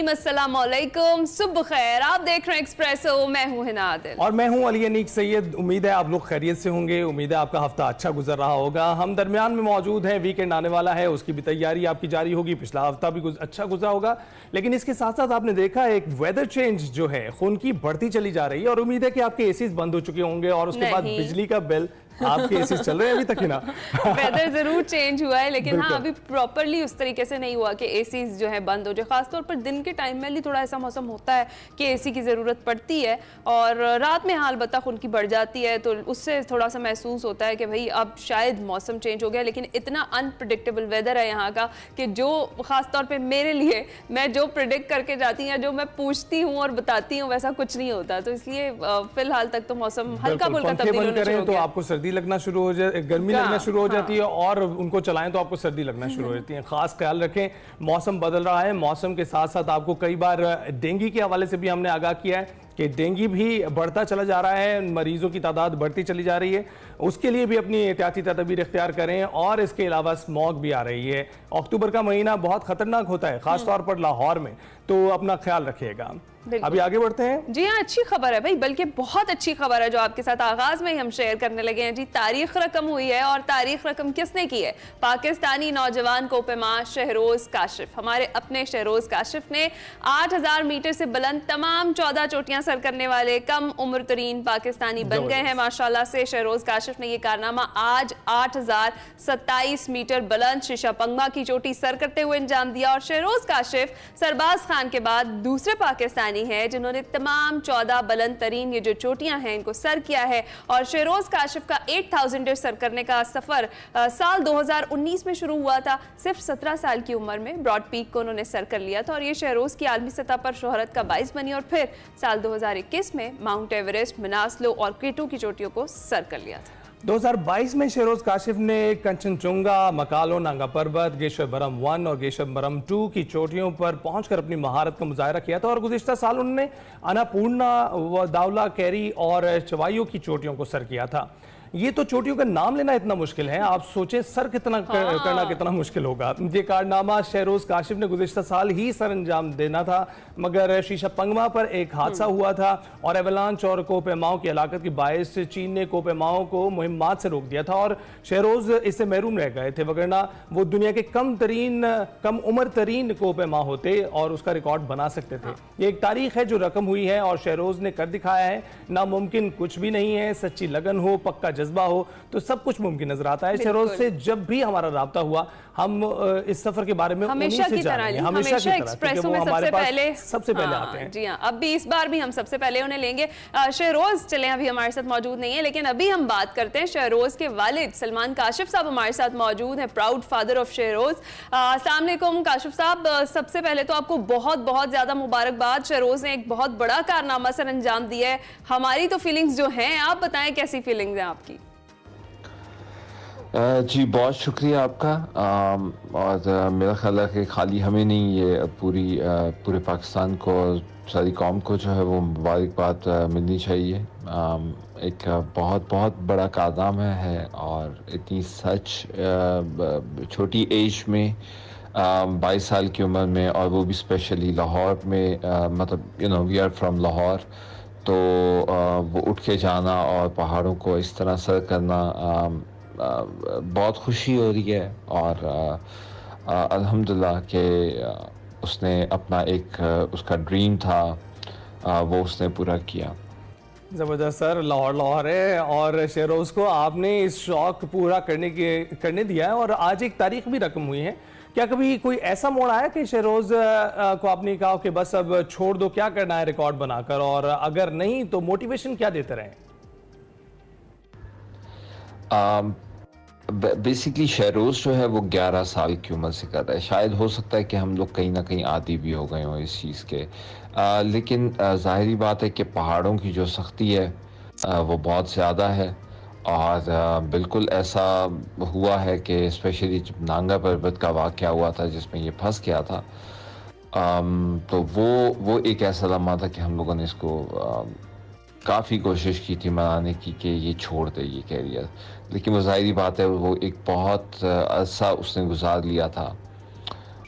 नाज़रीन अस्सलामुअलैकुम, सुबह खैर। आप देख रहे हैं एक्सप्रेसो, मैं हूं हिना आदिल और मैं हूं अली अनीक सैयद। उम्मीद है आप लोग खैरियत से होंगे। उम्मीद है आपका हफ्ता अच्छा गुजर रहा होगा। हम दरमियान में मौजूद हैं, वीकेंड आने वाला है, उसकी भी तैयारी आपकी जारी होगी। पिछला हफ्ता भी अच्छा गुजरा होगा, लेकिन इसके साथ साथ आपने देखा एक वेदर चेंज जो है खून की बढ़ती चली जा रही है। और उम्मीद है कि आपके एसीज बंद हो चुके होंगे और उसके बाद बिजली का बिल आपके एसीज चल रहे हैं अभी तक ही ना। वेदर जरूर चेंज हुआ है, लेकिन हाँ अभी प्रॉपरली उस तरीके से नहीं हुआ कि एसीज जो है बंद हो जाए। खासतौर पर दिन के टाइम में ही थोड़ा ऐसा मौसम होता है कि एसी की ज़रूरत पड़ती है और रात में हाल बता उनकी बढ़ जाती है, तो उससे थोड़ा सा महसूस होता है कि भाई अब शायद मौसम चेंज हो गया। लेकिन इतना अनप्रडिक्टेबल वेदर है यहाँ का कि जो खासतौर पर मेरे लिए, मैं जो प्रिडिक्ट करके जाती हूँ, जो मैं पूछती हूँ और बताती हूँ, वैसा कुछ नहीं होता। तो इसलिए फिलहाल तक तो मौसम हल्का फुल्का तब्दील होना शुरू हो गया। आपको सर्दी लगना शुरू हो जाए, गर्मी लगना शुरू हो जाती है, और उनको चलाएं तो आपको सर्दी लगना शुरू हो जाती है। खास ख्याल रखें, मौसम बदल रहा है। मौसम के साथ साथ आपको कई बार डेंगू के हवाले से भी हमने आगाह किया है कि डेंगू भी बढ़ता चला जा रहा है, मरीजों की तादाद बढ़ती चली जा रही है। उसके लिए भी अपनी एहतियाती तदबीर इख्तियार करें। और इसके अलावा स्मॉग भी आ रही है। अक्टूबर का महीना बहुत खतरनाक होता है, खासतौर पर लाहौर में, तो अपना ख्याल रखिएगा। अभी आगे बढ़ते हैं। जी हाँ, अच्छी खबर है भाई, बल्कि बहुत अच्छी खबर है जो आपके साथ आगाज में ही हम शेयर करने लगे हैं। जी, तारीख रकम हुई है, और तारीख रकम किसने की है? पाकिस्तानी नौजवान कोपेमा शहरोज काशिफ, हमारे अपने शहरोज काशिफ ने 8000 मीटर से बुलंद तमाम 14 चोटियां सर करने वाले कम उम्र तरीन पाकिस्तानी बन गए हैं। माशाल्लाह से शहरोज काशिफ ने यह कारनामा आज 8027 मीटर बुलंद शीशा पंगमा की चोटी सर करते हुए अंजाम दिया। और शहरोज काशिफ सरबाज खान के बाद दूसरे पाकिस्तानी है जिन्होंने तमाम 14 बुलंद तरीन ये जो चोटियां हैं इनको सर किया है। और शहरोज काशिफ का 8000 सर करने का सफर साल 2019 में शुरू हुआ था। सिर्फ 17 साल की उम्र में ब्रॉड पीक को उन्होंने सर कर लिया था, और ये शहरोज की आलमी सतह पर शोहरत का बाइस बनी। और फिर साल 2021 में माउंट एवरेस्ट, मनासलो और केटू की चोटियों को सर कर लिया था। 2022 में शहरोज काशिफ ने कंचनजुंगा, मकालो, नांगा पर्वत, गेशरबरम 1 और गेशरबरम 2 की चोटियों पर पहुंचकर अपनी महारत का मुजाहरा किया था। और गुज़िश्ता साल उन्होंने अन्नपूर्णा, दावला, कैरी और चवाइयों की चोटियों को सर किया था। ये तो चोटियों का नाम लेना इतना मुश्किल है, आप सोचें सर कितना करना कितना मुश्किल होगा। ये कारनामा शहरोज काशिफ ने गुज़िश्ता साल ही सर अंजाम देना था, मगर शीशा पंगमा पर एक हादसा हुआ था और एवलांच और कोपेमाओं की हलाकत की बायस चीन ने कोपेमाओं को मुहिम्मात से रोक दिया था और शहरोज इससे महरूम रह गए थे। वगरना वो दुनिया के कम उम्र तरीन कोपेमा होते और उसका रिकॉर्ड बना सकते थे। ये एक तारीख है जो रकम हुई है और शहरोज ने कर दिखाया है। नामुमकिन कुछ भी नहीं है, सच्ची लगन हो, पक्का जज्बा हो तो सब कुछ मुमकिन नजर आता है। शहरोज से जब भी हमारा राब्ता हुआ, हम इस सफर के बारे में हमेशा की तरह हमेशा एक्सप्रेसो में सबसे पहले आते हैं। जी हाँ, अब भी इस बार भी हम सबसे पहले उन्हें लेंगे। शहरोज चले अभी हमारे साथ मौजूद नहीं है, लेकिन अभी हम बात करते हैं शहरोज के वालिद सलमान काशिफ साहब हमारे साथ मौजूद हैं, प्राउड फादर ऑफ शहरोज। अस्सलाम वालेकुम काशिफ साहब, सबसे पहले तो आपको बहुत बहुत ज्यादा मुबारकबाद। शहरोज ने एक बहुत बड़ा कारनामा सर अंजाम दिया है। हमारी तो फीलिंग्स जो हैं, आप बताएं कैसी फीलिंग्स हैं आपकी? जी बहुत शुक्रिया आपका। और मेरा ख्याल है कि खाली हमें नहीं, ये पूरे पाकिस्तान को, सारी कौम को जो है वो मुबारकबाद मिलनी चाहिए। एक बहुत बहुत बड़ा कारनामा है और इतनी सच छोटी एज में 22 साल की उम्र में, और वो भी स्पेशली लाहौर में, मतलब वी आर फ्रॉम लाहौर, तो वो उठ के जाना और पहाड़ों को इस तरह सर करना, बहुत खुशी हो रही है। और अल्हम्दुलिल्लाह कि उसने अपना उसका ड्रीम था वो उसने पूरा किया। ज़बरदस्त सर, लाहौर है और शहरोज को आपने इस शौक पूरा करने दिया है और आज एक तारीख भी रकम हुई है। क्या कभी कोई ऐसा मोड़ आया कि शहरोज को आपने कहा कि बस अब छोड़ दो, क्या करना है रिकॉर्ड बनाकर, और अगर नहीं तो मोटिवेशन क्या देते रहे? बेसिकली शहरोज जो है वो 11 साल की उम्र से कर रहा है। शायद हो सकता है कि हम लोग कहीं ना कहीं आदी भी हो गए हों इस चीज़ के, लेकिन ज़ाहिरी बात है कि पहाड़ों की जो सख्ती है वो बहुत ज़्यादा है। और बिल्कुल ऐसा हुआ है कि स्पेशली जब नांगा पर्वत का वाक़या हुआ था जिसमें ये फंस गया था, तो वो एक ऐसा लम्हा था कि हम लोगों ने इसको काफ़ी कोशिश की थी मनाने की कि ये छोड़ दे ये कैरियर, लेकिन वो ज़ाहिरी बात है वो एक बहुत अरसा उसने गुजार लिया था।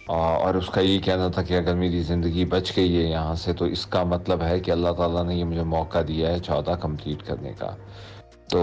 और उसका ये कहना था कि अगर मेरी ज़िंदगी बच गई है यहाँ से तो इसका मतलब है कि अल्लाह ताला ने ये मुझे मौका दिया है 14 कंप्लीट करने का। तो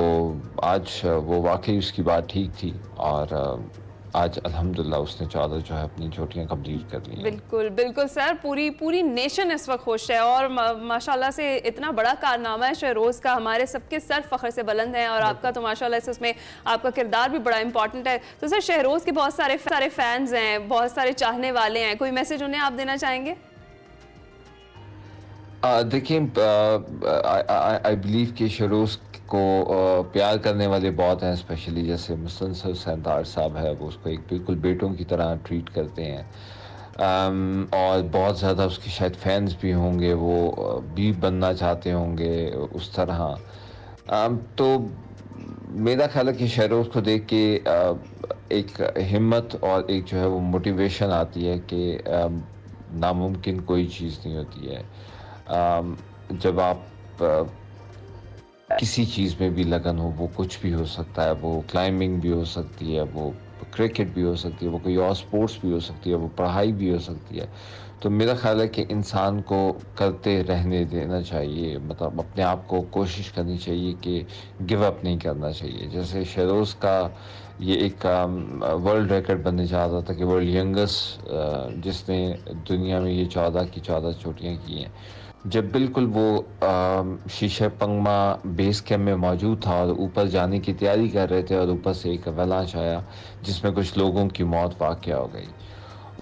आज वो वाकई उसकी बात ठीक थी और आज अल्हम्दुलिल्लाह उसने 14 जो है अपनी चोटियाँ कंप्लीट कर ली हैं। बिल्कुल बिल्कुल सर, पूरी नेशन इस वक्त खुश है और माशाल्लाह से इतना बड़ा कारनामा है शहरोज़ का, हमारे सबके सर फख्र से बुलंद हैं और आपका तो माशाल्लाह से उसमें आपका किरदार भी बड़ा इंपॉर्टेंट है। तो सर शहरोज़ के बहुत सारे फैंस हैं, बहुत सारे चाहने वाले हैं, कोई मैसेज उन्हें आप देना चाहेंगे? देखिए, आई बिलीव कि शहरोज़ को प्यार करने वाले बहुत हैं, स्पेशली जैसे मुसलसल सरदार साहब है, वो उसको एक बिल्कुल बेटों की तरह ट्रीट करते हैं। और बहुत ज़्यादा उसके शायद फैंस भी होंगे, वो भी बनना चाहते होंगे उस तरह। तो मेरा ख्याल है कि शहरोज़ को देख के एक हिम्मत और एक जो है वो मोटिवेशन आती है कि नामुमकिन कोई चीज़ नहीं होती है। जब आप किसी चीज़ में भी लगन हो, वो कुछ भी हो सकता है, वो क्लाइंबिंग भी हो सकती है, वो क्रिकेट भी हो सकती है, वो कोई और स्पोर्ट्स भी हो सकती है, वो पढ़ाई भी हो सकती है। तो मेरा ख़्याल है कि इंसान को करते रहने देना चाहिए, मतलब अपने आप को कोशिश करनी चाहिए कि गिव अप नहीं करना चाहिए। जैसे शहरोज़ का ये एक वर्ल्ड रिकॉर्ड बनने जा रहा था कि वर्ल्ड यंगेस्ट जिसने दुनिया में ये 14 की 14 चोटियाँ की हैं। जब बिल्कुल वो शीशे पंगमा बेस कैंप में मौजूद था और ऊपर जाने की तैयारी कर रहे थे और ऊपर से एक अवलांच आया जिसमें कुछ लोगों की मौत वाक़या हो गई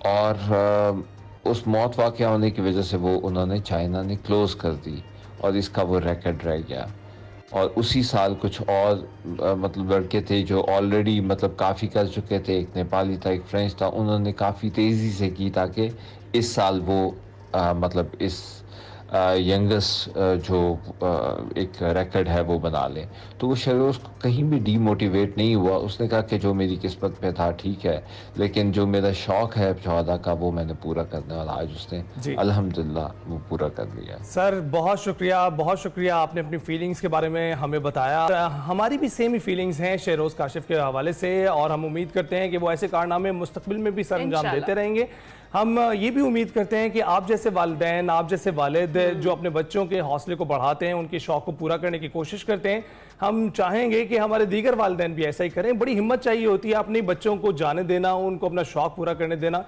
और उस मौत वाक़या होने की वजह से वो उन्होंने चाइना ने क्लोज़ कर दी और इसका वो रिकॉर्ड रह गया। और उसी साल कुछ और मतलब लड़के थे जो ऑलरेडी मतलब काफ़ी कर चुके थे, एक नेपाली था, एक फ्रेंच था, उन्होंने काफ़ी तेज़ी से की ताकि इस साल वो मतलब इस यंगेस्ट जो एक रिकॉर्ड है वो बना लें। तो वो शहरोज़ कहीं भी डीमोटिवेट नहीं हुआ, उसने कहा कि जो मेरी किस्मत में था ठीक है, लेकिन जो मेरा शौक़ है 14 का वो मैंने पूरा करने वाला। आज उसने अल्हम्दुलिल्लाह वो पूरा कर लिया। सर बहुत शुक्रिया, आपने अपनी फीलिंग्स के बारे में हमें बताया। हमारी भी सेम ही फीलिंग्स हैं शहरोज़ काशिफ के हवाले से और हम उम्मीद करते हैं कि वो ऐसे कारनामे मुस्तकबिल में भी सर अंजाम देते रहेंगे। हम ये भी उम्मीद करते हैं कि आप जैसे वालिदैन, आप जैसे वालिद जो अपने बच्चों के हौसले को बढ़ाते हैं, उनके शौक़ को पूरा करने की कोशिश करते हैं, हम चाहेंगे कि हमारे दीगर वालिदैन भी ऐसा ही करें। बड़ी हिम्मत चाहिए होती है अपने बच्चों को जाने देना, उनको अपना शौक़ पूरा करने देना।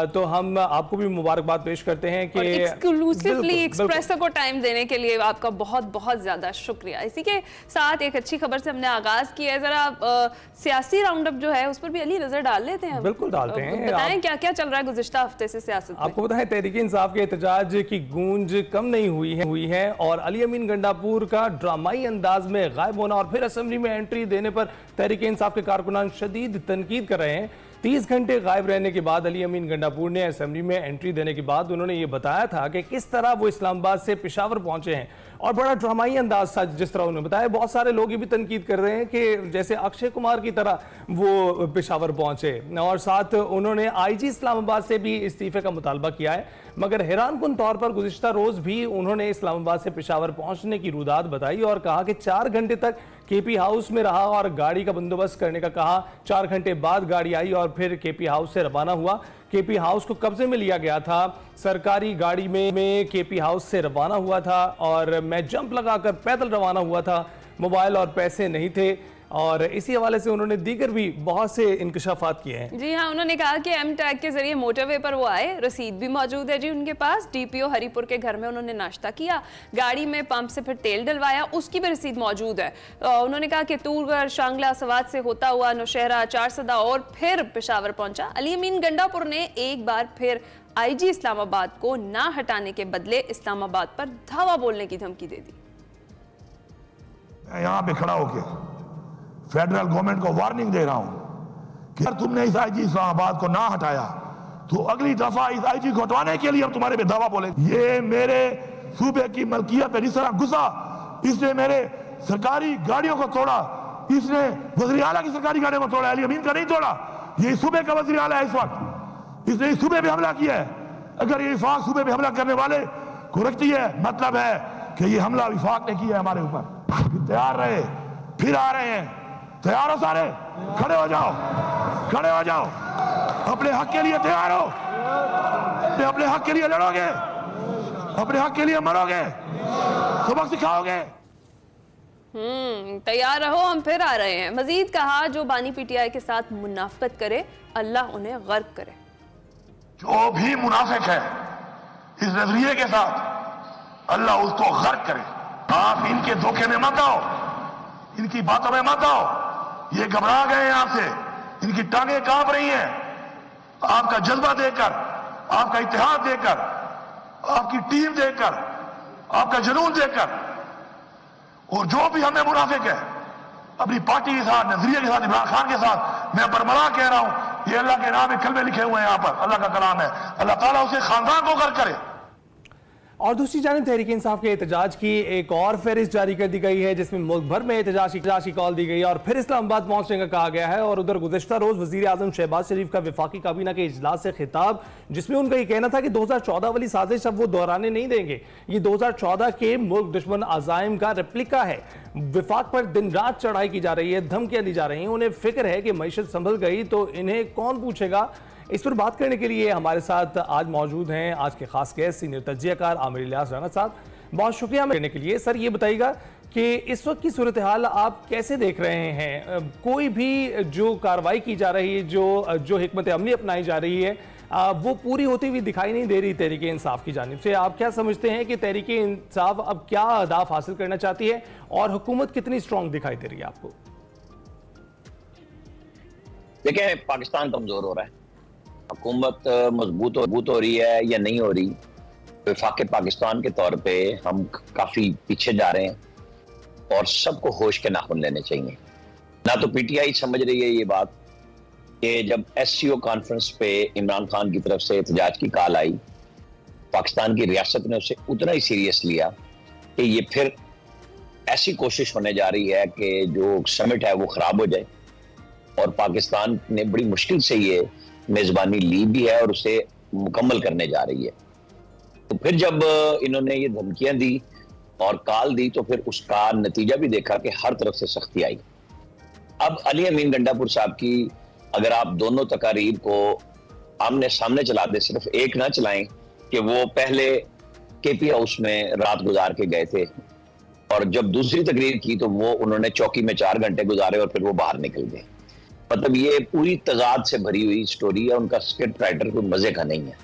तो हम आपको भी मुबारकबाद पेश करते हैं कि एक्सक्लूसिवली एक्सप्रेसो को टाइम देने के लिए आपका बहुत बहुत ज़्यादा शुक्रिया। इसी के साथ एक अच्छी खबर से हमने आगाज़ किया है। ज़रा सियासी राउंड अप जो है उस पर भी अली नज़र डाल लेते हैं। बिल्कुल डालते हैं। बताएं क्या क्या चल रहा है गुज़िश्ता हफ्ते से सियासत में? आपको बताएं तहरीक इंसाफ के एहतजाज की गूंज कम नहीं हुई है और अली अमीन गंडापुर का ड्रामाई अंदाज में गायब होना और फिर असेंबली में एंट्री देने पर तहरीक इंसाफ के कारकुनान शदीद तनकीद कर रहे हैं। 30 घंटे गायब रहने के बाद अली अमीन गंडापुर ने असेंबली में एंट्री देने के बाद उन्होंने ये बताया था कि किस तरह वो इस्लामाबाद से पेशावर पहुंचे हैं और बड़ा ड्रामाई अंदाज था जिस तरह उन्होंने बताया। बहुत सारे लोग ये भी तनकीद कर रहे हैं कि जैसे अक्षय कुमार की तरह वो पेशावर पहुंचे और साथ उन्होंने आईजी इस्लामाबाद से भी इस्तीफे का मुतालबा किया है। मगर हैरानकुन तौर पर गुज़िश्ता रोज़ भी उन्होंने इस्लामाबाद से पेशावर पहुंचने की रुदात बताई और कहा कि 4 घंटे तक केपी हाउस में रहा और गाड़ी का बंदोबस्त करने का कहा। 4 घंटे बाद गाड़ी आई और फिर केपी हाउस से रवाना हुआ। केपी हाउस को कब्जे में लिया गया था, सरकारी गाड़ी में केपी हाउस से रवाना हुआ था और मैं जंप लगाकर पैदल रवाना हुआ था। मोबाइल और पैसे नहीं थे और इसी हवाले से उन्होंने दीगर भी बहुत से इंकशाफात किए हैं। जी हाँ, उन्होंने कहा कि एम टैग के जरिए मोटरवे पर वो आए, रसीद भी मौजूद है जी उनके पास। डीपीओ हरिपुर के घर में उन्होंने नाश्ता किया, गाड़ी में पंप से फिर तेल डलवाया, उसकी भी रसीद मौजूद है। उन्होंने कहा कि तूरगढ़, शांगला, सवात से होता हुआ नौशहरा, चारसदा और फिर पेशावर पहुंचा। अली अमीन गंडापुर ने एक बार फिर आईजी इस्लामाबाद को ना हटाने के बदले इस्लामाबाद पर धावा बोलने की धमकी दे दी। मैं यहाँ पे खड़ा होकर फेडरल गवर्नमेंट को वार्निंग दे रहा हूं कि अगर तुमने इस आईजी इस्लामाबाद को ना हटाया तो अगली दफा इस आईजी को हटवाने के लिए हम तुम्हारे पे दावा बोलेंगे। ये मेरे सूबे की मलकियत है, जिस तरह घुसा इसने मेरे सरकारी गाड़ियों को तोड़ा, इसने वज़ीर आला की सरकारी गाड़ियों को तोड़ा, अली अमीन का नहीं तोड़ा। ये सूबे का वज़ीर आला है इस वक्त, इसने इस सूबे पे हमला किया है। अगर ये विफाक सूबे पे हमला करने वाले को रखती है, मतलब है कि ये हमला विफाक ने किया है हमारे ऊपर। तैयार रहे, फिर आ रहे हैं। तैयार हो सारे? खड़े हो जाओ, खड़े हो जाओ, अपने हक के लिए तैयार हो। अपने हक के लिए लड़ोगे, अपने हक के लिए मरोगे, सबक सिखाओगे। तैयार रहो, हम फिर आ रहे हैं। मजीद कहा, जो बानी पीटीआई के साथ मुनाफकत करे अल्लाह उन्हें गर्क करे। जो भी मुनाफिक है इस नजरिए के साथ, अल्लाह उसको गर्क करे। आप इनके धोखे में मत आओ, इनकी बातों में मत आओ। ये घबरा गए हैं आपसे, इनकी टांगें कांप रही हैं आपका जज्बा देखकर, आपका इत्तेहाद देखकर, आपकी टीम देखकर, आपका जुनून देखकर। और जो भी हमें मुनाफिक है अपनी पार्टी के साथ, नजरिए के साथ, इमरान खान के साथ, मैं बरमला कह रहा हूं, ये अल्लाह के नाम में कलमे लिखे हुए हैं यहां पर, अल्लाह का कलाम है। अल्लाह ताला उसे खानदान को गर्क करे। और दूसरी जानिब तहरीक इंसाफ के एहतजाज की एक और फहरिस्त जारी कर दी गई है, जिसमें मुल्क भर में एहतजाज की कॉल दी गई है और फिर इस्लामाबाद पहुंचने का कहा गया है। और उधर गुज़िश्ता रोज वज़ीर आज़म शहबाज शरीफ का वफाकी काबीना के इजलास से खिताब, जिसमें उनका ये कहना था कि 2014 वाली साजिश अब वो दोहराने नहीं देंगे। ये 2014 के मुल्क दुश्मन अज़ाइम का रेप्लिका है। विफाक पर दिन रात चढ़ाई की जा रही है, धमकियां दी जा रही हैं। उन्हें फिक्र है कि मईशत संभल गई तो इन्हें कौन पूछेगा। इस पर बात करने के लिए हमारे साथ आज मौजूद हैं आज के खास गेस्ट सीनियर तज्जियाकार आमिर इलियास राना साहब। बहुत शुक्रिया करने के लिए। सर, ये बताइएगा कि इस वक्त की सूरत हाल आप कैसे देख रहे हैं? कोई भी जो कार्रवाई की जा रही है, जो हिकमत अमली अपनाई जा रही है, वो पूरी होती हुई दिखाई नहीं दे रही तहरीक इंसाफ की जानिब से। आप क्या समझते हैं कि तहरीक इंसाफ अब क्या अहदाफ हासिल करना चाहती है और हुकूमत कितनी स्ट्रांग दिखाई दे रही है आपको? देखिए, पाकिस्तान कमजोर हो रहा है, हुकूमत मजबूत हो रही है या नहीं हो रही। वफाक पाकिस्तान के तौर पे हम काफी पीछे जा रहे हैं और सबको होश के नाखून लेने चाहिए। ना तो पीटीआई समझ रही है ये बात कि जब एससीओ कॉन्फ्रेंस पे इमरान खान की तरफ से एहतजाज की कॉल आई, पाकिस्तान की रियासत ने उसे उतना ही सीरियस लिया कि ये फिर ऐसी कोशिश होने जा रही है कि जो समिट है वो खराब हो जाए। और पाकिस्तान ने बड़ी मुश्किल से ये मेजबानी ली भी है और उसे मुकम्मल करने जा रही है। तो फिर जब इन्होंने ये धमकियां दी और कॉल दी तो फिर उसका नतीजा भी देखा कि हर तरफ से सख्ती आई। अब अली अमीन गंडापुर साहब की अगर आप दोनों तकारीर को आमने सामने चला दे, सिर्फ एक ना चलाएं कि वो पहले केपी हाउस में रात गुजार के गए थे और जब दूसरी तकरीर की तो वो उन्होंने चौकी में 4 घंटे गुजारे और फिर वो बाहर निकल गए। मतलब ये पूरी तजाद से भरी हुई स्टोरी है। उनका स्क्रिप्ट राइटर कोई मजे का नहीं है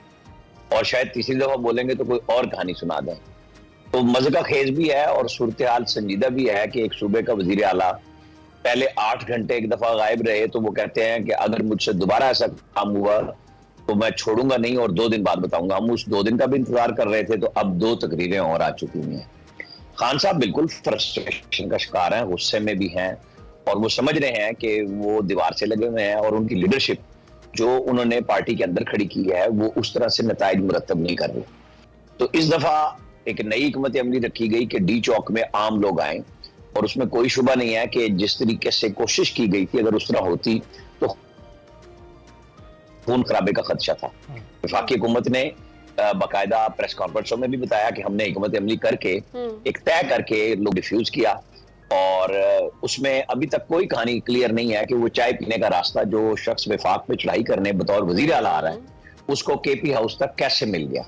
और शायद तीसरी दफा बोलेंगे तो कोई और कहानी सुना दें। तो मजे का खेज भी है और सूरत हाल संजीदा भी है कि एक सूबे का वजीर आला पहले 8 घंटे एक दफा गायब रहे तो वो कहते हैं कि अगर मुझसे दोबारा ऐसा काम हुआ तो मैं छोड़ूंगा नहीं और 2 दिन बाद बताऊंगा। हम उस 2 दिन का भी इंतजार कर रहे थे तो अब 2 तकरीरें और आ चुकी हुई हैं। खान साहब बिल्कुल फ्रस्ट्रेशन का शिकार हैं, गुस्से में भी हैं और वो समझ रहे हैं कि वो दीवार से लगे हुए हैं और उनकी लीडरशिप जो उन्होंने पार्टी के अंदर खड़ी की है वो उस तरह से नताइज मुरतब नहीं कर रही। तो इस दफा एक नई हिकमत अमली रखी गई कि डी चौक में आम लोग आए और उसमें कोई शुबा नहीं है कि जिस तरीके से कोशिश की गई थी अगर उस तरह होती तो खून खराबे का खदशा था। वफाकी हुकूमत ने बाकायदा प्रेस कॉन्फ्रेंसों में भी बताया कि हमने हिकमत अमली करके एक तय करके लोग डिफ्यूज किया और उसमें अभी तक कोई कहानी क्लियर नहीं है कि वो चाय पीने का रास्ता जो शख्स वफाक पे चढ़ाई करने बतौर वजीर आला आ रहा है उसको केपी हाउस तक कैसे मिल गया।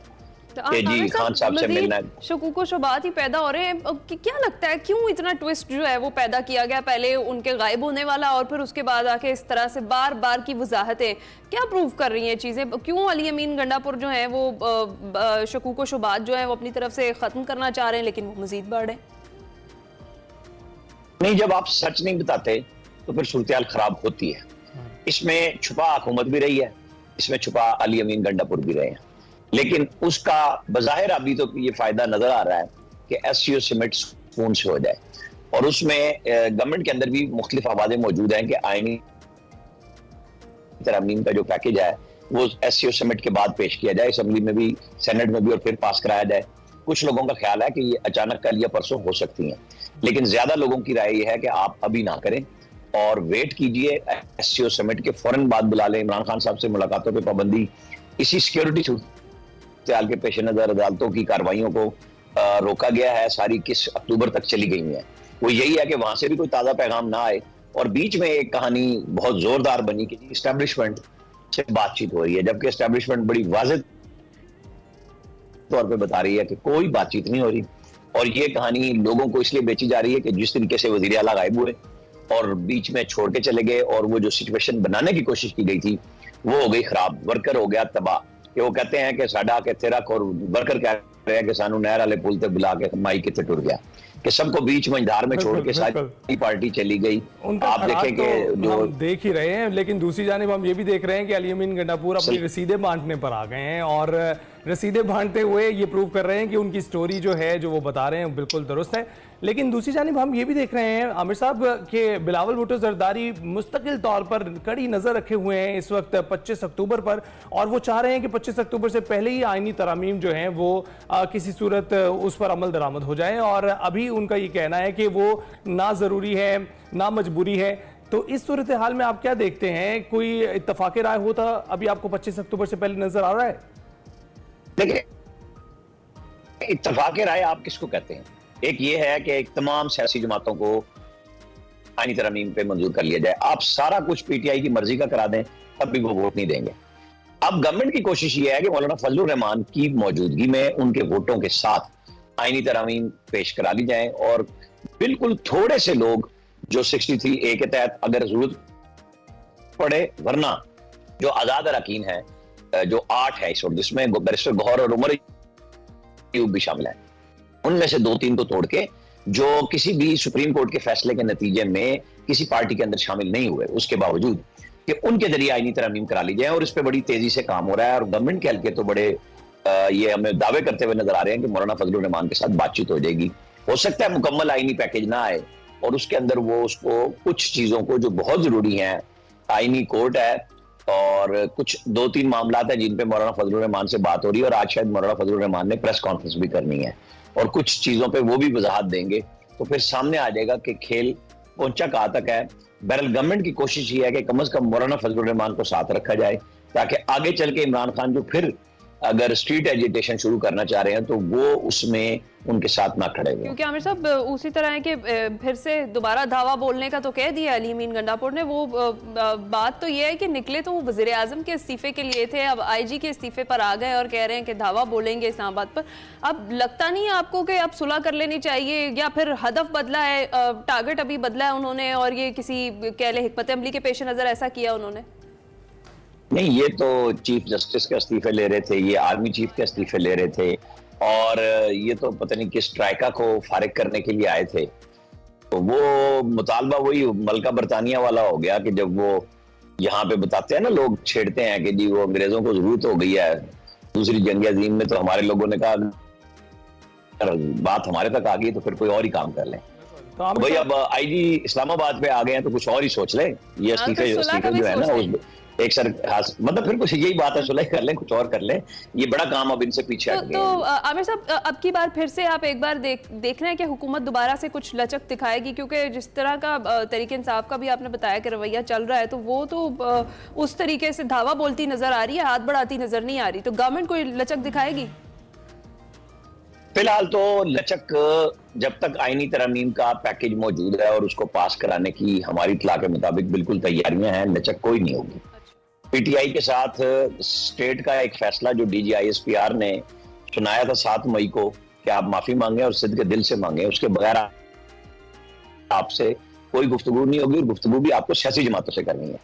तो जी खान साहब से मिलना शकूक शुबात ही पैदा हो रहे हैं। क्या लगता है क्यों इतना ट्विस्ट जो है वो पैदा किया गया? पहले उनके गायब होने वाला और फिर उसके बाद आके इस तरह से बार बार की वजाहतें क्या प्रूव कर रही हैं चीजें? क्यों अली अमीन गंडापुर जो है वो शकूक शुबात जो है वो अपनी तरफ से खत्म करना चाह रहे हैं लेकिन वो मजीद बढ़ रहे हैं? नहीं, जब आप सच नहीं बताते तो फिर सूरत खराब होती है। इसमें छुपा हुकूमत भी रही है, इसमें छुपा अली अमीन गंडापुर भी रहे हैं, लेकिन उसका बज़ाहिर अभी तो ये फायदा नजर आ रहा है कि एससीओ समिट सुकून से हो जाए और उसमें गवर्नमेंट के अंदर भी मुख्तलिफ आवाजें मौजूद हैं कि आईनी तरमीम का जो पैकेज है वो एससीओ समिट के बाद पेश किया जाए, असेंबली में भी सेनेट में भी और फिर पास कराया जाए। कुछ लोगों का ख्याल है कि ये अचानक कल या परसों हो सकती हैं, लेकिन ज्यादा लोगों की राय ये है कि आप अभी ना करें और वेट कीजिए। एससीओ समिट के फौरन बाद बुला लें। इमरान खान साहब से मुलाकातों पर पाबंदी इसी सिक्योरिटी सूरत के पेश नजर अदालतों की कार्रवाइयों को रोका गया है, सारी किस अक्टूबर तक चली गई है। वो यही है कि वहां से भी कोई ताजा पैगाम ना आए। और बीच में एक कहानी बहुत जोरदार बनी कि इस्टेब्लिशमेंट से बातचीत हो रही है, जबकि एस्टेब्लिशमेंट बड़ी वाज़ेह तौर पे बता रही है कि कोई बातचीत नहीं हो रही। और ये कहानी लोगों को इसलिए बेची जा रही है कि जिस तरीके से वज़ीर आला गायब हुए और बीच में छोड़ के चले गए, और वो जो सिचुएशन बनाने की कोशिश की गई थी वो हो गई खराब, वर्कर हो गया तबाह। कि वो कहते हैं कि साडा के थिरक, और वर्कर कह रहे हैं कि सानू नहर वाले पुल ते बुला के माई कितने टुर गया, कि सबको बीच मंझधार में छोड़ के सारी पार्टी चली गई। आप देखें कि जो हम देख ही रहे हैं, लेकिन दूसरी जानिब हम ये भी देख रहे हैं कि अली अमीन गंडापुर अपनी रसीदें बांटने पर आ गए हैं, और रसीदें बांटते हुए ये प्रूव कर रहे हैं कि उनकी स्टोरी जो है, जो वो बता रहे हैं, बिल्कुल दुरुस्त है। लेकिन दूसरी जानिब हम ये भी देख रहे हैं आमिर साहब के बिलावल भुट्टो जरदारी मुस्तकिल तौर पर कड़ी नज़र रखे हुए हैं इस वक्त 25 अक्टूबर पर, और वो चाह रहे हैं कि 25 अक्टूबर से पहले ही आईनी तरामीम जो हैं वो किसी सूरत उस पर अमल दरामद हो जाए। और अभी उनका ये कहना है कि वो ना ज़रूरी है ना मजबूरी है। तो इस सूरत हाल में आप क्या देखते हैं, कोई इत्तफाक राय होता अभी आपको 25 अक्टूबर से पहले नजर आ रहा है? देखिए, इत्तफाक राय आप किसको कहते हैं? एक ये है कि एक तमाम सियासी जमातों को आईनी तरमीम पे मंजूर कर लिया जाए। आप सारा कुछ पीटीआई की मर्जी का करा दें, तब भी वो वोट नहीं देंगे। अब गवर्नमेंट की कोशिश ये है कि मौलाना फजलुर रहमान की मौजूदगी में उनके वोटों के साथ आईनी तरमीम पेश करा ली जाए, और बिल्कुल थोड़े से लोग जो 63A के तहत अगर जरूरत पड़े, वरना जो आजाद अरकान है, जो 8 है इस वक्त, जिसमें बैरिस्टर गौहर और उमर अयूब भी शामिल है, उनमें से 2-3 को तोड़ के, जो किसी भी सुप्रीम कोर्ट के फैसले के नतीजे में किसी पार्टी के अंदर शामिल नहीं हुए, उसके बावजूद कि उनके जरिए आईनी तरमीम करा ली जाए। और इस पे बड़ी तेजी से काम हो रहा है, और गवर्नमेंट के हल्के तो बड़े ये हमें दावे करते हुए नजर आ रहे हैं कि मौलाना फजलुर रहमान के साथ बातचीत हो जाएगी। हो सकता है मुकम्मल आईनी पैकेज ना आए, और उसके अंदर वो उसको कुछ चीजों को जो बहुत जरूरी है, आईनी कोर्ट है और कुछ 2-3 मामलात हैं जिन पे मौलाना फजलुर रहमान से बात हो रही है, और आज शायद मौलाना फजलुर रहमान ने प्रेस कॉन्फ्रेंस भी करनी है, और कुछ चीजों पे वो भी वजाहत देंगे, तो फिर सामने आ जाएगा कि खेल पहुंचा कहां तक है। बहरहाल गवर्नमेंट की कोशिश ये है कि कम से कम मौलाना फजलुर रहमान को साथ रखा जाए, ताकि आगे चल के इमरान खान जो फिर अगर स्ट्रीट एजिटेशन शुरू करना चाह रहे हैं तो वो उसमें उनके साथ ना खड़े हुए। क्योंकि आमिर साहब उसी तरह है कि फिर से दोबारा धावा बोलने का तो कह दिया अली अमीन गंडापुर ने। वो बात तो ये है कि निकले तो वो वज़ीर आज़म के इस्तीफे के लिए थे, अब आईजी के इस्तीफे पर आ गए और कह रहे हैं कि धावा बोलेंगे इस्लामाबाद पर। अब लगता नहीं है आपको कि अब सुलह कर लेनी चाहिए, या फिर हदफ बदला है, टारगेट अभी बदला है उन्होंने, और ये किसी कह ले हिकमत अमली के पेश नज़र ऐसा किया उन्होंने? नहीं, ये तो चीफ जस्टिस के इस्तीफे ले रहे थे, ये आर्मी चीफ के इस्तीफे ले रहे थे, और ये तो पता नहीं किस ट्राइका को फारिग करने के लिए आए थे। तो वो मुतालबा वही मलका बरतानिया वाला हो गया कि जब वो यहाँ पे बताते हैं ना, लोग छेड़ते हैं कि जी वो अंग्रेजों को जरूरत हो गई है दूसरी जंग अजीम में, तो हमारे लोगों ने कहा बात हमारे तक आ गई तो फिर कोई और ही काम कर लें। तो भाई अब आईजी इस्लामाबाद पे आ गए हैं तो कुछ और ही सोच लें। ये इस्तीफे जो है ना एक सर मतलब फिर कुछ यही बात है, सुलह कर लें, कुछ और कर लें, ये बड़ा काम अब इनसे पीछे हट गया। तो आमिर साहब, अब की बार फिर से आप एक बार देख रहे हैं कि हुकूमत दोबारा से कुछ लचक दिखाएगी, क्योंकि जिस तरह का तरीके इंसाफ का भी आपने बताया कि रवैया चल रहा है, तो वो तो उस तरीके से धावा बोलती नजर आ रही है, हाथ बढ़ाती नजर नहीं आ रही। तो गवर्नमेंट कोई लचक दिखाएगी? फिलहाल तो लचक, जब तक आईनी तरमीम का पैकेज मौजूद है और उसको पास कराने की हमारी इत्तला के मुताबिक बिल्कुल तैयारियां हैं, लचक कोई नहीं होगी। पीटीआई के साथ स्टेट का एक फैसला जो DGISPR ने सुनाया था 7 मई को कि आप माफी मांगे और सिद्ध के दिल से मांगे, उसके बगैर आपसे कोई गुफ्तगू नहीं होगी, और गुफ्तगू भी आपको सियासी जमातों से करनी है।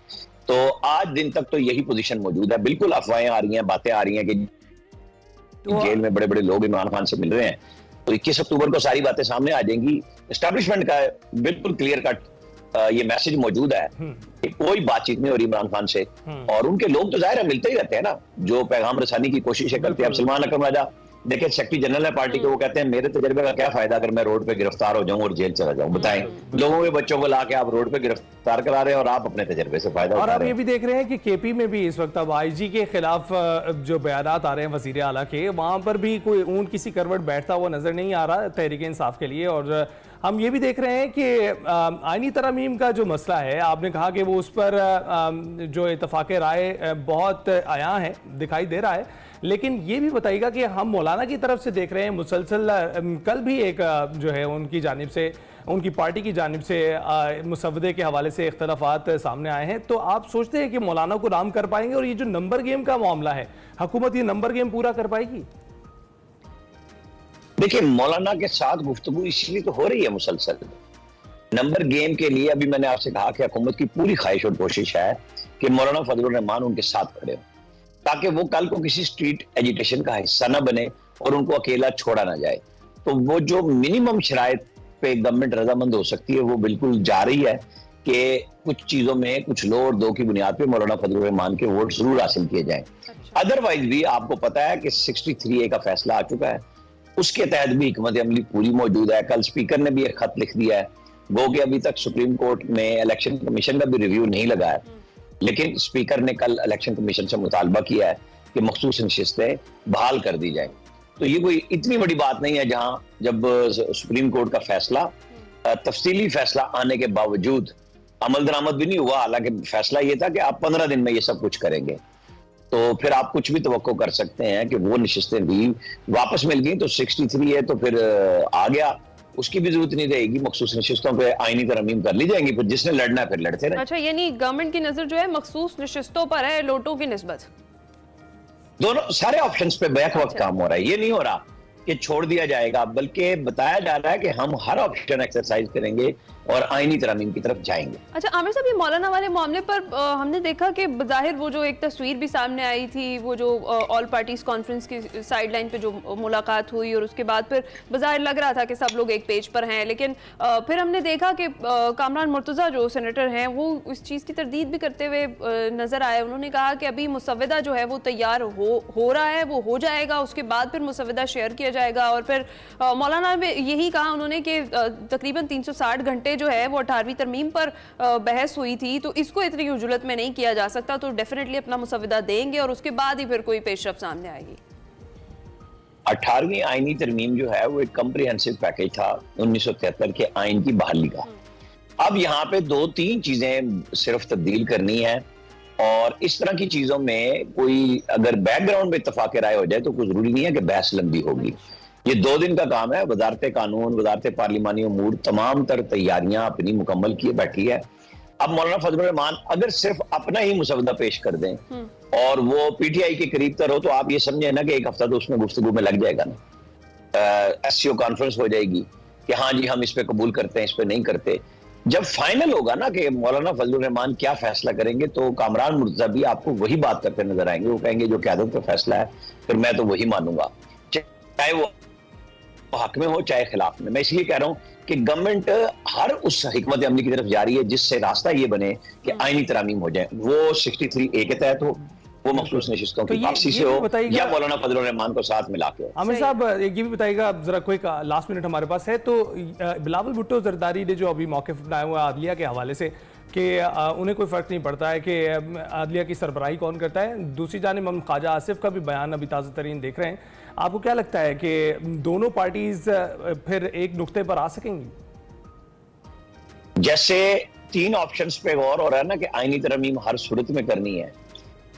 तो आज दिन तक तो यही पोजीशन मौजूद है। बिल्कुल अफवाहें आ रही हैं, बातें आ रही हैं कि जेल में बड़े बड़े लोग इमरान खान से मिल रहे हैं, तो 21 अक्टूबर को सारी बातें सामने आ जाएंगी। एस्टैब्लिशमेंट का बिल्कुल क्लियर कट ये मैसेज मौजूद है कि कोई बातचीत नहीं हो रही इमरान खान से, और उनके लोग तो जाहिर है मिलते ही रहते हैं ना, जो पैगाम रसानी की कोशिश करते हैं। अब सलमान अकरम राजा देखिए, सेक्रेटरी जनरल है पार्टी के, वो कहते हैं मेरे तजर्बे का क्या फायदा अगर मैं रोड पे गिरफ्तार हो जाऊं और जेल चला जाऊं। बताएं, लोगों के बच्चों को लाके आप रोड पे गिरफ्तार करा रहे हैं और आप अपने तजर्बे से फायदा उठा रहे हैं। और आप ये भी देख रहे हैं कि केपी में भी इस वक्त अब आईजी के खिलाफ जो बयानात आ रहे हैं वजीर आला के, वहां पर भी कोई ऊंट किसी करवट बैठता हुआ नजर नहीं आ रहा तहरीक इंसाफ के लिए। और हम ये भी देख रहे हैं कि आईनी तरमीम का जो मसला है, आपने कहा कि वो उस पर जो इत्तफाक राय बहुत आया है, दिखाई दे रहा है, लेकिन ये भी बताइएगा कि हम मौलाना की तरफ से देख रहे हैं मुसलसल, कल भी एक जो है उनकी जानिब से, उनकी पार्टी की जानिब से मुसवदे के हवाले से इख्तलाफात सामने आए हैं। तो आप सोचते हैं कि मौलाना को राम कर पाएंगे? और ये जो नंबर गेम का मामला है, हुकूमत ये नंबर गेम पूरा कर पाएगी? देखिए, मौलाना के साथ गुफ्तगू इसलिए तो हो रही है मुसलसल। नंबर गेम के लिए अभी मैंने आपसे कहा कि हुकूमत की पूरी ख्वाहिश और कोशिश है कि मौलाना फजलुर रहमान उनके साथ खड़े हो, ताकि वो कल को किसी स्ट्रीट एजिटेशन का हिस्सा ना बने और उनको अकेला छोड़ा ना जाए। तो वो जो मिनिमम शराइत पे गवर्नमेंट रजामंद हो सकती है, वो बिल्कुल जा रही है कि कुछ चीजों में कुछ लो और दो की बुनियाद पे मौलाना फजलुर रहमान के वोट जरूर हासिल किए जाएं। अदरवाइज भी आपको पता है कि 63A का फैसला आ चुका है, उसके तहत भी हिकमत अमली पूरी मौजूद है। कल स्पीकर ने भी एक खत लिख दिया है, गो कि अभी तक सुप्रीम कोर्ट में इलेक्शन कमीशन का भी रिव्यू नहीं लगा है, लेकिन स्पीकर ने कल इलेक्शन कमीशन से मुतालबा किया है कि मखसूस नशिस्तें बहाल कर दी जाएं। तो ये कोई इतनी बड़ी बात नहीं है, जहां जब सुप्रीम कोर्ट का फैसला तफसीली फैसला आने के बावजूद अमल दरामद भी नहीं हुआ। हालांकि फैसला ये था कि आप 15 दिन में ये सब कुछ करेंगे, तो फिर आप कुछ भी तवक्को कर सकते हैं कि वो नशिस्तें भी वापस मिल गई। तो 63 है तो फिर आ गया, उसकी भी जरूरत नहीं रहेगी। मखसूस नशिस्तों पे आईनी तरमीम कर ली जाएंगी, फिर जिसने लड़ना है फिर लड़ते रहे। अच्छा, यानी गवर्नमेंट की नजर जो है मखसूस नशिस्तों पर है, लोटों की निस्बत? दोनों सारे ऑप्शंस पे बैक वक्त काम हो रहा है। ये नहीं हो रहा कि छोड़ दिया जाएगा, बल्कि बताया जा रहा है कि हम हर ऑप्शन एक्सरसाइज करेंगे और आईनी तरमीम की तरफ जाएंगे। अच्छा आमिर साहब, ये मौलाना वाले मामले पर हमने देखा कि बज़ाहिर वो जो एक तस्वीर भी सामने आई थी, वो जो ऑल पार्टीज कॉन्फ्रेंस की साइड लाइन पे जो मुलाकात हुई और उसके बाद फिर बज़ाहिर लग रहा था कि सब लोग एक पेज पर हैं, लेकिन फिर हमने देखा कि कामरान मुर्तज़ा जो सेनेटर हैं वो इस चीज़ की तरदीद भी करते हुए नजर आए। उन्होंने कहा कि अभी मुसवदा जो है वो तैयार हो रहा है, वो हो जाएगा, उसके बाद फिर मुसवदा शेयर किया जाएगा। और फिर मौलाना ने यही कहा उन्होंने कि तकरीबन 360 घंटे जो है वो 18वीं तरमीम पर बहस हुई थी, तो इसको इतनी उजुलत में नहीं किया जा सकता, तो डेफिनेटली अपना मुसवदा देंगे और उसके बाद ही फिर कोई पेशरफ सामने आएगी। 18वीं आईनी तरमीम जो है वो एक कम्प्रिहेंसिव पैकेज था 1973 के आइन की बहाली का। अब यहाँ पे 2-3 चीजें सिर्फ तब्दील करनी है, और इस तरह की चीजों में कोई अगर बैकग्राउंड में इत्तफाक राय हो जाए तो कोई जरूरी नहीं है कि बहस लंबी होगी। ये 2 दिन का काम है। वजारत कानून, वजारत पार्लिमानी उमूर तमाम तर तैयारियां अपनी मुकम्मल किए बैठी है। अब मौलाना फजलुर रहमान अगर सिर्फ अपना ही मुसवदा पेश कर दें और वो पीटीआई के करीब तर हो, तो आप ये समझे ना कि एक हफ्ता तो उसमें गुफ्तगू में लग जाएगा ना। एससीओ कॉन्फ्रेंस हो जाएगी कि हाँ जी हम इस पे कबूल करते हैं, इस पे नहीं करते। जब फाइनल होगा ना कि मौलाना फजलुर रहमान क्या फैसला करेंगे, तो कामरान मुर्तज़ा भी आपको वही बात करते नजर आएंगे। वो कहेंगे जो क़यादत का फैसला है फिर मैं तो वही मानूंगा, चाहे वो हक में हो चाहे खिलाफ में। मैं इसलिए कह रहा हूं कि गवर्नमेंट हर उस हिकमत अमली की तरफ जा रही है जिससे रास्ता ये बने कि आईनी तरामीम हो जाए, वो 63A के तहत हो, वो मखसूस नशिस्तों की वापसी से हो, या मौलाना फजलुर रहमान को साथ मिला के हो। आमिर साहब ये भी बताइएगा जरा, कोई लास्ट मिनट हमारे पास है, तो बिलावल भुट्टो जरदारी ने जो अभी मौक़िफ़ बनाया हुआ आदलिया के हवाले से कि उन्हें कोई फ़र्क नहीं पड़ता है कि आदलिया की सरबराही कौन करता है, दूसरी जानिब हम ख्वाजा आसिफ का भी बयान अभी ताज़ा तरीन देख रहे हैं, आपको क्या लगता है कि दोनों पार्टीज फिर एक नुक्ते पर आ सकेंगी? जैसे 3 ऑप्शंस पे गौर हो रहा है ना कि आईनी तरमीम हर सूरत में करनी है,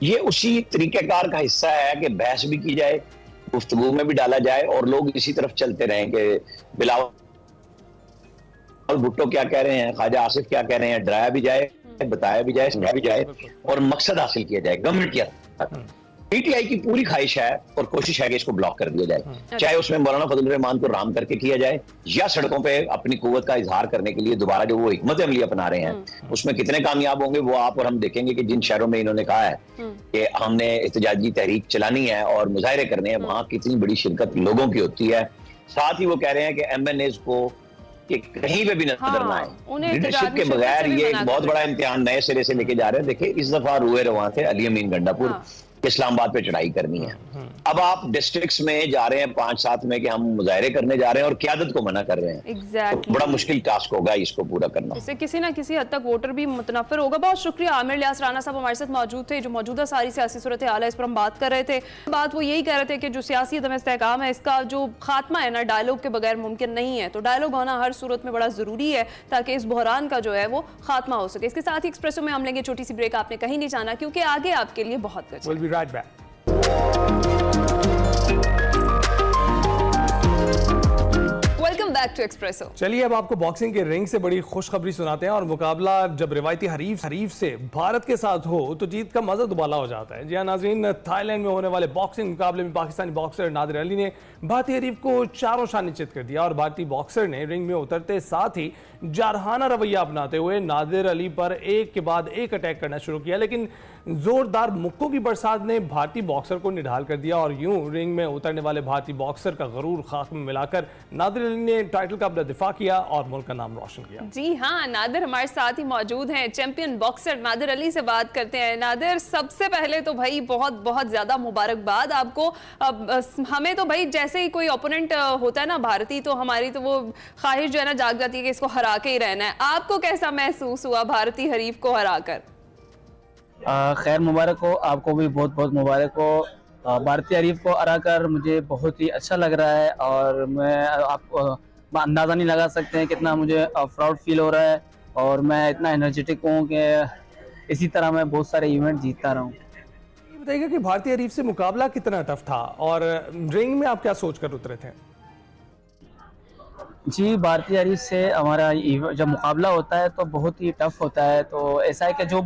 ये उसी तरीकेकार का हिस्सा है कि बहस भी की जाए, गुफ्तगू में भी डाला जाए और लोग इसी तरफ चलते रहें कि बिलावल भुट्टो क्या कह रहे हैं, ख्वाजा आसिफ क्या कह रहे हैं, डराया भी जाए, बताया भी जाए, समझाया भी जाए और मकसद हासिल किया जाए गवर्नमेंट की। पीटीआई की पूरी ख्वाहिश है और कोशिश है कि इसको ब्लॉक कर दिया जाए, चाहे उसमें मौलाना फजलुर रहमान को राम करके किया जाए या सड़कों पे अपनी कुव्वत का इजहार करने के लिए दोबारा जो वो हिकमत अमली अपना रहे हैं उसमें कितने कामयाब होंगे वो आप और हम देखेंगे कि जिन शहरों में इन्होंने कहा है कि हमने एहतजाजी तहरीक चलानी है और मुजाहरे करने हैं, वहां कितनी बड़ी शिरकत लोगों की होती है। साथ ही वो कह रहे हैं कि MNAs को कि कहीं पे भी नजर ना आए, लीडरशिप के बगैर ये एक बहुत बड़ा इम्तिहान नए सिरे से लेके जा रहे हैं। देखिए इस दफा रुए रवां थे अली अमीन गंडापुर, कि इस्लामाबाद पे चढ़ाई करनी है। अब आप डिस्ट्रिक्ट्स में जा रहे हैं 5-7 में कि हम मुजाहरे करने जा रहे हैं और क़यादत को मना कर रहे हैं। एग्जैक्टली बड़ा मुश्किल टास्क होगा इसको पूरा करना। इससे किसी ना किसी हद तक वोटर भी मुतनफर होगा। बहुत शुक्रिया आमिर लियास राना साहब हमारे साथ मौजूद थे। जो मौजूदा सारी सियासी सूरत हाल है इस पर हम बात कर रहे थे। बात वो यही कह रहे थे कि जो सियासी अदम इस्तेहकाम है इसका जो खात्मा है ना डायलॉग के बगैर मुमकिन नहीं है। तो डायलॉग होना हर सूरत में बड़ा ज़रूरी है ताकि इस बहरान का जो है वो खात्मा हो सके। इसके साथ ही एक्सप्रेसो में हम लेंगे छोटी सी ब्रेक। आपने कहीं नहीं जाना क्योंकि आगे आपके लिए बहुत कुछ। We'll be right back. Welcome back to Expresso. चलिए अब आपको बॉक्सिंग के रिंग से बड़ी खुशखबरी सुनाते हैं। और मुकाबला जब रिवायती हरीफ से भारत के साथ हो तो जीत का मजा दुबाला हो जाता है। जी हाँ नाज़रीन, थाईलैंड में होने वाले बॉक्सिंग मुकाबले में पाकिस्तानी बॉक्सर नादिर अली ने भारतीय हरीफ को चारों शान चित कर दिया और भारतीय बॉक्सर ने रिंग में उतरते साथ ही जारहाना रवैया अपनाते हुए नादिर अली पर एक के बाद एक अटैक करना शुरू किया। लेकिन जोरदार मुक्कों की बरसात ने भारतीय बॉक्सर को निढाल कर दिया और यूं रिंग में उतरने वाले भारतीय बॉक्सर का गरूर खाक में मिलाकर नादिर अली ने टाइटल का अपना दिफा किया और मुल्क का नाम रोशन किया। जी हाँ, नादिर हमारे साथ ही मौजूद हैं। चैंपियन बॉक्सर नादिर अली से बात करते हैं। नादिर, सबसे पहले तो भाई बहुत बहुत ज्यादा मुबारकबाद आपको। हमें तो भाई जैसे ही कोई ओपोनेंट होता है ना भारतीय, तो हमारी तो वो ख्वाहिश जो है ना जाग जाती है कि इसको हरा के ही रहना है। आपको कैसा महसूस हुआ भारतीय हरीफ को हराकर? खैर मुबारक हो, आपको भी बहुत बहुत मुबारक हो। भारतीय हरीफ को हराकर मुझे बहुत ही अच्छा लग रहा है और मैं आप अंदाज़ा नहीं लगा सकते हैं कितना मुझे प्राउड फील हो रहा है और मैं इतना एनर्जेटिक हूँ कि इसी तरह मैं बहुत सारे इवेंट जीतता रहूँ। बताइएगा कि भारतीय हरीफ से मुकाबला कितना टफ था और रिंग में आप क्या सोचकर उतरे थे? जी, भारतीय हरीफ से हमारा जब मुकाबला होता है तो बहुत ही टफ होता है। तो ऐसा है कि जो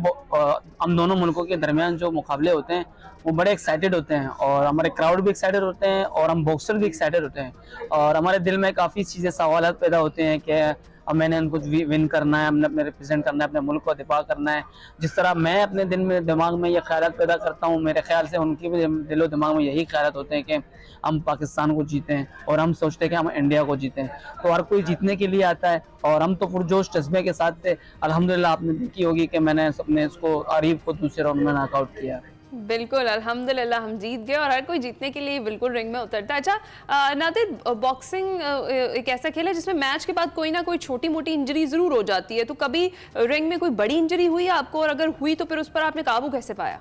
हम दोनों मुल्कों के दरमियान जो मुकाबले होते हैं वो बड़े एक्साइटेड होते हैं और हमारे क्राउड भी एक्साइटेड होते हैं और हम बॉक्सर भी एक्साइटेड होते हैं और हमारे दिल में काफ़ी चीज़ें सवाल पैदा होते हैं कि अब मैंने उनको विन करना है, हमने अपने रिप्रेजेंट करना है, अपने मुल्क को दिफा करना है। जिस तरह मैं अपने दिल में दिमाग में ये ख्यालात पैदा करता हूँ, मेरे ख्याल से उनकी भी दिलो दिमाग में यही ख्यालात होते हैं कि हम पाकिस्तान को जीतें और हम सोचते हैं कि हम इंडिया को जीतें। तो हर कोई जीतने के लिए आता है और हम तो पुरजोश जज्बे के साथ थे। अल्हम्दुलिल्लाह आपने देखी होगी कि मैंने अपने इसको हरीफ को दूसरे राउंड में नॉकआउट किया। बिल्कुल, अल्हम्दुलिल्लाह हम जीत गए और हर कोई जीतने के लिए बिल्कुल रिंग में उतरता है। अच्छा नादिर, बॉक्सिंग एक ऐसा खेल है जिसमें मैच के बाद कोई ना कोई छोटी मोटी इंजरी ज़रूर हो जाती है। तो कभी रिंग में कोई बड़ी इंजरी हुई आपको और अगर हुई तो फिर उस पर आपने काबू कैसे पाया?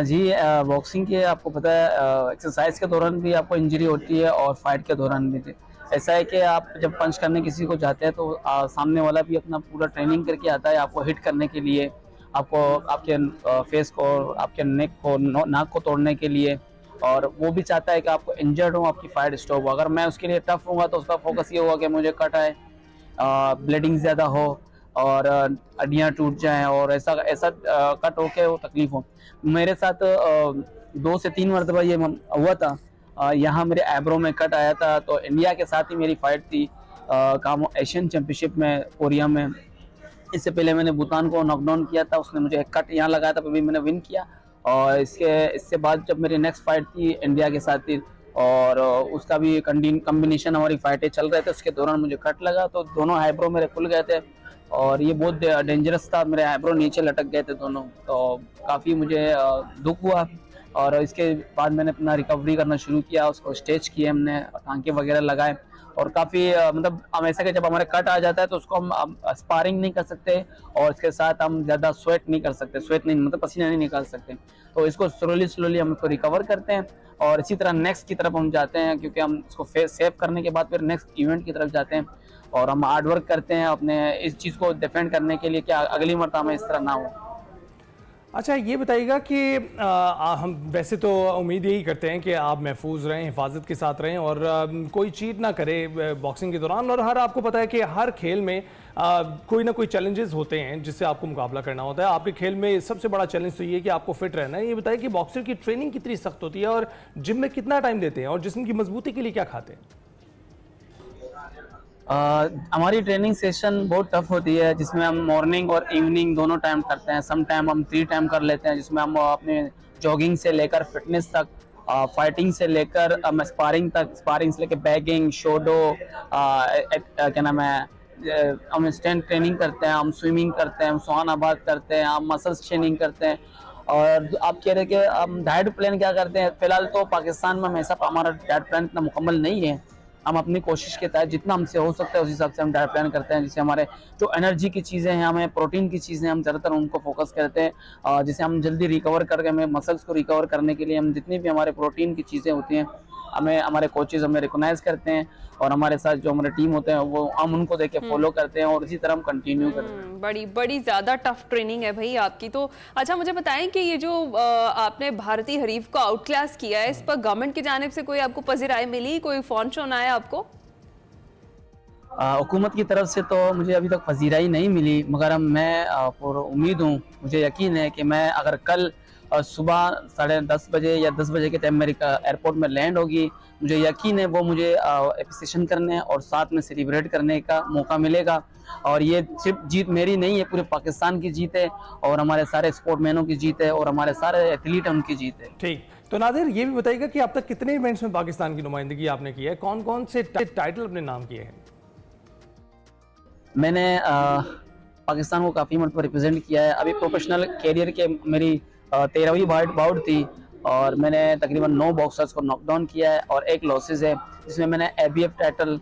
जी, बॉक्सिंग के आपको पता है एक्सरसाइज के दौरान भी आपको इंजरी होती है और फाइट के दौरान भी। ऐसा है कि आप जब पंच करने किसी को जाते हैं तो सामने वाला भी अपना पूरा ट्रेनिंग करके आता है आपको हिट करने के लिए, आपको आपके फेस को, आपके नेक को, नाक को तोड़ने के लिए, और वो भी चाहता है कि आपको इंजर्ड हो, आपकी फाइट स्टॉप हो। अगर मैं उसके लिए टफ हूँगा तो उसका फोकस ये होगा कि मुझे कट आए, ब्लीडिंग ज़्यादा हो और हड्डियाँ टूट जाएं और ऐसा कट हो के वो तकलीफ हो। मेरे साथ 2 से 3 मरतबा ये हुआ था। यहाँ मेरे एब्रो में कट आया था। तो इंडिया के साथ ही मेरी फाइट थी कामो एशियन चैम्पियनशिप में कोरिया में। इससे पहले मैंने भूटान को नॉकडाउन किया था, उसने मुझे एक कट यहाँ लगाया था, फिर भी मैंने विन किया। और इससे बाद जब मेरी नेक्स्ट फाइट थी इंडिया के साथ थी और उसका भी कॉम्बिनेशन हमारी फाइटें चल रहे थे, उसके दौरान मुझे कट लगा तो दोनों आईब्रो मेरे खुल गए थे और ये बहुत डेंजरस था। मेरे आईब्रो नीचे लटक गए थे दोनों, तो काफ़ी मुझे दुख हुआ। और इसके बाद मैंने अपना रिकवरी करना शुरू किया, उसको स्टेच किए हमने, टांके वगैरह लगाए और काफ़ी मतलब हम ऐसा कि जब हमारे कट आ जाता है तो उसको हम स्पारिंग नहीं कर सकते और इसके साथ हम ज़्यादा स्वेट नहीं कर सकते, स्वेट नहीं मतलब पसीना नहीं निकाल सकते। तो इसको स्लोली हम इसको रिकवर करते हैं और इसी तरह नेक्स्ट की तरफ हम जाते हैं, क्योंकि हम इसको सेव करने के बाद फिर नेक्स्ट इवेंट की तरफ जाते हैं और हम हार्ड वर्क करते हैं अपने इस चीज़ को डिफेंड करने के लिए कि अगली मरतबा हमें इस तरह ना हो। अच्छा ये बताइएगा कि हम वैसे तो उम्मीद यही करते हैं कि आप महफूज रहें, हिफाजत के साथ रहें और कोई चीट ना करे बॉक्सिंग के दौरान। और आपको पता है कि हर खेल में कोई ना कोई चैलेंजेस होते हैं जिससे आपको मुकाबला करना होता है। आपके खेल में सबसे बड़ा चैलेंज तो ये है कि आपको फिट रहना है। ये बताइए कि बॉक्सर की ट्रेनिंग कितनी सख्त होती है और जिम में कितना टाइम देते हैं और जिस्म की मजबूती के लिए क्या खाते हैं? हमारी ट्रेनिंग सेशन बहुत टफ होती है, जिसमें हम मॉर्निंग और इवनिंग दोनों टाइम करते हैं। सम टाइम हम 3 टाइम कर लेते हैं, जिसमें हम अपने जॉगिंग से लेकर फिटनेस तक, फाइटिंग से लेकर स्पारिंग तक, स्पारिंग से लेकर बैगिंग, शोडो, क्या नाम है, हम स्ट्रेंथ ट्रेनिंग करते हैं, हम स्विमिंग करते हैं, हम स्वान आबाद करते हैं, हम मसल्स ट्रेनिंग करते हैं और आप कह रहे हैं कि हम डाइट प्लान क्या करते हैं, फिलहाल तो पाकिस्तान में हमेशा हमारा डाइट प्लान इतना मुकम्मल नहीं है। हम अपनी कोशिश के तहत जितना हमसे हो सकता है उस हिसाब से हम डाइट प्लान करते हैं। जिससे हमारे जो एनर्जी की चीज़ें हैं, हमें प्रोटीन की चीज़ें, हम ज़्यादातर उनको फोकस करते हैं, जिसे हम जल्दी रिकवर करके हमें मसल्स को रिकवर करने के लिए हम जितनी भी हमारे प्रोटीन की चीज़ें होती हैं हमें हमारे कोचेज हमें रिकॉग्नाइज करते हैं, और हमारे साथ जो हमारे टीम होते हैं वो हम उनको देख के फॉलो करते हैं और इसी तरह हम कंटिन्यू करते हैं। बड़ी बड़ी ज्यादा टफ ट्रेनिंग है भाई आपकी तो। अच्छा मुझे बताएं कि ये जो आपने भारतीय हरीफ को आउट क्लास किया है, इस पर गवर्नमेंट की जानिब से कोई आपको पज़िराई मिली, कोई फोन शोन आया आपको? हुकूमत की तरफ से तो मुझे अभी तक पजीराई नहीं मिली, मगर मैं पूरा उम्मीद हूँ, मुझे यकीन है कि मैं अगर कल सुबह 10:30 बजे या 10 बजे के टाइम मेरी एयरपोर्ट में लैंड होगी, मुझे यकीन है वो मुझे एप्रिसिएशन करने और साथ में सेलिब्रेट करने का मौका मिलेगा। और ये सिर्फ जीत मेरी नहीं है, पूरे पाकिस्तान की जीत है और हमारे सारे स्पोर्टमैनों की जीत है और हमारे सारे एथलीट उनकी जीत है। ठीक, तो नादिर ये भी बताइएगा कि अब तक कितने इवेंट्स में पाकिस्तान की नुमाइंदगी आपने की है, कौन कौन से टाइटल अपने नाम किए हैं? मैंने पाकिस्तान को काफ़ी मरतबा रिप्रेजेंट किया है। अभी प्रोफेशनल कैरियर के मेरी 13वीं बाउट थी और मैंने तकरीबन 9 बॉक्सर्स को नॉकडाउन किया है और 1 लॉसेस है, जिसमें मैंने ABF टाइटल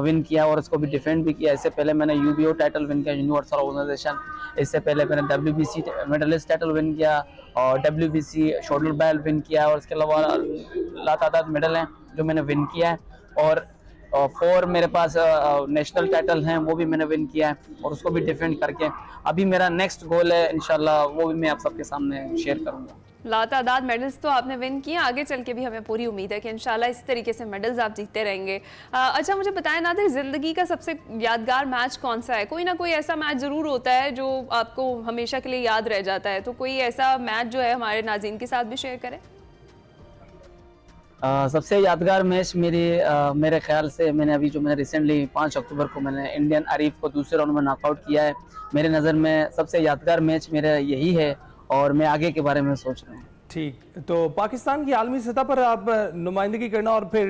विन किया और उसको भी डिफेंड भी किया। इससे पहले मैंने UBO टाइटल विन किया, यूनिवर्सल ऑर्गेनाइजेशन। इससे पहले मैंने WBC मेडलिस्ट टाइटल विन किया और WBC शोल्डर बेल्ट विन किया, और इसके अलावा लातादाद मेडल हैं जो मैंने विन किया है, और 4 मेरे पास नेशनल टाइटल हैं वो भी मैंने विन किया है और उसको भी डिफेंड करके अभी मेरा नेक्स्ट गोल है इंशाल्लाह, वो भी मैं आप सबके सामने शेयर करूंगा। लातादाद मेडल्स तो आपने विन किए, आगे चल के भी हमें पूरी उम्मीद है कि इंशाल्लाह इस तरीके से मेडल्स आप जीतते रहेंगे। अच्छा मुझे बताएं नादिर, जिंदगी का सबसे यादगार मैच कौन सा है? कोई ना कोई ऐसा मैच जरूर होता है जो आपको हमेशा के लिए याद रह जाता है, तो कोई ऐसा मैच जो है हमारे नाज़रीन के साथ भी शेयर करें। सबसे यादगार मैच मेरे ख्याल से मैंने रिसेंटली 5 अक्टूबर को मैंने इंडियन अरीफ को दूसरे राउंड में नॉकआउट किया है। मेरे नज़र में सबसे यादगार मैच मेरा यही है और मैं आगे के बारे में सोच रहा हूँ। ठीक, तो पाकिस्तान की आलमी सतह पर आप नुमाइंदगी करना और फिर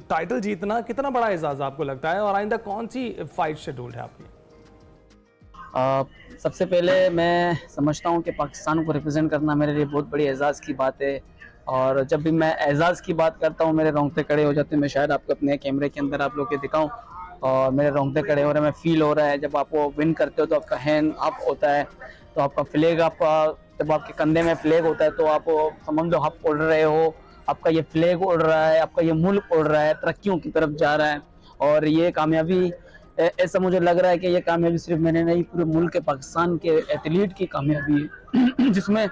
टाइटल जीतना कितना बड़ा एजाज़ आपको लगता है, और आइंदा कौन सी फाइट शेड्यूल है आपकी? सबसे पहले मैं समझता हूँ कि पाकिस्तान को रिप्रेजेंट करना मेरे लिए बहुत बड़ी एजाज़ की बात है, और जब भी मैं एजाज़ की बात करता हूँ मेरे रोंगटे खड़े हो जाते हैं। मैं शायद आपको अपने कैमरे के अंदर आप लोग के दिखाऊं और मेरे रोंगटे खड़े हो रहे हैं, मैं फील हो रहा है। जब आप वो विन करते हो तो आपका हैंड अप होता है, तो आपका फ्लैग जब आपके कंधे में फ्लैग होता है तो आप समझ लो आप उड़ रहे हो, आपका ये फ्लैग उड़ रहा है, आपका ये मुल्क उड़ रहा है, तरक्कियों की तरफ जा रहा है। और ये कामयाबी, ऐसा मुझे लग रहा है कि ये कामयाबी सिर्फ मैंने नहीं, पूरे मुल्क के पाकिस्तान के एथलीट की कामयाबी है जिसमें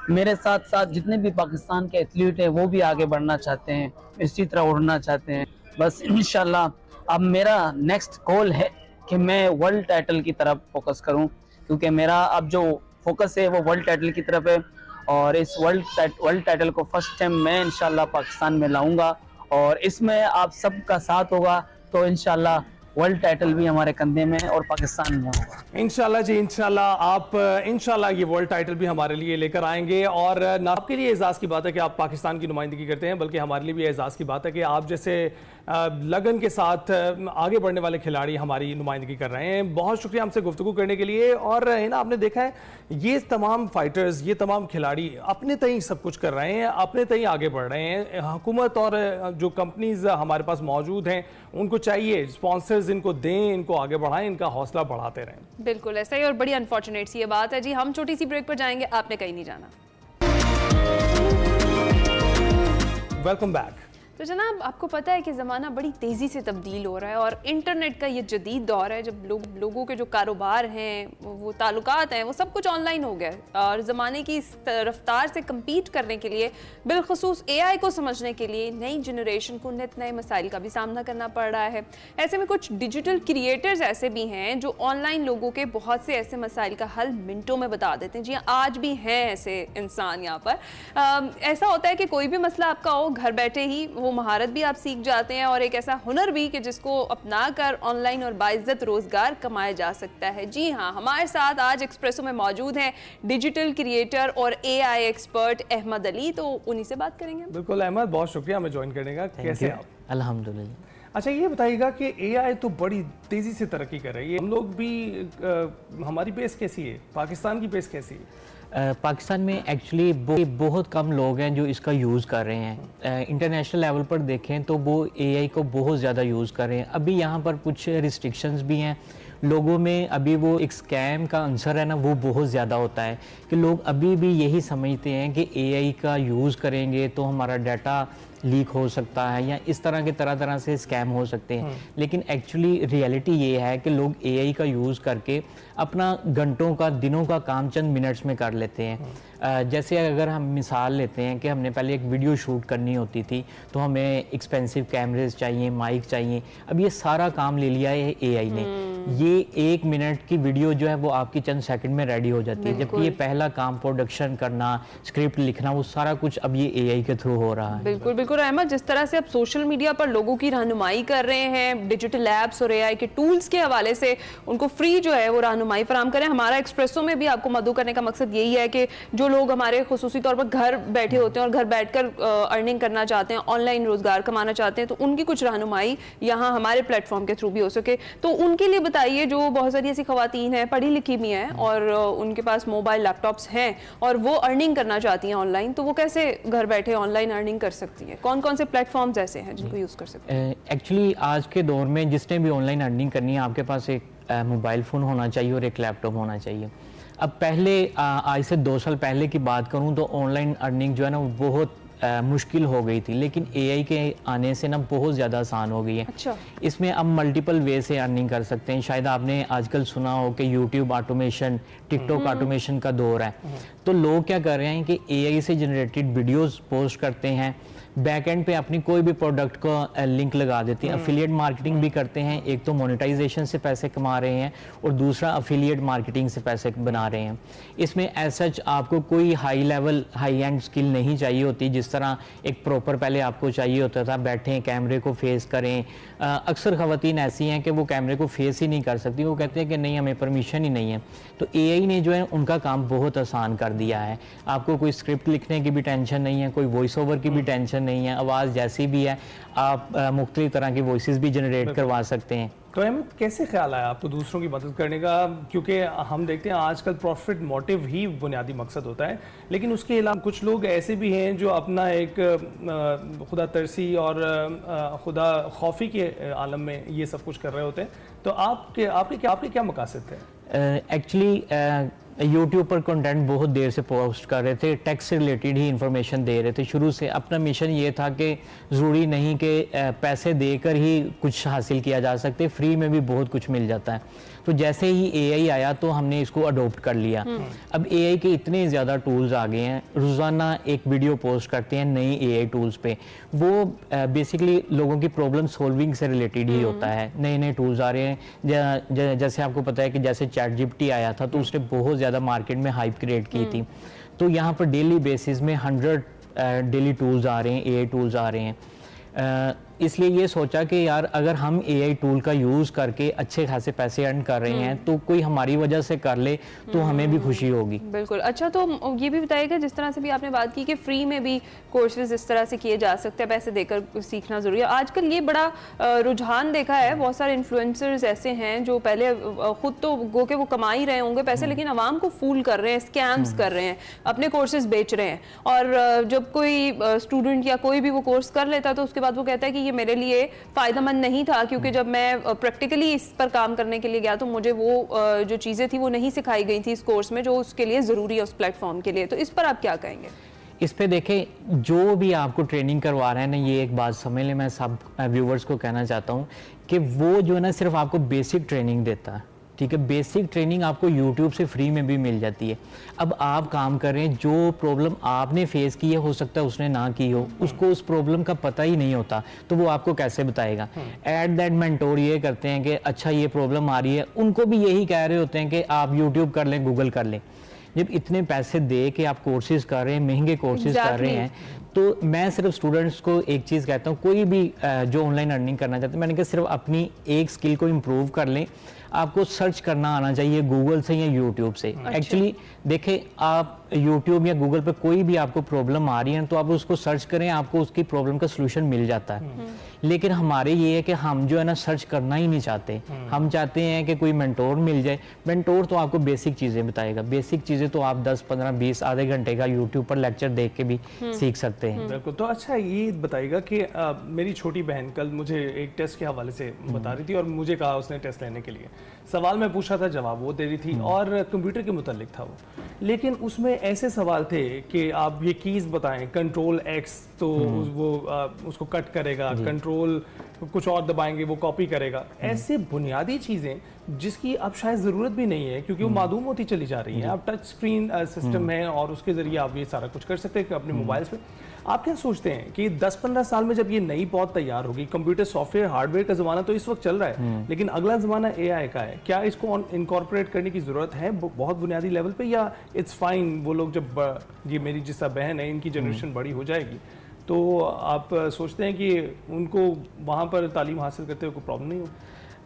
मेरे साथ साथ जितने भी पाकिस्तान के एथलीट हैं वो भी आगे बढ़ना चाहते हैं, इसी तरह उड़ना चाहते हैं। बस इंशाल्लाह अब मेरा नेक्स्ट गोल है कि मैं वर्ल्ड टाइटल की तरफ फोकस करूं, क्योंकि मेरा अब जो फोकस है वो वर्ल्ड टाइटल की तरफ है, और इस वर्ल्ड टाइटल को फर्स्ट टाइम मैं इंशाल्लाह पाकिस्तान में लाऊंगा, और इसमें आप सबका साथ होगा तो इंशाल्लाह वर्ल्ड टाइटल भी हमारे कंधे में और पाकिस्तान में होगा। इंशाल्लाह जी, इंशाल्लाह ये वर्ल्ड टाइटल भी हमारे लिए लेकर आएंगे। और ना आपके लिए एजाज़ की बात है कि आप पाकिस्तान की नुमाइंदगी करते हैं, बल्कि हमारे लिए भी एजाज़ की बात है कि आप जैसे लगन के साथ आगे बढ़ने वाले खिलाड़ी हमारी नुमाइंदगी कर रहे हैं। बहुत शुक्रिया हमसे गुफ्तगू करने के लिए। और है ना, आपने देखा है ये तमाम फाइटर्स, ये तमाम खिलाड़ी अपने तय सब कुछ कर रहे हैं, अपने तय आगे बढ़ रहे हैं। हुकूमत और जो कंपनीज हमारे पास मौजूद हैं उनको चाहिए स्पॉन्सर्स इनको दें, इनको आगे बढ़ाएं, इनका हौसला बढ़ाते रहें। बिल्कुल ऐसा ही, और बड़ी अनफॉर्चुनेट सी ये बात है जी। हम छोटी सी ब्रेक पर जाएंगे, आपने कहीं नहीं जाना। Welcome back. तो जनाब आपको पता है कि ज़माना बड़ी तेज़ी से तब्दील हो रहा है, और इंटरनेट का ये जदीद दौर है जब लोगों के जो कारोबार हैं, वो ताल्लुकात हैं, वो सब कुछ ऑनलाइन हो गया है। और ज़माने की इस रफ्तार से कम्पीट करने के लिए, बिलखसूस AI को समझने के लिए नई जनरेशन को नित नए मसाइल का भी सामना करना पड़ रहा है। ऐसे में कुछ डिजिटल क्रिएटर्स ऐसे भी हैं जो ऑनलाइन लोगों के बहुत से ऐसे मसाइल का हल मिनटों में बता देते हैं। जी आज भी हैं ऐसे इंसान यहाँ पर। ऐसा होता है कि कोई भी मसला आपका हो, घर बैठे ही वो महारत भी आप सीख जाते हैं, और एक ऐसा हुनर भी कि जिसको अपनाकर ऑनलाइन और बाइज्जत रोजगार कमाया जा सकता है। जी हाँ, हमारे साथ आज एक्सप्रेसो में मौजूद हैं डिजिटल क्रिएटर और AI एक्सपर्ट अहमद अली, तो उन्हीं से बात करेंगे। बिल्कुल अहमद, बहुत शुक्रिया हमें ज्वाइन करने का। कैसे आप? अल्हम्दुलिल्लाह। अच्छा ये बताइएगा कि AI तो बड़ी तेजी से तरक्की कर रही है, हम लोग भी हमारी पेस कैसी है, पाकिस्तान की पेस कैसी है? पाकिस्तान में एक्चुअली बहुत कम लोग हैं जो इसका यूज़ कर रहे हैं। इंटरनेशनल लेवल पर देखें तो वो एआई को बहुत ज़्यादा यूज़ कर रहे हैं। अभी यहाँ पर कुछ रिस्ट्रिक्शंस भी हैं लोगों में। अभी वो एक स्कैम का आंसर है ना, वो बहुत ज़्यादा होता है कि लोग अभी भी यही समझते हैं कि एआई का यूज़ करेंगे तो हमारा डाटा लीक हो सकता है या इस तरह के तरह से स्कैम हो सकते हैं। लेकिन एक्चुअली रियलिटी ये है कि लोग एआई का यूज़ करके अपना घंटों का, दिनों का काम चंद मिनट्स में कर लेते हैं। जैसे अगर हम मिसाल लेते हैं कि हमने पहले एक वीडियो शूट करनी होती थी तो हमें एक्सपेंसिव कैमरेज चाहिए, माइक चाहिए। अब ये सारा काम ले लिया है एआई ने। ये 1 मिनट की वीडियो जो है वो आपकी चंद सेकंड में रेडी हो जाती है, जबकि ये पहला काम प्रोडक्शन करना, स्क्रिप्ट लिखना, वो सारा कुछ अब ये एआई के थ्रू हो रहा है। बिल्कुल बिल्कुल अहमद, जिस तरह से आप सोशल मीडिया पर लोगों की रहनुमाई कर रहे हैं, डिजिटल ऐप्स और एआई के टूल्स के हवाले से उनको फ्री जो है वो रहनुमाई फराम करें। हमारा एक्सप्रेसो में भी आपको मदऊ करने का मकसद यही है कि जो लोग हमारे खुसूसी तौर पर घर बैठे होते हैं और घर बैठकर अर्निंग करना चाहते हैं, ऑनलाइन रोजगार कमाना चाहते हैं, तो उनकी कुछ रहनुमाई यहाँ हमारे प्लेटफॉर्म के थ्रू भी हो सके। तो उनके लिए बताइए, जो बहुत सारी ऐसी खवातीन हैं, पढ़ी लिखी भी हैं और उनके पास मोबाइल लैपटॉप्स हैं और वो अर्निंग करना चाहती हैं ऑनलाइन, तो वो कैसे घर बैठे ऑनलाइन अर्निंग कर सकती हैं? कौन कौन से प्लेटफॉर्म्स ऐसे हैं जिनको यूज़ कर सकते हैं? एक्चुअली आज के दौर में जिसने भी ऑनलाइन अर्निंग करनी है, आपके पास एक मोबाइल फ़ोन होना चाहिए और एक लैपटॉप होना चाहिए। अब पहले आज से 2 साल पहले की बात करूं तो ऑनलाइन अर्निंग जो है ना वो बहुत मुश्किल हो गई थी, लेकिन एआई के आने से ना बहुत ज़्यादा आसान हो गई है। अच्छा। इसमें अब मल्टीपल वे से अर्निंग कर सकते हैं। शायद आपने आजकल सुना हो कि यूट्यूब ऑटोमेशन, टिकटॉक ऑटोमेशन का दौर है। तो लोग क्या कर रहे हैं कि एआई से जनरेटेड वीडियोस पोस्ट करते हैं, बैक एंड पे अपनी कोई भी प्रोडक्ट को लिंक लगा देते हैं, अफिलिएट मार्केटिंग भी करते हैं। एक तो मोनेटाइजेशन से पैसे कमा रहे हैं और दूसरा अफिलिएट मार्केटिंग से पैसे बना रहे हैं। इसमें एज सच आपको कोई high level, high and skill नहीं चाहिए होती, जिस तरह एक प्रॉपर पहले आपको चाहिए होता था बैठें, कैमरे को फेस करें। अक्सर खवातीन ऐसी हैं कि वो कैमरे को फेस ही नहीं कर सकती, वो कहते हैं कि नहीं, हमें परमिशन ही नहीं है। तो एआई ने जो है उनका काम बहुत आसान कर दिया है। आपको कोई स्क्रिप्ट लिखने की भी टेंशन नहीं है, कोई वॉइस ओवर की भी टेंशन नहीं है। आवाज़ जैसी भी है आप मुख्तलिफ तरह की वॉइसेस भी जनरेट करवा सकते हैं। तो अहमद, कैसे ख्याल आया आपको दूसरों की मदद करने का? क्योंकि हम देखते हैं आजकल प्रॉफिट मोटिव ही बुनियादी मकसद होता है, लेकिन उसके अलावा कुछ लोग ऐसे भी हैं जो अपना एक खुदा तरसी और खुदा खौफी के आलम में ये सब कुछ कर रहे होते हैं। तो आपके क्या मकासद थे? एक्चुअली यूट्यूब पर कंटेंट बहुत देर से पोस्ट कर रहे थे, टेक से रिलेटेड ही इंफॉर्मेशन दे रहे थे। शुरू से अपना मिशन ये था कि ज़रूरी नहीं कि पैसे देकर ही कुछ हासिल किया जा सकते, फ्री में भी बहुत कुछ मिल जाता है। तो जैसे ही एआई आया तो हमने इसको अडोप्ट कर लिया। अब एआई के इतने ज़्यादा टूल्स आ गए हैं, रोज़ाना एक वीडियो पोस्ट करते हैं नई एआई टूल्स पे। वो बेसिकली लोगों की प्रॉब्लम सॉल्विंग से रिलेटेड ही होता है। नए नए टूल्स आ रहे हैं। जैसे आपको पता है कि जैसे चैटजीपीटी आया था तो उसने बहुत ज़्यादा मार्केट में हाइप क्रिएट की थी। तो यहाँ पर डेली बेसिस में 100 डेली टूल्स आ रहे हैं, एआई टूल्स आ रहे हैं। इसलिए ये सोचा कि यार अगर हम एआई टूल का यूज़ करके अच्छे खासे पैसे अर्न कर रहे हैं तो कोई हमारी वजह से कर ले तो हमें भी खुशी होगी। बिल्कुल। अच्छा, तो ये भी बताइएगा, जिस तरह से भी आपने बात की कि फ्री में भी कोर्सेज इस तरह से किए जा सकते हैं, पैसे देकर सीखना ज़रूरी है। आजकल ये बड़ा रुझान देखा है, बहुत सारे इन्फ्लुएंसर्स ऐसे हैं जो पहले खुद तो गो के वो कमा ही रहे होंगे पैसे, लेकिन आवाम को फूल कर रहे हैं, स्कैम्स कर रहे हैं, अपने कोर्सेज बेच रहे हैं। और जब कोई स्टूडेंट या कोई भी वो कोर्स कर लेता है तो उसके बाद वो कहता है कि मेरे लिए फ़ायदेमंद नहीं था, क्योंकि जब मैं प्रैक्टिकली इस पर काम करने के लिए गया तो मुझे वो जो चीज़ें थी वो नहीं सिखाई गई थी इस कोर्स में जो उसके लिए ज़रूरी है उस प्लेटफॉर्म के लिए। तो इस पर आप क्या कहेंगे? इस पे देखें, जो भी आपको ट्रेनिंग करवा रहे हैं ना, ये एक बात समझ लें, मैं सब व्यूवर्स को कहना चाहता हूँ कि वो जो है ना सिर्फ आपको बेसिक ट्रेनिंग देता है। ठीक है, बेसिक ट्रेनिंग आपको YouTube से फ्री में भी मिल जाती है। अब आप काम कर रहे हैं, जो प्रॉब्लम आपने फेस की है हो सकता है उसने ना की हो, उसको उस प्रॉब्लम का पता ही नहीं होता, तो वो आपको कैसे बताएगा? एट दैट मेंटोर ये करते हैं कि अच्छा ये प्रॉब्लम आ रही है, उनको भी यही कह रहे होते हैं कि आप YouTube कर लें, गूगल कर लें। जब इतने पैसे दे के आप कोर्सेज कर रहे हैं, महंगे कोर्सेज कर रहे हैं, तो मैं सिर्फ स्टूडेंट्स को एक चीज़ कहता हूँ, कोई भी जो ऑनलाइन अर्निंग करना चाहते हैं, मैंने कहा सिर्फ अपनी एक स्किल को इम्प्रूव कर लें। आपको सर्च करना आना चाहिए गूगल से या यूट्यूब से। एक्चुअली देखें, आप यूट्यूब या गूगल पे कोई भी आपको प्रॉब्लम आ रही है तो आप उसको सर्च करें, आपको उसकी प्रॉब्लम का सलूशन मिल जाता है। लेकिन हमारे ये है कि हम जो है ना सर्च करना ही नहीं चाहते। हम चाहते हैं कि कोई मेंटोर मिल जाए। मेंटोर तो आपको बेसिक चीज़ें बताएगा, बेसिक चीज़ें तो आप 10, 15, 20 आधे घंटे का यूट्यूब पर लेक्चर देख के भी सीख सकते हैं। बिल्कुल। तो अच्छा ये बताइएगा कि मेरी छोटी बहन कल मुझे एक टेस्ट के हवाले से बता रही थी और मुझे कहा उसने टेस्ट लेने के लिए, सवाल मैं पूछा था, जवाब वो दे रही थी और कंप्यूटर के मुतालिक था वो, लेकिन उसमें ऐसे सवाल थे कि आप ये कीज़ बताएं, कंट्रोल एक्स तो वो उसको कट करेगा, कंट्रोल कुछ और दबाएंगे वो कॉपी करेगा। ऐसे बुनियादी चीज़ें जिसकी अब शायद ज़रूरत भी नहीं है क्योंकि वो मालूम होती चली जा रही है। अब टच स्क्रीन सिस्टम है और उसके ज़रिए आप ये सारा कुछ कर सकते हैं अपने मोबाइल्स पे। आप क्या सोचते हैं कि 10-15 साल में जब ये नई पौध तैयार होगी, कंप्यूटर सॉफ्टवेयर हार्डवेयर का ज़माना तो इस वक्त चल रहा है, लेकिन अगला ज़माना एआई का है, क्या इसको इनकॉर्पोरेट करने की ज़रूरत है बहुत बुनियादी लेवल पे, या इट्स फाइन वो लोग जब ये मेरी जिस बहन है इनकी जनरेशन बड़ी हो जाएगी तो आप सोचते हैं कि उनको वहाँ पर तालीम हासिल करते हुए कोई प्रॉब्लम नहीं हो?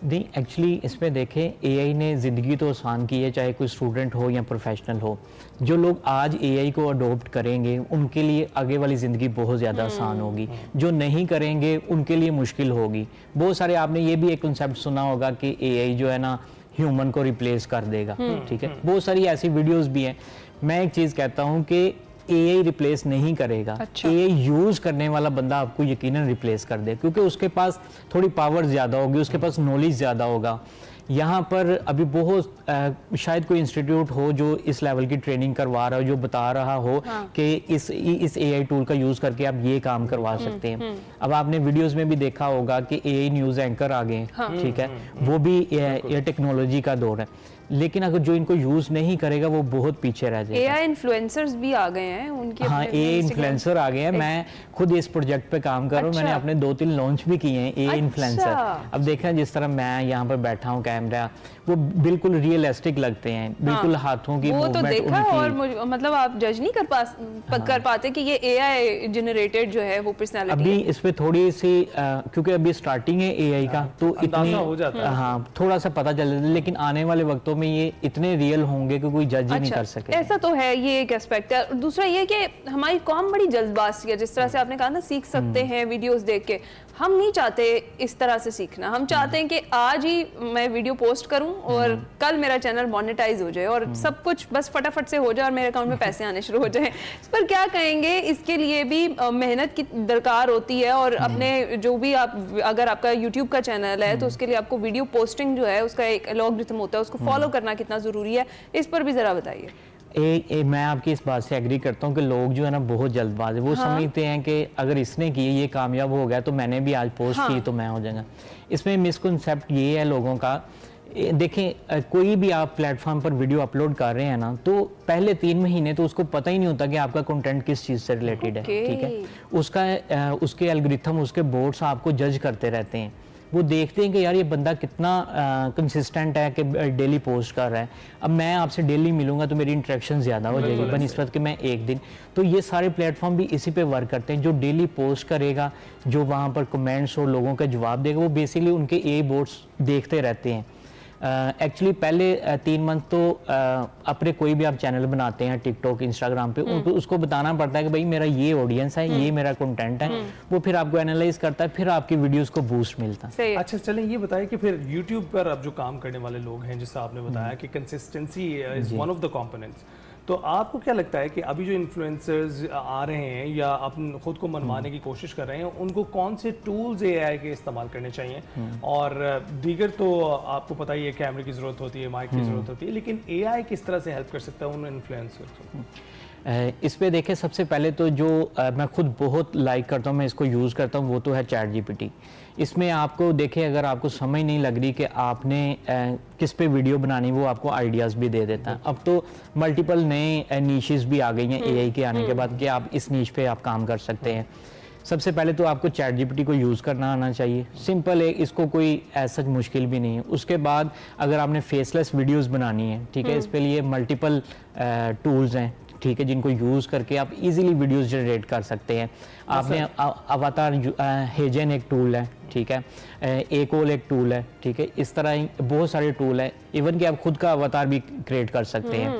नहीं, एक्चुअली इसमें देखें, एआई ने ज़िंदगी तो आसान की है, चाहे कोई स्टूडेंट हो या प्रोफेशनल हो। जो लोग आज एआई को अडॉप्ट करेंगे उनके लिए आगे वाली ज़िंदगी बहुत ज़्यादा आसान होगी, जो नहीं करेंगे उनके लिए मुश्किल होगी। बहुत सारे आपने ये भी एक कॉन्सेप्ट सुना होगा कि एआई जो है ना ह्यूमन को रिप्लेस कर देगा, ठीक है। बहुत सारी ऐसी वीडियोज़ भी हैं। मैं एक चीज़ कहता हूँ कि एआई रिप्लेस नहीं करेगा। अच्छा। एआई यूज करने वाला बंदा आपको यकीनन रिप्लेस कर दे, क्योंकि उसके पास थोड़ी पावर ज्यादा होगी, उसके पास नॉलेज ज्यादा होगा। यहाँ पर अभी बहुत शायद कोई इंस्टीट्यूट हो जो इस लेवल की ट्रेनिंग करवा रहा हो, जो बता रहा हो कि इस एआई टूल का यूज करके आप ये काम करवा सकते हैं। अब आपने वीडियोस में भी देखा होगा कि एआई न्यूज एंकर आ गए हैं, ठीक है, वो भी ये टेक्नोलॉजी का दौर है। लेकिन अगर जो इनको यूज नहीं करेगा वो बहुत पीछे रह जाएगा। एआई इन्फ्लुएंसर्स भी आ गए हैं उनके, हाँ, एआई इन्फ्लुएंसर आ गए हैं। मैं खुद इस प्रोजेक्ट पे काम कर रहा हूँ। मैंने अपने 2-3 लॉन्च भी किए हैं एआई इन्फ्लुएंसर। अब देखें, जिस तरह मैं यहाँ पर बैठा हूँ, कैमरा वो बिल्कुल रियलिस्टिक लगते हैं, बिल्कुल हाथों की वो तो मूवमेंट देखा उनकी। और मतलब आप जज नहीं कर पाते कि ये एआई जनरेटेड जो है वो पर्सनालिटी अभी इस पे थोड़ी सी क्योंकि अभी स्टार्टिंग है एआई का, तो इतनी हो जाता है। हाँ, थोड़ा सा पता चल जाता है, लेकिन आने वाले वक्तों में ये इतने रियल होंगे कि कोई जज ही नहीं कर सके। ऐसा तो है, ये एक एस्पेक्ट है। दूसरा ये कि हमारी कौम बड़ी जल्दबाजी है, जिस तरह से आपने कहा ना सीख सकते हैं वीडियोस देख के। हम नहीं चाहते इस तरह से सीखना, हम चाहते हैं कि आज ही मैं वीडियो पोस्ट करूं और कल मेरा चैनल मोनेटाइज हो जाए और सब कुछ बस फटाफट से हो जाए और मेरे अकाउंट में पैसे आने शुरू हो जाए। इस पर क्या कहेंगे? इसके लिए भी मेहनत की दरकार होती है और अपने जो भी आप, अगर आपका यूट्यूब का चैनल है तो उसके लिए आपको वीडियो पोस्टिंग जो है उसका एक एल्गोरिथम होता है, उसको फॉलो करना कितना जरूरी है, इस पर भी जरा बताइए। मैं आपकी इस बात से एग्री करता हूँ कि लोग जो है ना बहुत जल्दबाज है। वो समझते हैं कि अगर इसने की ये कामयाब हो गया तो मैंने भी आज पोस्ट की तो मैं हो जाऊंगा। इसमें मिसकॉन्सेप्ट ये है लोगों का। देखें, कोई भी आप प्लेटफॉर्म पर वीडियो अपलोड कर रहे हैं ना, तो पहले 3 महीने तो उसको पता ही नहीं होता कि आपका कंटेंट किस चीज़ से रिलेटेड है, ठीक है। उसके एल्गोरिथम, उसके बोर्ड्स आपको जज करते रहते हैं। वो देखते हैं कि यार ये बंदा कितना कंसिस्टेंट है कि डेली पोस्ट कर रहा है। अब मैं आपसे डेली मिलूंगा तो मेरी इंटरेक्शन ज़्यादा हो जाएगी बनिस्बत कि मैं एक दिन। तो ये सारे प्लेटफॉर्म भी इसी पे वर्क करते हैं। जो डेली पोस्ट करेगा, जो वहाँ पर कमेंट्स और लोगों का जवाब देगा, वो बेसिकली उनके ए बोर्ड्स देखते रहते हैं। एक्चुअली पहले 3 मंथ तो अपने कोई भी आप चैनल बनाते हैं टिकटॉक, इंस्टाग्राम पे, उनको उसको बताना पड़ता है कि भाई मेरा ये ऑडियंस है, ये मेरा कंटेंट है। वो फिर आपको एनालाइज करता है, फिर आपकी वीडियोस को बूस्ट मिलता है। अच्छा, चलें ये बताएं कि फिर YouTube पर अब जो काम करने वाले लोग हैं, जैसा आपने बताया कि consistency is one of the components, तो आपको क्या लगता है कि अभी जो इन्फ्लुएंसर्स आ रहे हैं या अपन खुद को मनवाने की कोशिश कर रहे हैं, उनको कौन से टूल्स एआई के इस्तेमाल करने चाहिए? और दीगर तो आपको पता ही है, कैमरे की ज़रूरत होती है, माइक की ज़रूरत होती है, लेकिन एआई किस तरह से हेल्प कर सकता है उन इन्फ्लुएंसर्स को? इस पे देखें, सबसे पहले तो जो मैं खुद बहुत लाइक करता हूँ, मैं इसको यूज़ करता हूँ, वो तो है चैट जीपीटी। इसमें आपको देखें, अगर आपको समझ नहीं लग रही कि आपने किस पे वीडियो बनानी, वो आपको आइडियाज़ भी दे देता है। अब तो मल्टीपल नए नीशेस भी आ गई हैं एआई के आने के बाद कि आप इस नीश पे आप काम कर सकते हैं। सबसे पहले तो आपको चैट जीपीटी को यूज़ करना आना चाहिए, सिंपल है, इसको कोई ऐसा मुश्किल भी नहीं है। उसके बाद अगर आपने फेसलेस वीडियोज़ बनानी है, ठीक है, इसके लिए मल्टीपल टूल्स हैं, ठीक है, जिनको यूज़ करके आप इजीली वीडियोस जनरेट कर सकते हैं। आपने अवतार हेजन एक टूल है, ठीक है, एकोल एक टूल है, ठीक है, इस तरह बहुत सारे टूल है। इवन कि आप खुद का अवतार भी क्रिएट कर सकते हैं।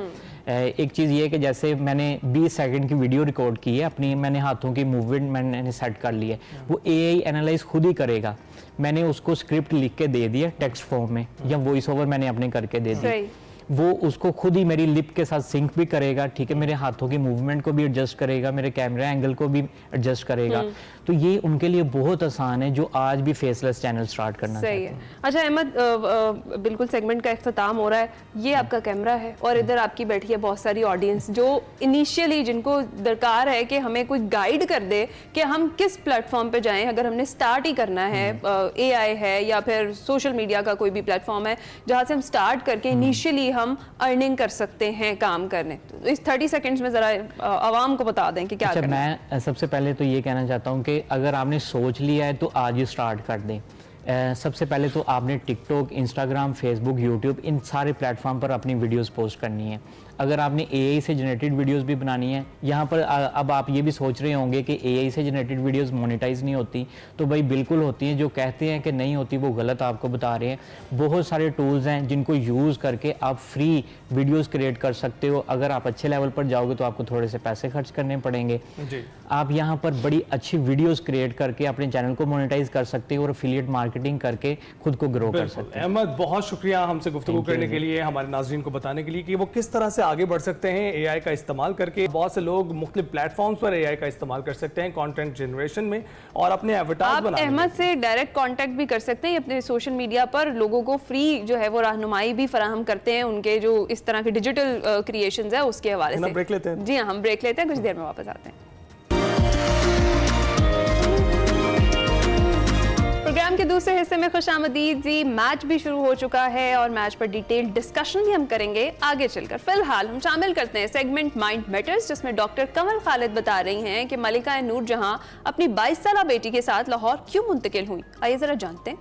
एक चीज़ ये है कि जैसे मैंने 20 सेकंड की वीडियो रिकॉर्ड की है अपनी, मैंने हाथों की मूवमेंट मैंने सेट कर ली है, वो एआई एनालाइज खुद ही करेगा। मैंने उसको स्क्रिप्ट लिख के दे दिया टेक्स्ट फॉर्म में, या वॉइस ओवर मैंने अपने करके दे दी, वो उसको खुद ही मेरी लिप के साथ सिंक भी करेगा, ठीक है, मेरे हाथों की मूवमेंट को भी एडजस्ट करेगा, मेरे कैमरा एंगल को भी एडजस्ट करेगा। तो ये उनके लिए बहुत आसान है जो आज भी फेसलेस चैनल स्टार्ट करना चाहते हैं। अच्छा अहमद, बिल्कुल सेगमेंट का इख्तिताम हो रहा है, ये आपका कैमरा है और इधर आपकी बैठी है बहुत सारी ऑडियंस जो इनिशियली जिनको दरकार है कि हमें कोई गाइड कर दे कि हम किस प्लेटफॉर्म पे जाएं अगर हमने स्टार्ट ही करना है। एआई है या फिर सोशल मीडिया का कोई भी प्लेटफॉर्म है जहाँ से हम स्टार्ट करके इनिशियली हम अर्निंग कर सकते हैं काम करने। तो इस 30 सेकंड्स में जरा आवाम को बता दें कि क्या करना है। मैं सबसे पहले तो ये कहना चाहता हूँ कि अगर आपने सोच लिया है तो आज ही स्टार्ट कर दें। सबसे पहले तो आपने टिकटॉक, इंस्टाग्राम, फेसबुक, यूट्यूब, इन सारे प्लेटफॉर्म पर अपनी वीडियोस पोस्ट करनी है। अगर आपने एआई से जनरेटेड वीडियोस भी बनानी है, यहाँ पर अब आप ये भी सोच रहे होंगे कि एआई से जनरेटेड वीडियोस मोनेटाइज नहीं होती, तो भाई बिल्कुल होती हैं। जो कहते हैं कि नहीं होती वो गलत आपको बता रहे हैं। बहुत सारे टूल्स हैं जिनको यूज़ करके आप फ्री वीडियोस क्रिएट कर सकते हो। अगर आप अच्छे लेवल पर जाओगे तो आपको थोड़े से पैसे खर्च करने पड़ेंगे जी। आप यहाँ पर बड़ी अच्छी वीडियोस क्रिएट करके अपने चैनल को मोनेटाइज कर सकते हो और एफिलिएट मार्केटिंग करके खुद को ग्रो कर सकते हैं। अहमद, बहुत शुक्रिया हमसे गुफ्तगू करने के लिए, हमारे नाज़रीन को बताने के लिए कि वो किस तरह से आगे बढ़ सकते हैं एआई का इस्तेमाल करके। बहुत से लोग मुख्तलिफ प्लेटफॉर्म्स पर एआई का इस्तेमाल कर सकते हैं कंटेंट जनरेशन में और अपने एडवर्टाइज बनाने में। अहमद से डायरेक्ट कांटेक्ट भी कर सकते हैं, अपने सोशल मीडिया पर लोगों को फ्री जो है वो रहनुमाई भी फराहम करते हैं उनके जो इस तरह के डिजिटल क्रिएशंस है उसके हवाले से। ब्रेक लेते हैं। जी हाँ, हम ब्रेक लेते हैं, कुछ देर में वापस आते हैं। प्रोग्राम के दूसरे हिस्से में खुशामदीद जी। मैच भी शुरू हो चुका है और मैच पर डिटेल डिस्कशन भी हम करेंगे आगे चलकर। फिलहाल हम शामिल करते हैं सेगमेंट माइंड मैटर्स, जिसमें डॉक्टर कमल खालिद बता रही हैं कि मलिका नूर जहां अपनी 22 साल बेटी के साथ लाहौर क्यों मुंतकिल हुई। आइए जरा जानते हैं।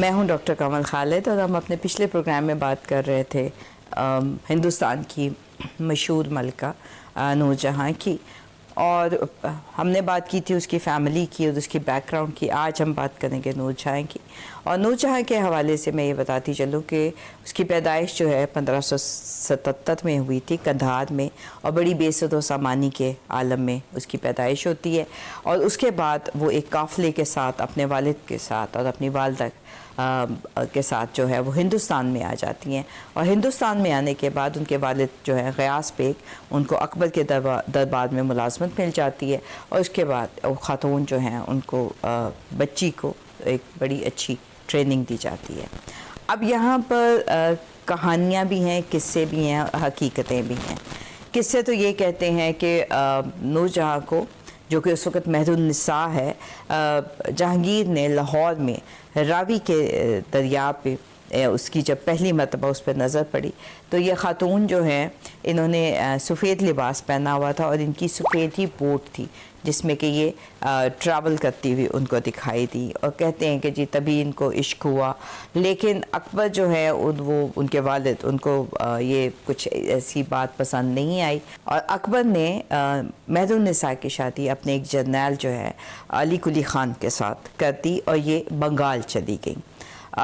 मैं हूं डॉक्टर कमल खालिद और हम अपने पिछले प्रोग्राम में बात कर रहे थे हिंदुस्तान की मशहूर मलिका नूरजहां की, और हमने बात की थी उसकी फैमिली की और उसकी बैकग्राउंड की। आज हम बात करेंगे नूरजहां की, और नूरजहां के हवाले से मैं ये बताती चलूँ कि उसकी पैदाइश जो है 1577 में हुई थी कंधार में, और बड़ी बेसद व सामानी के आलम में उसकी पैदाइश होती है। और उसके बाद वो एक काफ़िले के साथ अपने वालिद के साथ और अपनी वालदा के साथ जो है वो हिंदुस्तान में आ जाती हैं। और हिंदुस्तान में आने के बाद उनके वालिद जो है गयास बेग, उनको अकबर के दरबार में मुलाजमत मिल जाती है, और उसके बाद वो खातून जो हैं उनको बच्ची को एक बड़ी अच्छी ट्रेनिंग दी जाती है। अब यहाँ पर कहानियाँ भी हैं, किस्से भी हैं, हकीकतें भी हैं। किस्से तो ये कहते हैं कि नूरजहां को, जो कि उस वक़्त महदुन्निसा है, जहांगीर ने लाहौर में रावी के दरिया पे उसकी जब पहली मरतबा उस पर नज़र पड़ी तो ये ख़ातून जो है इन्होंने सफ़ेद लिबास पहना हुआ था और इनकी सफ़ेद ही बोट थी जिसमें कि ये ट्रैवल करती हुई उनको दिखाई दी। और कहते हैं कि जी तभी इनको इश्क हुआ, लेकिन अकबर जो है वो उनके वालिद उनको ये कुछ ऐसी बात पसंद नहीं आई, और अकबर ने महदुन्निसा की शादी अपने एक जर्नैल जो है अली कुली ख़ान के साथ कर दी और ये बंगाल चली गई।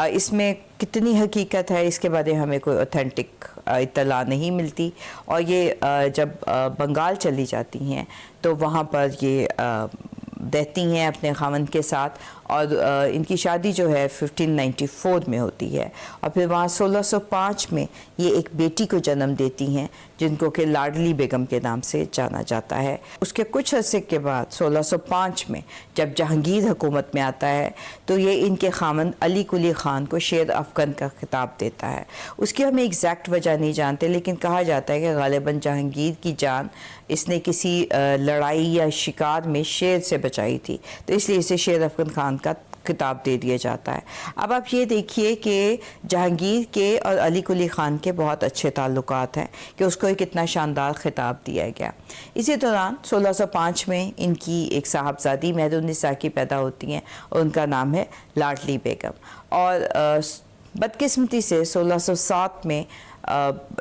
इसमें कितनी हकीकत है इसके बारे में हमें कोई ऑथेंटिक इत्तला नहीं मिलती, और ये जब बंगाल चली जाती हैं तो वहाँ पर ये रहती हैं अपने ख़ावंद के साथ, और इनकी शादी जो है 1594 में होती है, और फिर वहाँ 1605 में ये एक बेटी को जन्म देती हैं जिनको कि लाडली बेगम के नाम से जाना जाता है। उसके कुछ अरसे के बाद 1605 में जब जहांगीर हुकूमत में आता है तो ये इनके ख़ावंद अली कुली ख़ान को शेर अफगन का खिताब देता है। उसकी हमें एग्जैक्ट वजह नहीं जानते, लेकिन कहा जाता है कि गालिबन जहांगीर की जान इसने किसी लड़ाई या शिकार में शेर से बचाई थी, तो इसलिए इसे शेर अफगन खान का खिताब दे दिया जाता है। अब आप ये देखिए कि जहांगीर के और अली कुली ख़ान के बहुत अच्छे ताल्लुकात हैं कि उसको एक इतना शानदार खिताब दिया गया। इसी दौरान 1605 में इनकी एक साहबजादी महदुन्निसा की पैदा होती हैं और उनका नाम है लाडली बेगम, और बदकिस्मती से 1607 में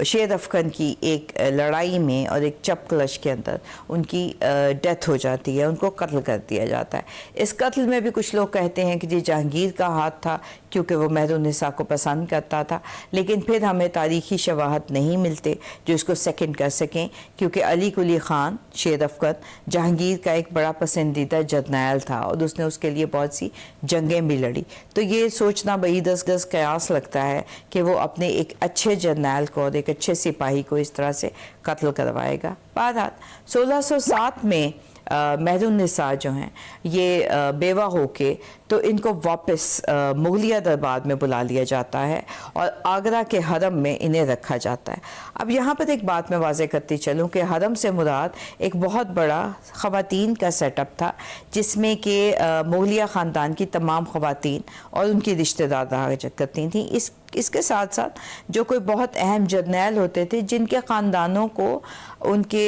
शेर अफगन की एक लड़ाई में और एक चपकलश के अंदर उनकी डेथ हो जाती है, उनको कत्ल कर दिया जाता है। इस कत्ल में भी कुछ लोग कहते हैं कि जी जहांगीर का हाथ था, क्योंकि वो महरुन्निसा को पसंद करता था, लेकिन फिर हमें तारीखी शवाहद नहीं मिलते जो इसको सेकंड कर सकें, क्योंकि अली कुली ख़ान शेर अफगन जहांगीर का एक बड़ा पसंदीदा जर्नैल था और उसने उसके लिए बहुत सी जंगें भी लड़ी। तो ये सोचना बड़ी दस कयास लगता है कि वो अपने एक अच्छे जर्नैल को और एक अच्छे सिपाही को इस तरह से कत्ल करवाएगा। बहरहाल 1607 में महरुन्निसा जो हैं ये बेवा होके तो इनको वापस मुगलिया दरबार में बुला लिया जाता है और आगरा के हरम में इन्हें रखा जाता है। अब यहाँ पर एक बात मैं वाज़े करती चलूँ कि हरम से मुराद एक बहुत बड़ा ख़वातीन का सेटअप था, जिसमें कि मुगलिया ख़ानदान की तमाम ख़वातीन और उनकी रिश्तेदार रहा करती थीं। इसके साथ साथ जो कोई बहुत अहम जर्नैल होते थे जिनके ख़ानदानों को उनके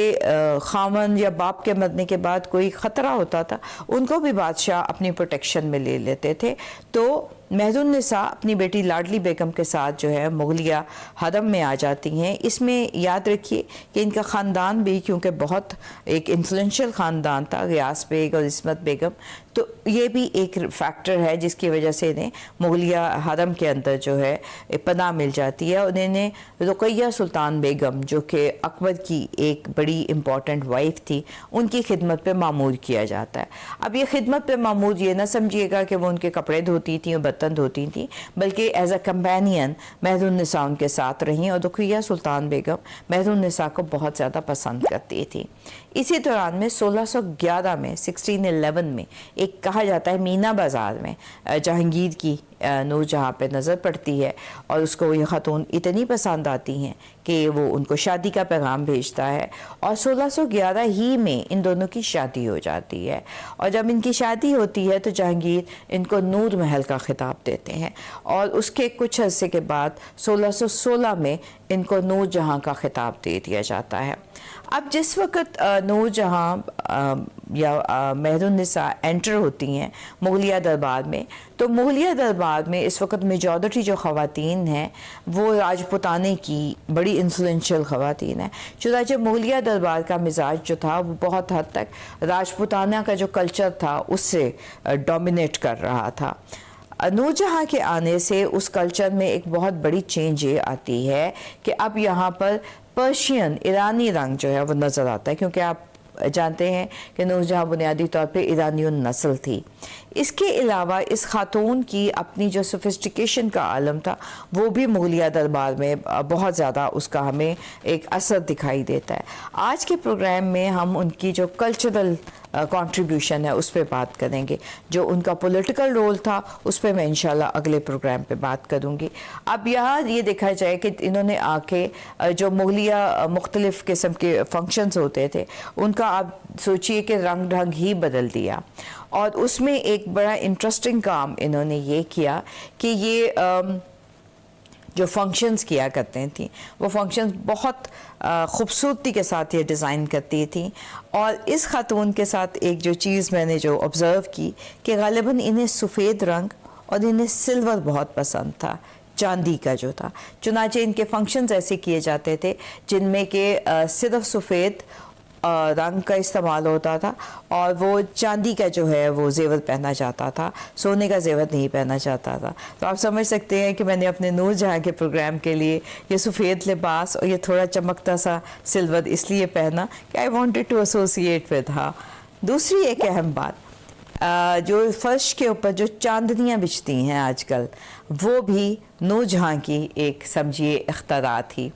खामन या बाप के मरने के बाद कोई ख़तरा होता था, उनको भी बादशाह अपनी प्रोटेक्शन में ले लेते थे। तो महरुन्निसा अपनी बेटी लाडली बेगम के साथ जो है मुगलिया हरम में आ जाती हैं। इसमें याद रखिए कि इनका ख़ानदान भी क्योंकि बहुत एक इन्फ्लुएंशियल ख़ानदान था, गियास बेग और इस्मत बेगम, तो ये भी एक फैक्टर है जिसकी वजह से इन्हें मुगलिया हरम के अंदर जो है पनाह मिल जाती है। और इन्हें रुकैया सुल्तान बेगम जो कि अकबर की एक बड़ी इम्पॉर्टेंट वाइफ थी, उनकी खिदमत पे मामूर किया जाता है। अब ये खिदमत पे मामूर ये ना समझिएगा कि वो उनके कपड़े धोती थी और बर्तन धोती थी, बल्कि एज अ कंपेनियन महरुन्निसा उनके साथ रहीं और रुकैया सुल्तान बेगम महरुन्निसा को बहुत ज़्यादा पसंद करती थी। इसी दौरान में 1611 में 1611 में एक कहा जाता है मीना बाज़ार में जहांगीर की नूरजहाँ पे नज़र पड़ती है और उसको ये ख़ातून इतनी पसंद आती हैं कि वो उनको शादी का पैगाम भेजता है और 1611 ही में इन दोनों की शादी हो जाती है। और जब इनकी शादी होती है तो जहांगीर इनको नूर महल का खिताब देते हैं और उसके कुछ अर्से के बाद 1616 में इनको नूरजहाँ का खिताब दे दिया जाता है। अब जिस वक़्त नूरजहाँ या महरुन्निसा एंटर होती हैं मुगलिया दरबार में, तो मुगलिया दरबार में इस वक्त मेजॉरिटी जो ख़वातीन हैं वो राजपुताने की बड़ी इन्फ्लुएंशियल ख़वातीन हैं। चुनांचे मुगलिया दरबार का मिजाज जो था वो बहुत हद तक राजपुताना का जो कल्चर था उससे डोमिनेट कर रहा था। नूरजहाँ के आने से उस कल्चर में एक बहुत बड़ी चेंज ये आती है कि अब यहाँ पर पर्शियन ईरानी रंग जो है वो नज़र आता है, क्योंकि आप जानते हैं कि नूरजहाँ बुनियादी तौर पे ईरानियन नस्ल थी। इसके अलावा इस खातून की अपनी जो सोफिस्टिकेशन का आलम था वो भी मुगलिया दरबार में बहुत ज़्यादा उसका हमें एक असर दिखाई देता है। आज के प्रोग्राम में हम उनकी जो कल्चरल कंट्रीब्यूशन है उस पर बात करेंगे। जो उनका पॉलिटिकल रोल था उस पर मैं इंशाल्लाह अगले प्रोग्राम पे बात करूँगी। अब यहाँ ये देखा जाए कि इन्होंने आके जो मुगलिया मुख्तलिफ़ किस्म के फंक्शंस होते थे उनका आप सोचिए कि रंग ढंग ही बदल दिया। और उसमें एक बड़ा इंटरेस्टिंग काम इन्होंने ये किया कि ये जो फंक्शंस किया करते थी वो फंक्शंस बहुत ख़ूबसूरती के साथ ये डिज़ाइन करती थी। और इस खातून के साथ एक जो चीज़ मैंने जो ऑब्ज़र्व की कि ग़ालिबन इन्हें सफ़ेद रंग और इन्हें सिल्वर बहुत पसंद था, चांदी का जो था। चुनांचे इनके फंक्शंस ऐसे किए जाते थे जिनमें कि सिर्फ सफ़ेद रंग का इस्तेमाल होता था और वो चांदी का जो है वो जेवर पहना जाता था, सोने का जेवर नहीं पहना जाता था। तो आप समझ सकते हैं कि मैंने अपने नूरजहाँ के प्रोग्राम के लिए ये सफ़ेद लिबास और ये थोड़ा चमकता सा सिल्वर इसलिए पहना कि I wanted to associate with हाँ। दूसरी एक अहम बात, जो फर्श के ऊपर जो चांदनियाँ बिछती हैं आजकल, वो भी नूरजहाँ की एक समझिए इख्तिरार थी।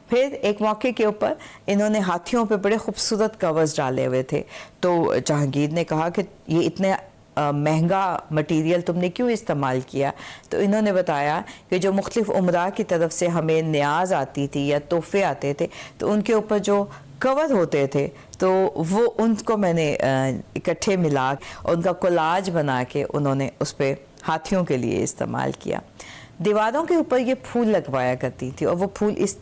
फिर एक मौके के ऊपर इन्होंने हाथियों पे बड़े खूबसूरत कवर्स डाले हुए थे, तो जहांगीर ने कहा कि ये इतने महंगा मटेरियल तुमने क्यों इस्तेमाल किया। तो इन्होंने बताया कि जो मुख्तलिफ़ उमरा की तरफ से हमें न्याज आती थी या तोहफे आते थे तो उनके ऊपर जो कवर होते थे तो वो उनको मैंने इकट्ठे मिला और उनका कोलाज बना के उन्होंने उस पर हाथियों के लिए इस्तेमाल किया। दीवारों के ऊपर ये फूल लगवाया करती थी और वो फूल इस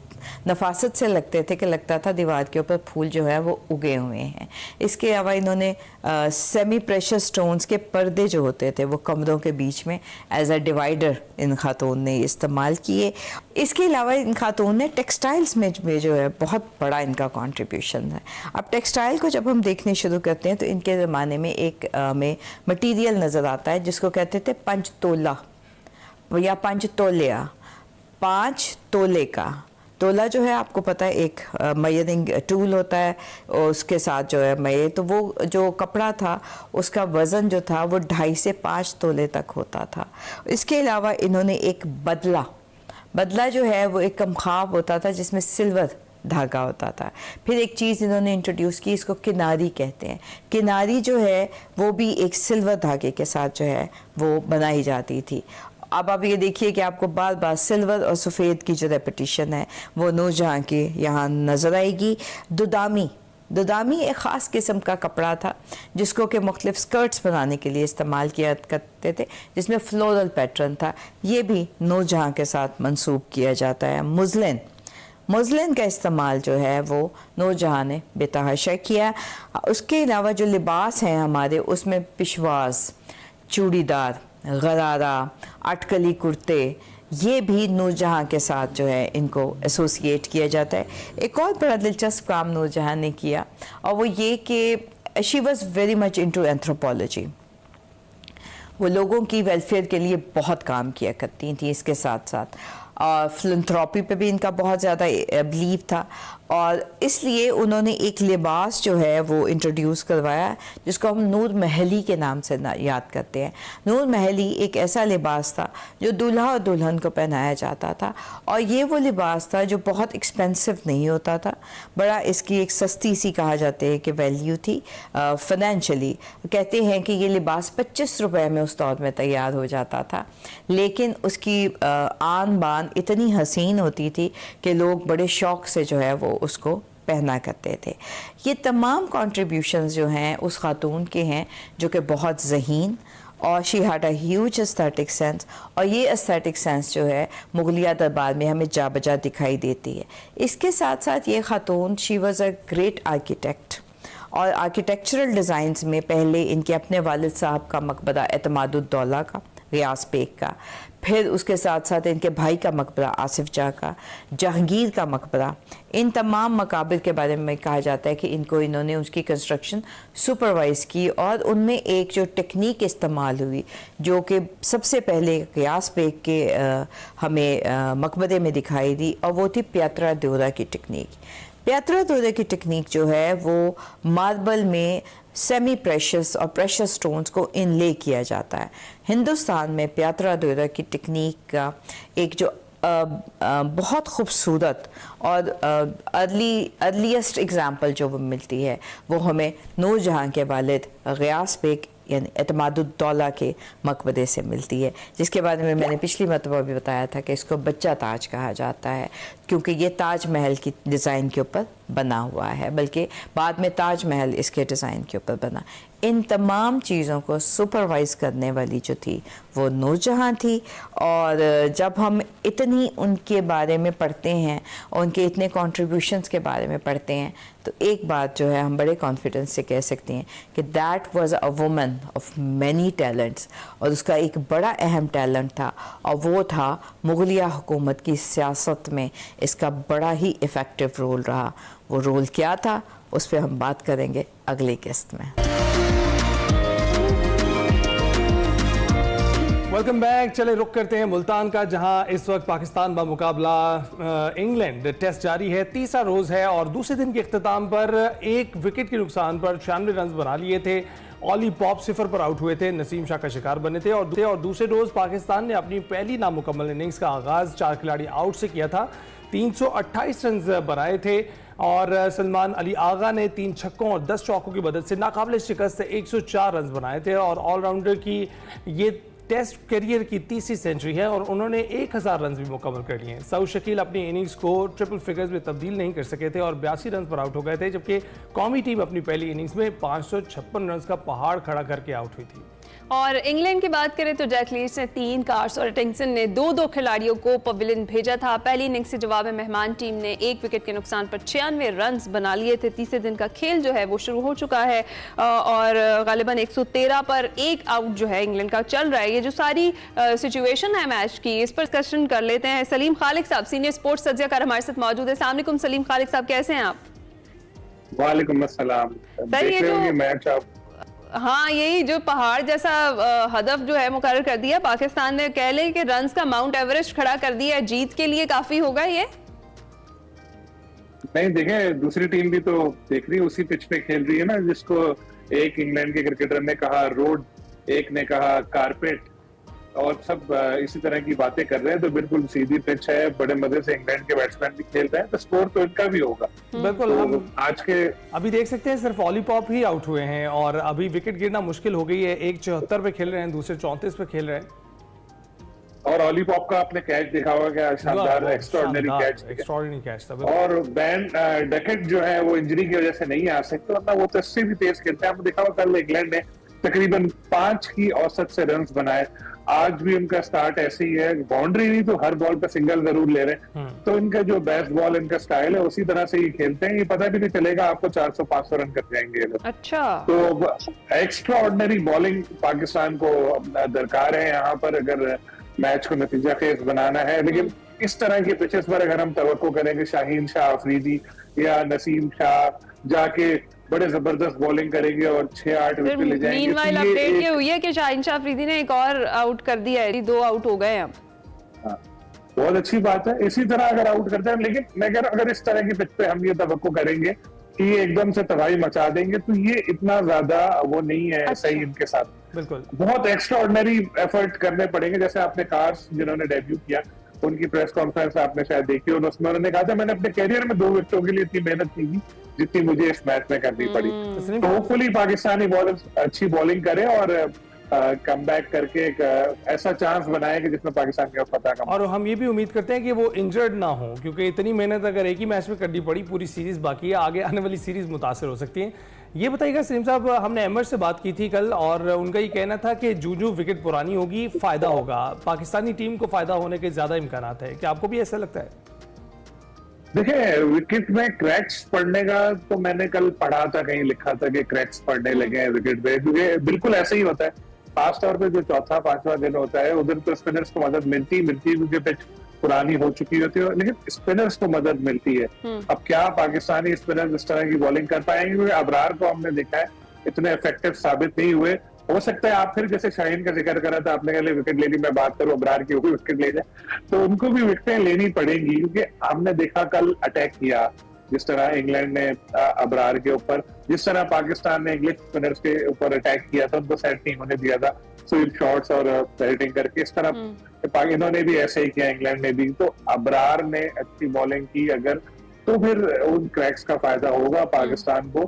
नफासत से लगते थे कि लगता था दीवार के ऊपर फूल जो है वो उगे हुए हैं। इसके अलावा इन्होंने सेमी प्रेशस स्टोन्स के पर्दे जो होते थे वो कमरों के बीच में एज अ डिवाइडर इन खातून ने इस्तेमाल किए। इसके अलावा इन खातून ने टेक्सटाइल्स में जो है बहुत बड़ा इनका कंट्रीब्यूशन है। अब टेक्सटाइल को जब हम देखने शुरू करते हैं तो इनके ज़माने में एक में मटीरियल नज़र आता है जिसको कहते थे पंचतोला या पंचतोलिया। 5 तोले का तोला जो है आपको पता है एक मेजरिंग टूल होता है और उसके साथ जो है मये, तो वो जो कपड़ा था उसका वज़न जो था वो 2.5 से 5 तोले तक होता था। इसके अलावा इन्होंने एक बदला जो है वो एक कमखाब होता था जिसमें सिल्वर धागा होता था। फिर एक चीज़ इन्होंने इंट्रोड्यूस की, इसको किनारी कहते हैं। किनारी जो है वो भी एक सिल्वर धागे के साथ जो है वो बनाई जाती थी। अब आप ये देखिए कि आपको बार बार सिल्वर और सफ़ेद की जो रेपिटिशन है वो नूरजहाँ की यहाँ नज़र आएगी। दुदामी एक ख़ास किस्म का कपड़ा था जिसको कि मुख्तलिफ स्कर्ट्स बनाने के लिए इस्तेमाल किया करते थे, जिसमें फ्लोरल पैटर्न था। ये भी नूरजहाँ के साथ मंसूब किया जाता है। मुज़लिन का इस्तेमाल जो है वो नूरजहाँ ने बेतहाशा किया। उसके अलावा जो लिबास हैं हमारे उसमें पिशवाज़, चूड़ीदार, गरारा, अटकली कुर्ते, ये भी नूरजहाँ के साथ जो है इनको एसोसिएट किया जाता है। एक और बड़ा दिलचस्प काम नूरजहाँ ने किया और वो ये कि she was very much into anthropology. वो लोगों की वेलफेयर के लिए बहुत काम किया करती थी। इसके साथ साथ और फिलंथ्रॉपी पे भी इनका बहुत ज़्यादा बिलीव था और इसलिए उन्होंने एक लिबास जो है वो इंट्रोड्यूस करवाया जिसको हम नूर महली के नाम से याद करते हैं। नूर महली एक ऐसा लिबास था जो दूल्हा और दुल्हन को पहनाया जाता था और ये वो लिबास था जो बहुत एक्सपेंसिव नहीं होता था। बड़ा इसकी एक सस्ती सी कहा जाते हैं कि वैल्यू थी फाइनेंशियली। कहते हैं कि ये लिबास 25 रुपए में उस दौर में तैयार हो जाता था, लेकिन उसकी आन बान इतनी हसीन होती थी कि लोग बड़े शौक़ से जो है वो उसको पहना करते थे। ये तमाम कॉन्ट्रीब्यूशंस जो हैं उस खातून के हैं जो कि बहुत ज़हीन और she had a huge aesthetic sense, और ये एस्थेटिक सेंस जो है मुगलिया दरबार में हमें जा बजा दिखाई देती है। इसके साथ साथ ये खातून she was a great architect और आर्किटेक्चरल डिज़ाइंस में पहले इनके अपने वालिद साहब का मकबरा एतमादुद्दौला का, गियास बेग का, फिर उसके साथ साथ इनके भाई का मकबरा आसिफ जाह का, जहांगीर का मकबरा, इन तमाम मकाबिर के बारे में कहा जाता है कि इन्होंने उसकी कंस्ट्रक्शन सुपरवाइज़ की और उनमें एक जो टेक्निक इस्तेमाल हुई जो कि सबसे पहले गियास बेग के हमें मकबरे में दिखाई दी और वो थी प्यात्रा द्योरा की टेक्निक। प्यात्रा द्योरा की टेक्निक जो है वो मार्बल में सेमी प्रेशस और प्रेशस स्टोन्स को इनले किया जाता है। हिंदुस्तान में प्यात्रा द्योरा की टेक्निक का एक जो बहुत खूबसूरत और अर्लीस्ट एग्जाम्पल जो वो मिलती है वो हमें नूरजहाँ के वालिद गियास बेग यानी एतमादुद्दौला के मकबरे से मिलती है, जिसके बारे में मैंने पिछली मरतबा भी बताया था कि इसको बच्चा ताज कहा जाता है क्योंकि ये ताज महल की डिज़ाइन के ऊपर बना हुआ है, बल्कि बाद में ताज महल इसके डिज़ाइन के ऊपर बना। इन तमाम चीज़ों को सुपरवाइज़ करने वाली जो थी वो नूरजहाँ थी। और जब हम इतनी उनके बारे में पढ़ते हैं और उनके इतने कॉन्ट्रीब्यूशंस के बारे में पढ़ते हैं तो एक बात जो है हम बड़े कॉन्फिडेंस से कह सकते हैं कि that was a woman of many talents, और उसका एक बड़ा अहम टैलेंट था और वो था मुगलिया हुकूमत की सियासत में इसका बड़ा ही इफ़ेक्टिव रोल रहा। वो रोल क्या था उस पर हम बात करेंगे अगली किस्त में। Welcome back. चले रुख करते हैं मुल्तान का, जहां इस वक्त पाकिस्तान का मुकाबला इंग्लैंड टेस्ट जारी है। तीसरा रोज है और दूसरे दिन के इख्तिताम पर 1 विकेट के नुकसान पर 96 रन बना लिए थे। ऑली पॉप 0 पर आउट हुए थे, नसीम शाह का शिकार बने थे। और दूसरे रोज पाकिस्तान ने अपनी पहली नामुकम्मल इनिंग्स का आगाज 4 खिलाड़ी आउट से किया था। 328 रन बनाए थे और सलमान अली आगा ने 3 छक्कों और 10 चौकों की मदद से नाकाबिल शिकस्त 104 रन बनाए थे। और ऑलराउंडर की ये टेस्ट करियर की तीसरी सेंचुरी है और उन्होंने 1000 रन भी मुकम्मल कर लिए हैं। सऊद शकील अपनी इनिंग्स को ट्रिपल फिगर्स में तब्दील नहीं कर सके थे और 82 रन पर आउट हो गए थे, जबकि कौमी टीम अपनी पहली इनिंग्स में 556 रन का पहाड़ खड़ा करके आउट हुई थी। और इंग्लैंड की बात करें तो जैक लीच ने 3, कार्स और टिंगसन ने 2 खिलाड़ियों को पवेलियन भेजा था। पहली इनिंग्स के जवाब में मेहमान टीम ने 1 विकेट के नुकसान पर 96 रन बना लिए थे। तीसरे दिन का खेल जो है वो शुरू हो चुका है और गालिबन 113 पर 1 आउट जो है इंग्लैंड का चल रहा है। ये जो सारी सिचुएशन है मैच की, इस पर डिस्कशन कर लेते हैं। सलीम खालिक साहब, सीनियर स्पोर्ट्स सज्जाकार हमारे साथ मौजूद है। अस्सलाम वालेकुम सलीम खालिक साहब, कैसे हैं आप? वालेकुम अस्सलाम। सर, ये जो मैच आप हाँ, यही जो पहाड़ जैसा हदफ जो है मुकर्रर कर दिया पाकिस्तान ने, कह लें कि रन्स का माउंट एवरेस्ट खड़ा कर दिया है, जीत के लिए काफी होगा ये? नहीं, देखें दूसरी टीम भी तो देख रही है, उसी पिच पे खेल रही है ना, जिसको एक इंग्लैंड के क्रिकेटर ने कहा रोड, एक ने कहा कारपेट, और सब इसी तरह की बातें कर रहे हैं। तो बिल्कुल सीधी पिच है, बड़े मजे से इंग्लैंड के बैट्समैन भी खेल रहे हैं, तो स्कोर तो इनका भी होगा। बिल्कुल, तो हम आज के अभी देख सकते हैं सिर्फ ऑलीपॉप ही आउट हुए हैं और अभी विकेट गिरना मुश्किल हो गई है। एक 74 पे खेल रहे हैं, दूसरे 34 पे खेल रहे हैं। और ऑलीपॉप का आपने कैच देखा होगा, क्या शानदार एक्स्ट्राऑर्डिनरी कैच, एक्स्ट्राऑर्डिनरी कैच था। और बैन डकेट जो है वो इंजरी की वजह से नहीं आ सकते, वरना वो तो इससे भी तेज खेलते हैं। आपने देखा होगा कल इंग्लैंड ने तकरीबन 5 की औसत से रन्स बनाए। आज भी उनका स्टार्ट ऐसे ही है, बाउंड्री नहीं तो हर बॉल पे सिंगल जरूर ले रहे हैं। तो इनका जो बेस्ट बॉल, इनका स्टाइल है, उसी तरह से ये खेलते हैं। ये पता भी नहीं चलेगा आपको 400-500 रन कर जाएंगे ये लोग। अच्छा, तो एक्स्ट्रा ऑर्डिनरी बॉलिंग पाकिस्तान को दरकार है यहाँ पर, अगर मैच को नतीजा खेज बनाना है। लेकिन इस तरह के पिचेस पर अगर हम तवक्को करेंगे शाहीन शाह अफरीदी या नसीम शाह जाके बड़े जबरदस्त बॉलिंग करेंगे और 6-8 विकेट ले जाएंगे। मीनवाइल अपडेट ये हुई है कि शाहीन शाह अफरीदी ने एक और आउट कर दिया है, 2 आउट हो गए अब। हाँ, बहुत अच्छी बात है, इसी तरह अगर आउट करते हैं। लेकिन मैं कह रहा हूं अगर इस तरह की पिच पे हम ये तवक्को करेंगे कि ये एकदम से तबाही मचा देंगे, तो ये इतना ज्यादा वो नहीं है। अच्छा। सही इनके साथ बिल्कुल बहुत एक्स्ट्रा ऑर्डिनरी एफर्ट करने पड़ेंगे। जैसे आपने कार्स जिन्होंने डेब्यू किया, उनकी प्रेस कॉन्फ्रेंस आपने शायद देखी, और उसमें उन्होंने कहा था मैंने अपने कैरियर में 2 विकेटों के लिए इतनी मेहनत नहीं की जितनी मुझे इस मैच में करनी पड़ी। तो होपफुली पाकिस्तानी बॉलर्स अच्छी बॉलिंग करें और कम बैक करके एक ऐसा चांस बनाए कि जिसमें पाकिस्तान का पता कम। और हम ये भी उम्मीद करते हैं कि वो इंजर्ड ना हो, क्योंकि इतनी मेहनत अगर एक ही मैच में करनी पड़ी, पूरी सीरीज बाकी है, आगे आने वाली सीरीज मुतासर हो सकती है। ये बताइएगा सलीम साहब, हमने अहमद से बात की थी कल और उनका ये कहना था कि जूजू विकेट पुरानी होगी फायदा होगा, पाकिस्तानी टीम को फायदा होने के ज्यादा इम्कान है। क्या आपको भी ऐसा लगता है? देखिए, विकेट में क्रैक्स पड़ने का तो मैंने कल पढ़ा था, कहीं लिखा था कि क्रैक्स पड़ने लगे हैं विकेट पे, क्योंकि बिल्कुल ऐसे ही होता है। खास तौर पे जो चौथा 5वां दिन होता है, उधर तो स्पिनर्स को मदद मिलती है, क्योंकि पिच पुरानी हो चुकी होती है, लेकिन स्पिनर्स को मदद मिलती है। अब क्या पाकिस्तानी स्पिनर्स इस तरह की बॉलिंग कर पाएंगे? क्योंकि अबरार को हमने देखा है इतने इफेक्टिव साबित नहीं हुए। हो सकता है आप फिर जैसे शाहीन का जिक्र करा था, आपने कहा विकेट ले ली, मैं बात करूं अबरार की, वो भी विकेट ले जाए, तो उनको भी विकेटें लेनी पड़ेंगी। क्योंकि हमने देखा कल अटैक किया जिस तरह इंग्लैंड ने अबरार के ऊपर, जिस तरह पाकिस्तान ने इंग्लिश स्पिनर्स के ऊपर अटैक किया था, उनको सेट नहीं होने दिया था स्वीप शॉट्स और बैटिंग करके। इस तरह इन्होंने भी ऐसे ही किया, इंग्लैंड ने भी। तो अबरार ने अच्छी बॉलिंग की अगर, तो फिर उन क्रैक्स का फायदा होगा पाकिस्तान को,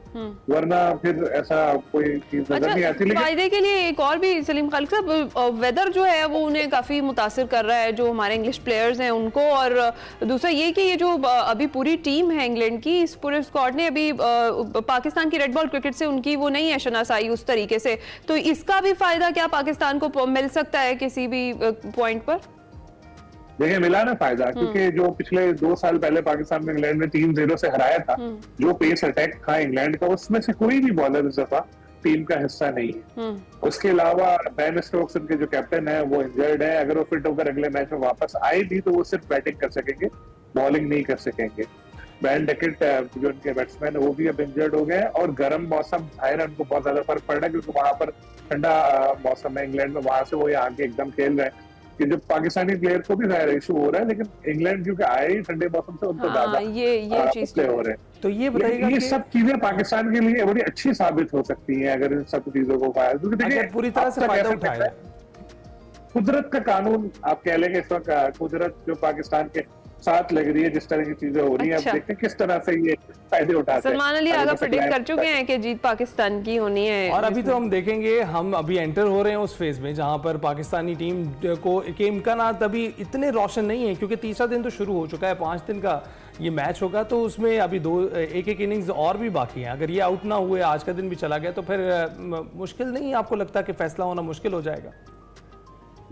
वरना फिर ऐसा कोई चीज नजर नहीं आती। लेकिन फायदे के लिए एक और भी सलीम खालिक साहब, वेदर जो है वो उन्हें काफी मुतासिर कर रहा है, जो हमारे इंग्लिश प्लेयर्स हैं उनको। और दूसरा ये कि ये जो अभी पूरी टीम है इंग्लैंड की, इस पूरे स्क्वाड ने अभी पाकिस्तान की रेड बॉल क्रिकेट से उनकी वो नहीं है शनासाई उस तरीके से, तो इसका भी फायदा क्या पाकिस्तान को मिल सकता है किसी भी पॉइंट पर? देखिए, मिला ना फायदा, क्योंकि जो पिछले 2 साल पहले पाकिस्तान ने इंग्लैंड में 3-0 से हराया था, जो पेस अटैक था इंग्लैंड का, उसमें से कोई भी बॉलर इस दफा टीम का हिस्सा नहीं है। उसके अलावा बेन स्टोक्स उनके जो कैप्टन है वो इंजर्ड है। अगर वो फिट होकर अगले मैच में वापस आए भी तो वो सिर्फ बैटिंग कर सकेंगे, बॉलिंग नहीं कर सकेंगे। बैन डकेट जो उनके बैट्समैन है वो भी अब इंजर्ड हो गए, और गर्म मौसम जाहिर है उनको बहुत ज्यादा फर्क पड़ रहा है, क्योंकि वहां पर ठंडा मौसम है इंग्लैंड में, वहां से वो यहाँ के एकदम खेल रहे हैं कि जो पाकिस्तानी प्लेयर को भी जाहिर इशू हो रहा है, लेकिन इंग्लैंड क्योंकि आए ही ठंडे मौसम से, उनको ज्यादा ये चीज प्ले हो रहे हैं। तो ये बताइएगा ये कि सब चीजें पाकिस्तान के लिए बड़ी अच्छी साबित हो सकती हैं अगर इन सब चीजों को फायदा, क्योंकि देखिए पूरी तरह से फायदा उठाया, कुदरत का कानून आप कह लेंगे इस वक्त, कुदरत जो पाकिस्तान के साथ लग रही है, जिस तरह की चीजें हो रही हैं, अच्छा। अब देखते हैं किस तरह से ये फायदे उठाते हैं। सलमान अली आगा प्रेडिक्ट कर चुके हैं कि जीत पाकिस्तान की होनी है, और अभी तो हम देखेंगे, हम अभी एंटर हो रहे हैं उस फेज में जहां पर पाकिस्तानी टीम को के इम्कानात अभी इतने रोशन नहीं है, क्योंकि तीसरा दिन तो शुरू हो चुका है, 5 दिन का ये मैच होगा तो उसमें अभी एक एक इनिंग्स और भी बाकी हैं। अगर ये आउट ना हुए, आज का दिन भी चला गया, तो फिर मुश्किल नहीं आपको लगता कि फैसला होना मुश्किल हो जाएगा?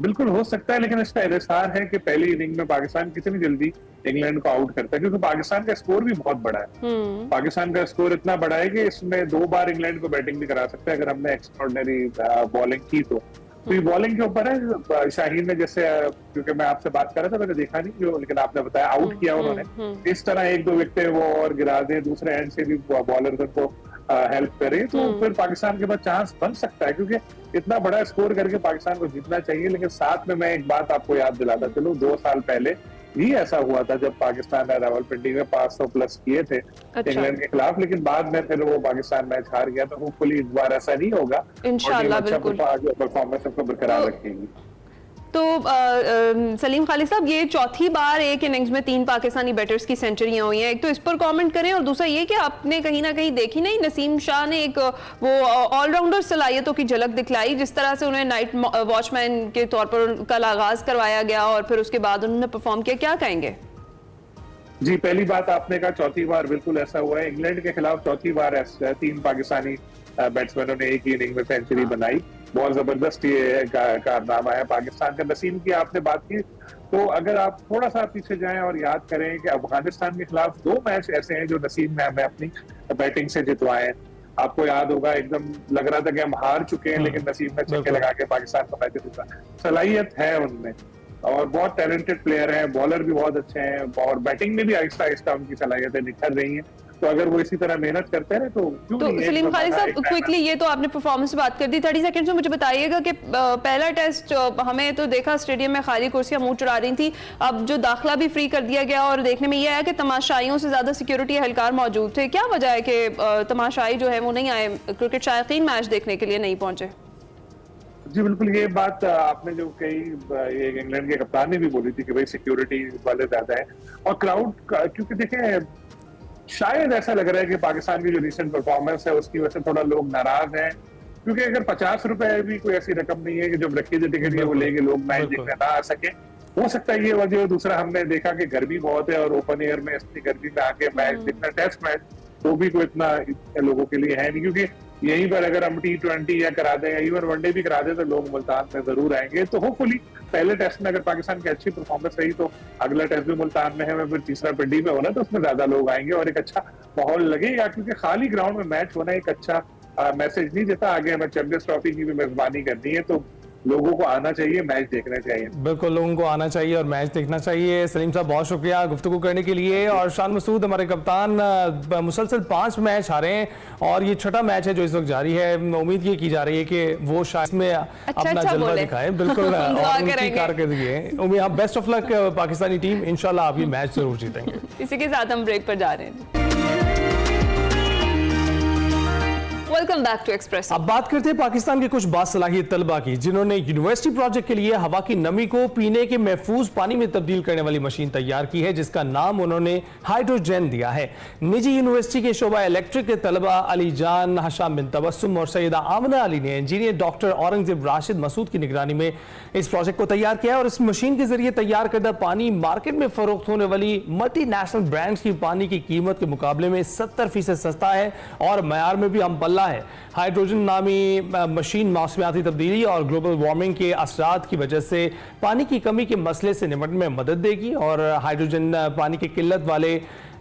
बिल्कुल हो सकता है, लेकिन इसका इंतजार है कि पहली इनिंग में पाकिस्तान कितनी जल्दी इंग्लैंड को आउट करता है, क्योंकि पाकिस्तान का स्कोर भी बहुत बड़ा है। पाकिस्तान का स्कोर इतना बड़ा है कि इसमें 2 बार इंग्लैंड को बैटिंग भी करा सकता है अगर हमने एक्स्ट्राऑर्डिनरी बॉलिंग की तो ये बॉलिंग के ऊपर है। शाहीन ने जैसे, क्योंकि मैं आपसे बात कर रहा था, मैंने देखा नहीं जो, लेकिन आपने बताया आउट किया उन्होंने, इस तरह 1-2 विकेटें वो और गिरा दे, दूसरे एंड से भी बॉलर को हेल्प करे, तो फिर पाकिस्तान के पास चांस बन सकता है, क्योंकि इतना बड़ा स्कोर करके पाकिस्तान को जीतना चाहिए। लेकिन साथ में मैं एक बात आपको याद दिलाता चलूं, 2 साल पहले भी ऐसा हुआ था जब पाकिस्तान ने रावलपिंडी में 500 प्लस किए थे इंग्लैंड के खिलाफ, लेकिन बाद में फिर वो पाकिस्तान मैच हार गया। तो होपफुली इस बार ऐसा नहीं होगा, इंशाल्लाह बिल्कुल परफॉर्मेंस को बरकरार रखेंगी। तो सलीम खालिद साहब, ये चौथी बार एक इनिंग्स में 3 पाकिस्तानी बैटर्स की सेंचुरियां हुई हैं। एक तो इस पर कमेंट करें, और दूसरा ये कि आपने कहीं ना कहीं देखी नहीं, नसीम शाह ने एक वो ऑलराउंडर सलाहियतों की झलक दिखलाई, जिस तरह से उन्हें नाइट वॉचमैन के तौर पर कल आगाज करवाया गया और फिर उसके बाद उन्होंने परफॉर्म किया। क्या कहेंगे? जी, पहली बात आपने कहा चौथी बार, बिल्कुल ऐसा हुआ है। इंग्लैंड के खिलाफ चौथी बार 3 पाकिस्तानी बैट्समैनों ने एक ही इनिंग में सेंचुरी बनाई। बहुत जबरदस्त ये कारनामा है पाकिस्तान का। नसीम की आपने बात की, तो अगर आप थोड़ा सा पीछे जाएं और याद करें कि अफगानिस्तान के खिलाफ 2 मैच ऐसे हैं जो नसीम ने हमें अपनी बैटिंग से जितवाए हैं। आपको याद होगा, एकदम लग रहा था कि हम हार चुके हैं, लेकिन नसीम ने छक्के लगा के पाकिस्तान को मैच जीता। सलाहियत है उनमें, और बहुत टैलेंटेड प्लेयर हैं, बॉलर भी बहुत अच्छे हैं, और बैटिंग में भी आहिस्ता आहिस्ता उनकी सलाहियतें निखर रही हैं। तो अगर वो इसी तरह मेहनत करते हैं तो सलीम खालिद साहब, क्विकली, ये तो आपने परफॉर्मेंस से बात कर दी, 30 सेकंड्स में मुझे बताइएगा कि पहला टेस्ट हमें तो देखा स्टेडियम में खाली कुर्सियां मुंह चुरा रही थी, अब जो दाखिला भी फ्री कर दिया गया, और देखने में यह है कि तमाशाइयों से ज्यादा सिक्योरिटी एहलकार मौजूद थे। क्या वजह है कि तमाशाई जो है वो नहीं आए, क्रिकेट शायकीन मैच देखने के लिए नहीं पहुंचे? जी बिल्कुल, ये बात आपने जो कही, ये इंग्लैंड के कप्तान ने भी बोली थी कि भाई सिक्योरिटी वाले ज्यादा है, और क्राउड, क्योंकि देखें शायद ऐसा लग रहा है कि पाकिस्तान की जो रिसेंट परफॉर्मेंस है उसकी वजह से थोड़ा लोग नाराज हैं, क्योंकि अगर 50 रुपए भी कोई ऐसी रकम नहीं है कि जब रखी थी टिकट वो लेके लोग मैच देखने ना आ सके। हो सकता है ये वजह। दूसरा, हमने देखा कि गर्मी बहुत है, और ओपन एयर में इतनी गर्मी में आके मैच देखना, टेस्ट मैच, तो भी कोई इतना लोगों के लिए है नहीं, क्योंकि यहीं पर अगर हम T20 या करा दें या इवन वनडे भी करा दें तो लोग मुल्तान में जरूर आएंगे। तो होपफुली पहले टेस्ट में अगर पाकिस्तान की अच्छी परफॉर्मेंस रही तो अगला टेस्ट भी मुल्तान में है, फिर तीसरा पिंडी में होना, तो उसमें ज्यादा लोग आएंगे और एक अच्छा माहौल लगेगा, क्योंकि खाली ग्राउंड में मैच होना एक अच्छा मैसेज नहीं देता। आगे हमें चैंपियंस ट्रॉफी की भी मेजबानी करनी है, तो लोगों को आना चाहिए, मैच देखना चाहिए। बिल्कुल, लोगों को आना चाहिए और मैच देखना चाहिए। सलीम साहब, बहुत शुक्रिया गुफ्तगू करने के लिए। और शान मसूद, हमारे कप्तान, मुसलसल 5 मैच हारे हैं और ये 6ठा मैच है जो इस वक्त जारी है। उम्मीद ये की जा रही है कि वो शायद में अपना जलवा दिखाए। बिल्कुल, और उनकी कारकर्दगी है। उम्मीद, best of luck Pakistani team, इंशाल्लाह आप ये मैच जरूर जीतेंगे। इसी के साथ हम ब्रेक पर जा रहे हैं। Welcome back to Express. अब बात करते हैं पाकिस्तान के कुछ बासलाहियत तलबा की, जिन्होंने यूनिवर्सिटी प्रोजेक्ट के लिए हवा की नमी को पीने के महफूज पानी में तब्दील करने वाली मशीन तैयार की है, जिसका नाम उन्होंने हाइड्रोजन दिया है। निजी यूनिवर्सिटी के शोबा इलेक्ट्रिक के तलबा अली जान, हशाम बिन तबस्सुम और सैयदा आमना अली ने इंजीनियर डॉक्टर औरंगजेब राशिद मसूद की निगरानी में इस प्रोजेक्ट को तैयार किया, और इस मशीन के जरिए तैयार करदा पानी मार्केट में फरोख्त होने वाली मल्टीनेशनल ब्रांड्स की पानी की कीमत के मुकाबले में 70% सस्ता है और मयार में भी हम पल्ला है। हाइड्रोजन नामी मशीन मौसमियाती तब्दीली और ग्लोबल वार्मिंग के असरात की वजह से पानी की कमी के मसले से निपटने में मदद देगी, और हाइड्रोजन पानी की किल्लत वाले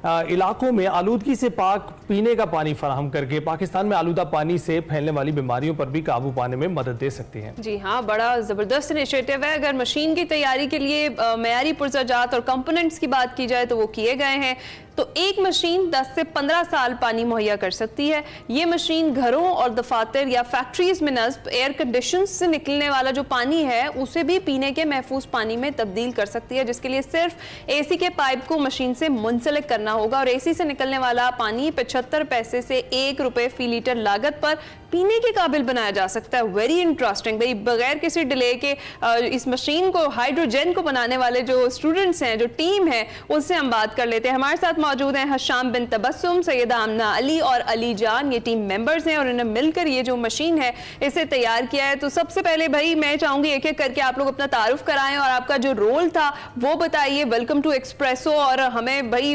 इलाकों में आलूदगी से पाक पीने का पानी फराहम करके पाकिस्तान में आलूदा पानी से फैलने वाली बीमारियों पर भी काबू पाने में मदद दे सकती है। जी हाँ, बड़ा ज़बरदस्त इनिशिएटिव है। अगर मशीन की तैयारी के लिए मयारी पुर्जाजात और कंपोनेंट्स की बात की जाए तो वो किए गए हैं, तो एक मशीन 10 से 15 साल पानी मुहैया कर सकती है। ये मशीन घरों और दफातर या फैक्ट्रीज में नस्ब एयर कंडीशन से निकलने वाला जो पानी है उसे भी पीने के महफूज पानी में तब्दील कर सकती है, जिसके लिए सिर्फ एसी के पाइप को मशीन से मुंसलिक करना होगा, और एसी से निकलने वाला पानी 75 पैसे से 1 रुपए फी लीटर लागत पर पीने के काबिल बनाया जा सकता है। वेरी इंटरेस्टिंग भाई, बगैर किसी डिले के इस मशीन को, हाइड्रोजन को बनाने वाले जो स्टूडेंट्स हैं, जो टीम है, उससे हम बात कर लेते हैं। हमारे साथ मौजूद हैं हशाम बिन तबस्सुम, सैयदा आमना अली और अली जान। ये टीम मेंबर्स हैं और इन्हें मिलकर ये जो मशीन है इसे तैयार किया है। तो सबसे पहले भाई मैं चाहूंगी एक एक करके आप लोग अपना तारुफ कराएं और आपका जो रोल था वो बताइए। Welcome to Expresso. और हमें भाई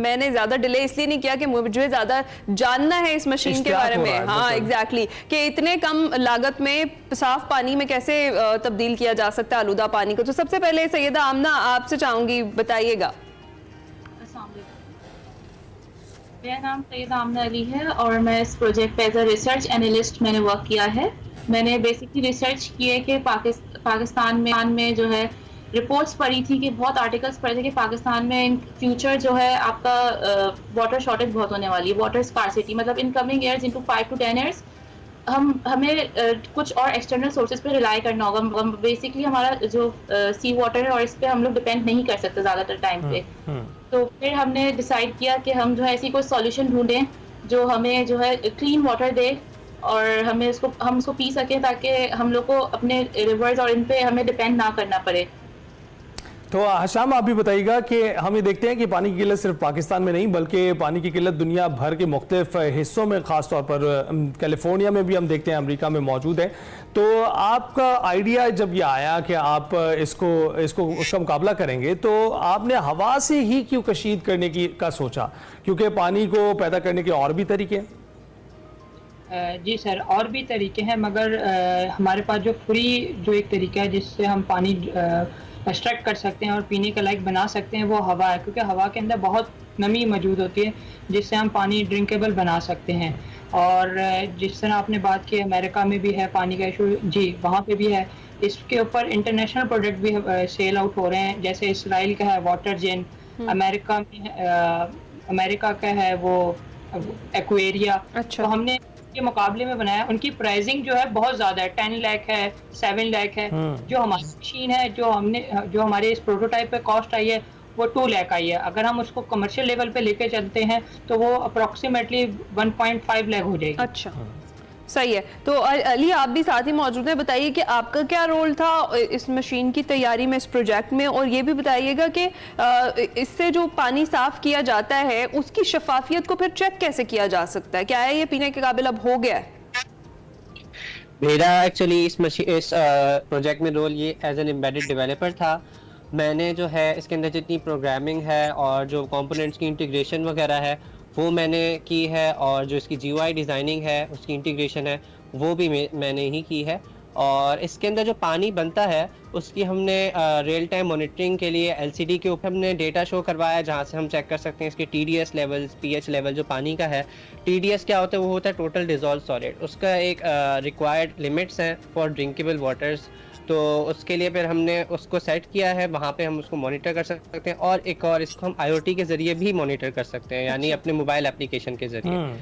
मैंने ज्यादा डिले इसलिए नहीं किया कि मुझे ज्यादा जानना है इस मशीन के बारे में। हाँ एग्जैक्टली, कि इतने कम लागत में साफ पानी में कैसे तब्दील किया जा सकता है आलूदा पानी को। तो सबसे पहले सैयदा आमना आपसे चाहूंगी, बताइएगा। मेरा नाम सैयदा आमना अली है और मैं इस प्रोजेक्ट पे एज अ रिसर्च एनालिस्ट मैंने वर्क किया है। मैंने बेसिकली रिसर्च की है कि पाकिस्तान में जो है रिपोर्ट्स पढ़ी थी, कि बहुत आर्टिकल्स पढ़े थे कि पाकिस्तान में इन फ्यूचर जो है आपका वाटर शॉर्टेज बहुत होने वाली है, वाटर स्कार्सिटी, मतलब in coming years into 5 to 10 years हमें कुछ और एक्सटर्नल सोर्सेज पे रिलाई करना होगा। बेसिकली हमारा जो सी वाटर है और इस पे हम लोग डिपेंड नहीं कर सकते ज़्यादातर टाइम पे। तो फिर हमने डिसाइड किया कि हम जो है ऐसी कोई सॉल्यूशन ढूंढें जो हमें जो है क्लीन वाटर दे और हम उसको पी सकें, ताकि हम लोग को अपने रिवर्स और इन पे हमें डिपेंड ना करना पड़े। तो हशाम आप भी बताइएगा कि हम ये देखते हैं कि पानी की किल्लत सिर्फ पाकिस्तान में नहीं बल्कि पानी की किल्लत दुनिया भर के मुख्तलिफ हिस्सों में, ख़ासतौर पर कैलिफोर्निया में भी हम देखते हैं, अमेरिका में मौजूद है। तो आपका आइडिया जब ये आया कि आप उसका मुकाबला करेंगे, तो आपने हवा से ही क्यों कशीद करने का सोचा? क्योंकि पानी को पैदा करने के और भी तरीके हैं। जी सर, और भी तरीके हैं, मगर हमारे पास जो जो एक तरीका है जिससे हम पानी एक्सट्रैक्ट कर सकते हैं और पीने के लायक बना सकते हैं, वो हवा है। क्योंकि हवा के अंदर बहुत नमी मौजूद होती है जिससे हम पानी ड्रिंकेबल बना सकते हैं। और जिस तरह आपने बात की अमेरिका में भी है पानी का इशू, जी वहाँ पे भी है। इसके ऊपर इंटरनेशनल प्रोजेक्ट भी सेल आउट हो रहे हैं, जैसे इसराइल का है वाटर जेन, अमेरिका का है वो एक्वेरिया। अच्छा। तो हमने के मुकाबले में बनाया। उनकी प्राइसिंग जो है बहुत ज्यादा है, 10 लाख है, 7 लाख है। जो हमारी मशीन है, जो हमारे इस प्रोटोटाइप पे कॉस्ट आई है वो 2 लाख आई है। अगर हम उसको कमर्शियल लेवल पे लेके चलते हैं तो वो अप्रोक्सीमेटली 1.5 लाख हो जाएगी। अच्छा, सही है। तो अली आप भी साथ ही मौजूद हैं, बताइए कि आपका क्या रोल था इस मशीन की तैयारी में, इस प्रोजेक्ट में, और ये भी बताइएगा कि इससे जो पानी साफ किया जाता है उसकी शफाफियत को फिर चेक कैसे किया जा सकता है? क्या है ये पीने के काबिल अब हो गया है? मेरा एक्चुअली इस प्रोजेक्ट में रोल ये एज एन एम्बेडेड डेवलपर था। मैंने जो है इसके अंदर जितनी प्रोग्रामिंग है और जो कंपोनेंट्स की इंटीग्रेशन वगैरह है वो मैंने की है, और जो इसकी GUI डिज़ाइनिंग है उसकी इंटीग्रेशन है वो भी मैंने ही की है। और इसके अंदर जो पानी बनता है उसकी हमने रियल टाइम मॉनिटरिंग के लिए LCD के ऊपर हमने डेटा शो करवाया है, जहाँ से हम चेक कर सकते हैं इसके TDS लेवल, pH लेवल जो पानी का है। TDS क्या होता है? वो होता है टोटल डिजॉल्व सॉलिड। उसका एक रिक्वायर्ड लिमिट्स हैं फॉर ड्रिंकेबल वाटर्स, तो उसके लिए फिर हमने उसको सेट किया है। वहाँ पे हम उसको मॉनिटर कर सकते हैं, और एक और इसको हम IoT के ज़रिए भी मॉनिटर कर सकते हैं, यानी अपने मोबाइल एप्लीकेशन के ज़रिए।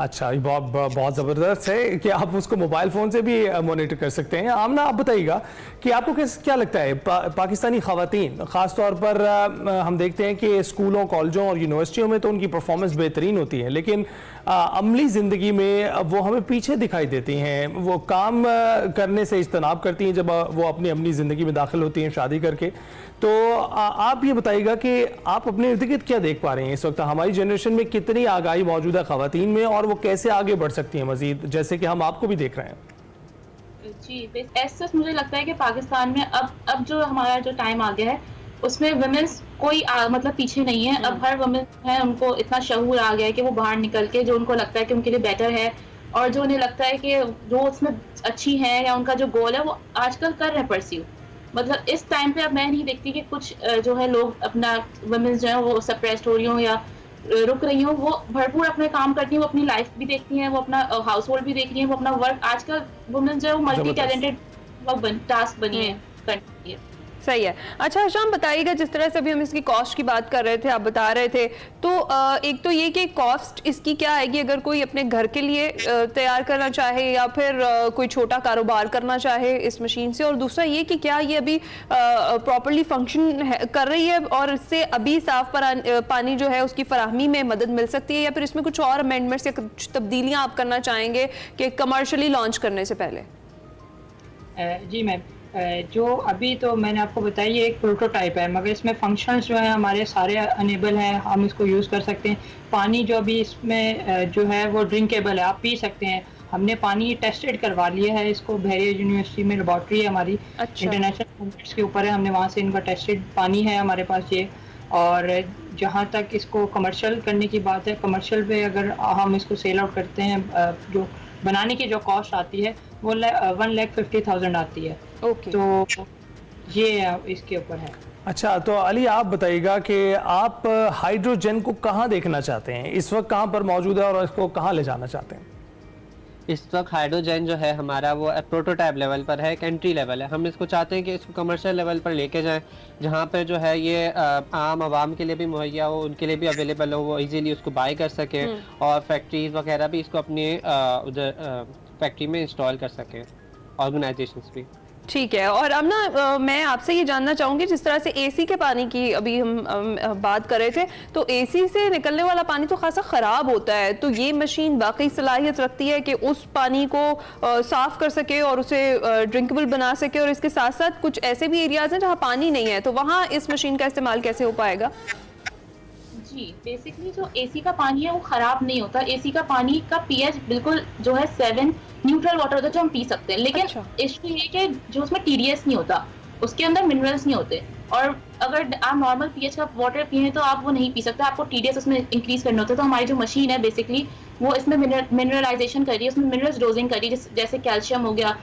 अच्छा, ये बहुत ज़बरदस्त है कि आप उसको मोबाइल फ़ोन से भी मॉनिटर कर सकते हैं। आमना आप बताइएगा कि आपको क्या लगता है पाकिस्तानी ख़वातीन ख़ास तौर पर हम देखते हैं कि स्कूलों, कॉलेजों और यूनिवर्सिटियों में तो उनकी परफॉर्मेंस बेहतरीन होती है, लेकिन अमली ज़िंदगी में वो हमें पीछे दिखाई देती हैं। वो काम करने से इज्तनाब करती हैं जब वो अपनी अमली ज़िंदगी में दाखिल होती हैं शादी करके। तो आप ये बताइएगा कि आप अपने इर्द गिर्द क्या देख पा रहे हैं इस वक्त? हमारी जनरेशन में कितनी आगाही मौजूद है ख़वातीन में, और वो कैसे आगे बढ़ सकती हैं मज़ीद, जैसे कि हम आपको भी देख रहे हैं? जी, ऐसा मुझे लगता है कि पाकिस्तान में अब जो हमारा जो टाइम आ गया है उसमें वुमेन्स कोई मतलब पीछे नहीं है। अब हर वुमेन है, उनको इतना शऊर आ गया है कि वो बाहर निकल के जो उनको लगता है कि उनके लिए बेटर है, और जो उन्हें लगता है कि जो उसमें अच्छी है या उनका जो गोल है वो आजकल कर रहे हैं परस्यू। मतलब इस टाइम पे अब मैं नहीं देखती कि कुछ जो है लोग अपना वुमेन्स जो है वो सप्रेस्ड हो रही हो या रुक रही हो। वो भरपूर अपने काम करती हैं, वो अपनी लाइफ भी देखती हैं, वो अपना हाउस होल्ड भी देख रही हैं, वो अपना वर्क। आजकल वुमेन जो है वो मल्टी टैलेंटेड टास्क बनी है करती है। सही है। अच्छा हशाम बताइएगा, जिस तरह से अभी हम इसकी कॉस्ट की बात कर रहे थे, आप बता रहे थे, तो एक तो ये कि कॉस्ट इसकी क्या आएगी अगर कोई अपने घर के लिए तैयार करना चाहे या फिर कोई छोटा कारोबार करना चाहे इस मशीन से, और दूसरा ये कि क्या ये अभी प्रॉपर्ली फंक्शन कर रही है और इससे अभी साफ पानी जो है उसकी फराहमी में मदद मिल सकती है, या फिर इसमें कुछ और अमेंडमेंट्स या कुछ तब्दीलियां आप करना चाहेंगे कि कमर्शियली लॉन्च करने से पहले? जी मैम, जो अभी तो मैंने आपको बताया ये एक प्रोटोटाइप है, मगर इसमें फंक्शंस जो है हमारे सारे अनेबल हैं, हम इसको यूज़ कर सकते हैं। पानी जो अभी इसमें जो है वो ड्रिंकेबल है, आप पी सकते हैं। हमने पानी टेस्टेड करवा लिया है, इसको बहरिया यूनिवर्सिटी में लेबॉर्ट्री है हमारी, इंटरनेशनल स्टैंडर्ड्स के ऊपर है, हमने वहाँ से इनका टेस्टेड पानी है हमारे पास ये। और जहाँ तक इसको कमर्शियल करने की बात है, कमर्शियल पे अगर हम इसको सेल आउट करते हैं, जो बनाने की जो कॉस्ट आती है वो 1,50,000 आती है। तो ये इसके ऊपर है। अच्छा, तो अली आप बताइएगा कि आप हाइड्रोजन को कहाँ देखना चाहते हैं, इस वक्त कहाँ पर मौजूद है और इसको कहाँ ले जाना चाहते हैं? इस वक्त हाइड्रोजन जो है हमारा वो प्रोटोटाइप लेवल पर है, एक एंट्री लेवल है। हम इसको चाहते हैं कि इसको कमर्शियल लेवल पर लेके जाएं, जहाँ पर जो है ये आम आवाम के लिए भी मुहैया हो, उनके लिए भी अवेलेबल हो, वो इजीली उसको बाय कर सकें और फैक्ट्रीज वगैरह भी इसको अपनी उधर फैक्ट्री में इंस्टॉल कर सकें, ऑर्गेनाइजेशंस भी। ठीक है। और अब ना मैं आपसे ये जानना चाहूँगी, जिस तरह से एसी के पानी की अभी हम बात कर रहे थे, तो एसी से निकलने वाला पानी तो खासा ख़राब होता है, तो ये मशीन वाकई सलाहियत रखती है कि उस पानी को साफ़ कर सके और उसे ड्रिंकेबल बना सके, और इसके साथ साथ कुछ ऐसे भी एरियाज़ हैं जहाँ पानी नहीं है, तो वहाँ इस मशीन का इस्तेमाल कैसे हो पाएगा? जी, बेसिकली जो एसी का पानी है वो खराब नहीं होता। एसी का पानी का पीएच बिल्कुल जो है 7 न्यूट्रल वाटर होता है जो हम पी सकते हैं, लेकिन इशू ये कि जो उसमें टीडीएस नहीं होता, उसके अंदर मिनरल्स नहीं होते, और अगर आप नॉर्मल पीएच का वाटर पिए तो आप वो नहीं पी सकते, आपको टीडीएस उसमें इंक्रीज करना होता है। तो हमारी जो मशीन है बेसिकली वो इसमें मिनरलाइजेशन कर रही है, उसमें मिनरल्स डोजिंग कर रही है, जैसे कैल्शियम हो गया,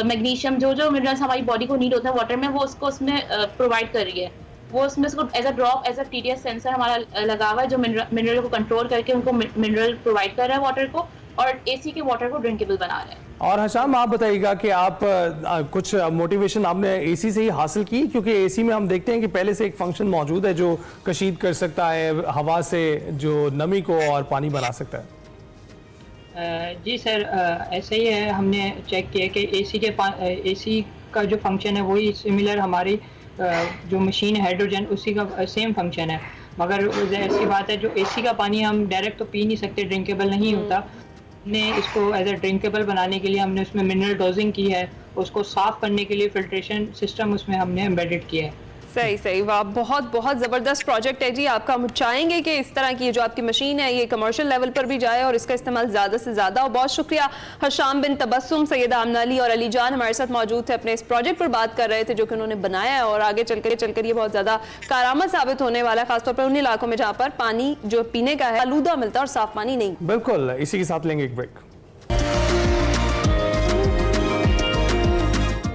मैग्नीशियम, जो मिनरल्स हमारी बॉडी को नीड होता है वाटर में, वो उसको उसमें प्रोवाइड कर रही है। वो उसमें उसको as a drop, as a TDS sensor हमारा लगा हुआ है जो मिनरल को कंट्रोल करके उनको मिनरल प्रोवाइड कर रहा है वाटर को, और एसी के वाटर को ड्रिंकेबल बना रहा है। और हशाम आप बताइएगा कि आप कुछ मोटिवेशन आपने एसी से ही हासिल की, क्योंकि एसी में हम देखते हैं कि पहले से एक फंक्शन मौजूद है जो कशीद कर सकता है हवा से जो नमी को और पानी बना सकता है। जी सर, ऐसे ही है, हमने चेक किया कि एसी का जो फंक्शन है वही सिमिलर हमारी जो मशीन है हाइड्रोजन उसी का सेम फंक्शन है, मगर ऐसी बात है जो एसी का पानी हम डायरेक्ट तो पी नहीं सकते, ड्रिंकेबल नहीं होता। ने इसको एज अ ड्रिंकेबल बनाने के लिए हमने उसमें मिनरल डोजिंग की है, उसको साफ करने के लिए फिल्ट्रेशन सिस्टम उसमें हमने एम्बेडेड किया है। सही सही, वाह, बहुत बहुत ज़बरदस्त प्रोजेक्ट है जी आपका। हम चाहेंगे कि इस तरह की जो आपकी मशीन है ये कमर्शियल लेवल पर भी जाए और इसका इस्तेमाल ज़्यादा से ज़्यादा हो। बहुत शुक्रिया हशाम बिन तबस्सुम, सैयदा आमना अली और अली जान हमारे साथ मौजूद थे, अपने इस प्रोजेक्ट पर बात कर रहे थे जो कि उन्होंने बनाया है और आगे चलकर ये बहुत ज़्यादा कारआमद साबित होने वाला है, खासतौर पर उन इलाकों में जहाँ पर पानी जो पीने का है आलूदा मिलता है और साफ पानी नहीं। बिल्कुल, इसी के साथ लेंगे एक ब्रेक।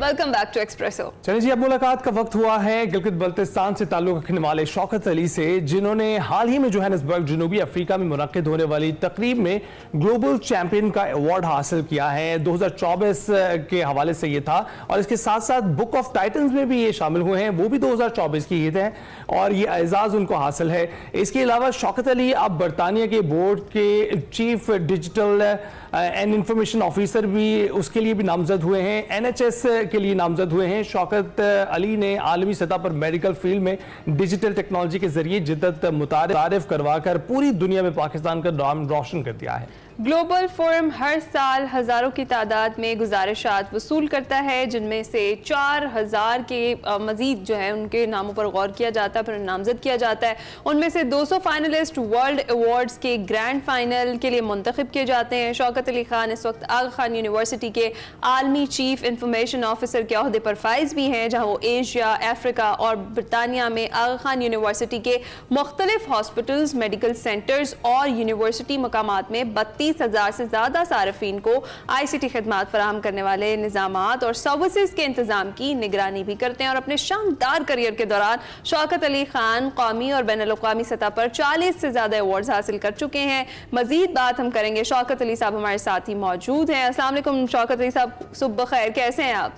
Welcome back to Expresso. चलिए जी, अब मुलाकात का वक्त हुआ है गिलगित बल्तिस्तान से ताल्लुक रखने वाले शौकत अली से, जिन्होंने हाल ही में जोहानिसबर्ग जनूबी अफ्रीका में मुनक्किद होने वाली तकरीब में ग्लोबल चैंपियन का अवार्ड हासिल किया है। 2024 के हवाले से ये था, और इसके साथ साथ बुक ऑफ टाइटन्स में भी ये शामिल हुए हैं, वो भी 2024 की ईद है और ये एजाज़ उनको हासिल है। इसके अलावा शौकत अली अब बरतानिया के बोर्ड के chief digital and information officer भी उसके लिए भी नामजद हुए हैं, NHS के लिए नामजद हुए हैं। शौकत अली ने आलमी सतह पर मेडिकल फील्ड में डिजिटल टेक्नोलॉजी के जरिए जिद्दत मुतारिफ करवाकर पूरी दुनिया में पाकिस्तान का नाम रोशन कर दिया है। ग्लोबल फोरम हर साल हज़ारों की तादाद में गुजारिशात वसूल करता है, जिनमें से 4000 के मजीद जो है उनके नामों पर गौर किया जाता है, फिर नामजद किया जाता है। उनमें से 200 फाइनलिस्ट वर्ल्ड अवार्ड्स के ग्रैंड फाइनल के लिए मुंतखब किए जाते हैं। शौकत अली खान इस वक्त आगा खान यूनिवर्सिटी के आलमी चीफ इंफॉर्मेशन ऑफिसर के अहदे पर फाइज भी हैं, जहाँ वो एशिया, अफ्रीका और बरतानिया में आगा खान यूनिवर्सिटी के मुख्तलिफ हॉस्पिटल्स, मेडिकल सेंटर्स और यूनिवर्सिटी मकामात में 32,000 से ज़्यादा सारफीन को ICT खदमात फराहम करने वाले निज़ामात और सर्विसेज के इंतज़ाम की निगरानी भी करते हैं। और अपने शानदार करियर के दौरान शौकत अली खान कौमी और बैनुल-अक़वामी सतह पर 40 से ज़्यादा अवार्ड्स हासिल कर चुके हैं। मज़ीद बात हम करेंगे, शौकत अली साहब हमारे साथ ही मौजूद हैं। अस्सलाम वालेकुम शौकत अली साहब, सुबह खैर, कैसे हैं आप?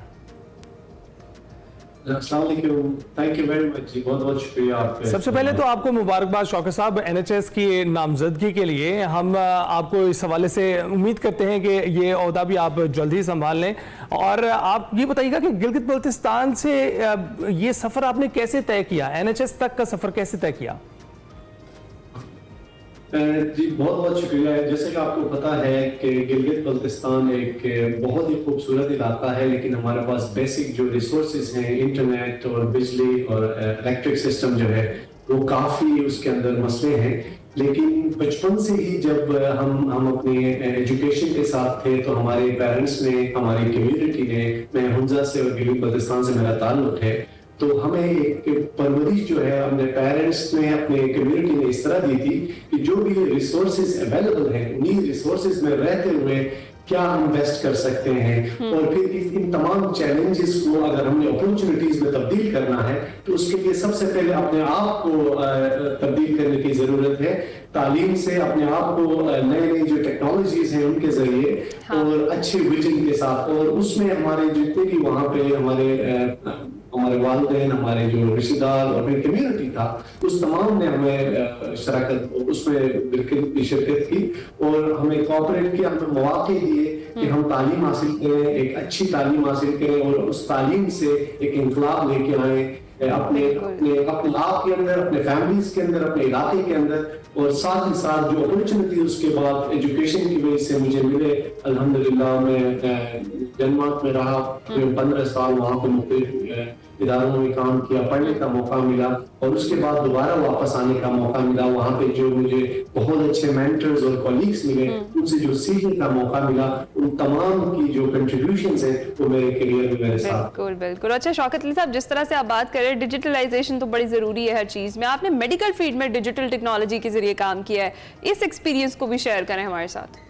थैंक यू वेरी मच जी, बहुत बहुत शुक्रिया आपका। सबसे पहले तो आपको मुबारकबाद शौकत साहब, NHS की नामजदगी के लिए। हम आपको इस हवाले से उम्मीद करते हैं कि ये ओहदा भी आप जल्दी ही संभाल लें। और आप ये बताइएगा कि गिलगित बल्तिस्तान से ये सफ़र आपने कैसे तय किया, NHS तक का सफ़र कैसे तय किया? जी बहुत बहुत शुक्रिया। जैसे कि आपको पता है कि गिलगित बल्तिस्तान एक बहुत ही खूबसूरत इलाका है, लेकिन हमारे पास बेसिक जो रिसोर्सेज हैं, इंटरनेट और बिजली और इलेक्ट्रिक सिस्टम जो है वो काफ़ी उसके अंदर मसले हैं। लेकिन बचपन से ही जब हम अपने एजुकेशन के साथ थे तो हमारे पेरेंट्स ने, हमारी कम्युनिटी ने, मैं हुंजा से और गिलगित बल्तिस्तान से मेरा ताल्लुक है, तो हमें एक परवरिश जो है अपने पेरेंट्स ने, अपने कम्युनिटी ने इस तरह दी थी कि जो भी रिसोर्सेज अवेलेबल हैं उन्हीं रिसोर्सेज में रहते हुए क्या हम बेस्ट कर सकते हैं। और फिर इन तमाम चैलेंजेस को अगर हमने अपॉर्चुनिटीज में तब्दील करना है तो उसके लिए सबसे पहले अपने आप को तब्दील करने की जरूरत है, तालीम से अपने आप को नए नए जो टेक्नोलॉजीज हैं उनके जरिए और अच्छे विजन के साथ। और उसमें हमारे जितने भी वहाँ पे हमारे वालिदैन, हमारे जो रिश्तेदार और फिर कम्युनिटी था, उस तमाम ने हमें शराकत उसमें शिरकत की और हमें कोऑपरेट किया, हमें मौके दिए कि हम तालीम हासिल करें, एक अच्छी तालीम हासिल करें और उस तालीम से एक इनकलाब लेके आए अपने आप के अंदर, अपने फैमिलीज के अंदर, अपने इलाके के अंदर। और साथ ही साथ जो अपॉर्चुनिटी उसके बाद एजुकेशन की वजह से मुझे मिले, अल्हम्दुलिल्लाह मैं डेनमार्क में रहा, 15 साल वहाँ पे मुख्तलिफ इदारों में काम किया, पढ़ने का मौका मिला और उसके बाद दोबारा वापस आने का मौका मिला। वहाँ पे जो मुझे बहुत अच्छे मेंटर्स और कॉलीग्स मिले, उनसे जो सीखने का मौका मिला, उन तमाम की जो कंट्रीब्यूशंस हैं वो मेरे करियर में मेरे साथ। बिल्कुल बिल्कुल। अच्छा शौकत अली साहब, जिस तरह से आप बात कर रहे हैं, डिजिटलाइजेशन तो बड़ी ज़रूरी है हर चीज़ में, आपने मेडिकल फील्ड में डिजिटल टेक्नोलॉजी के जरिए काम किया है, इस एक्सपीरियंस को भी शेयर करें हमारे साथ।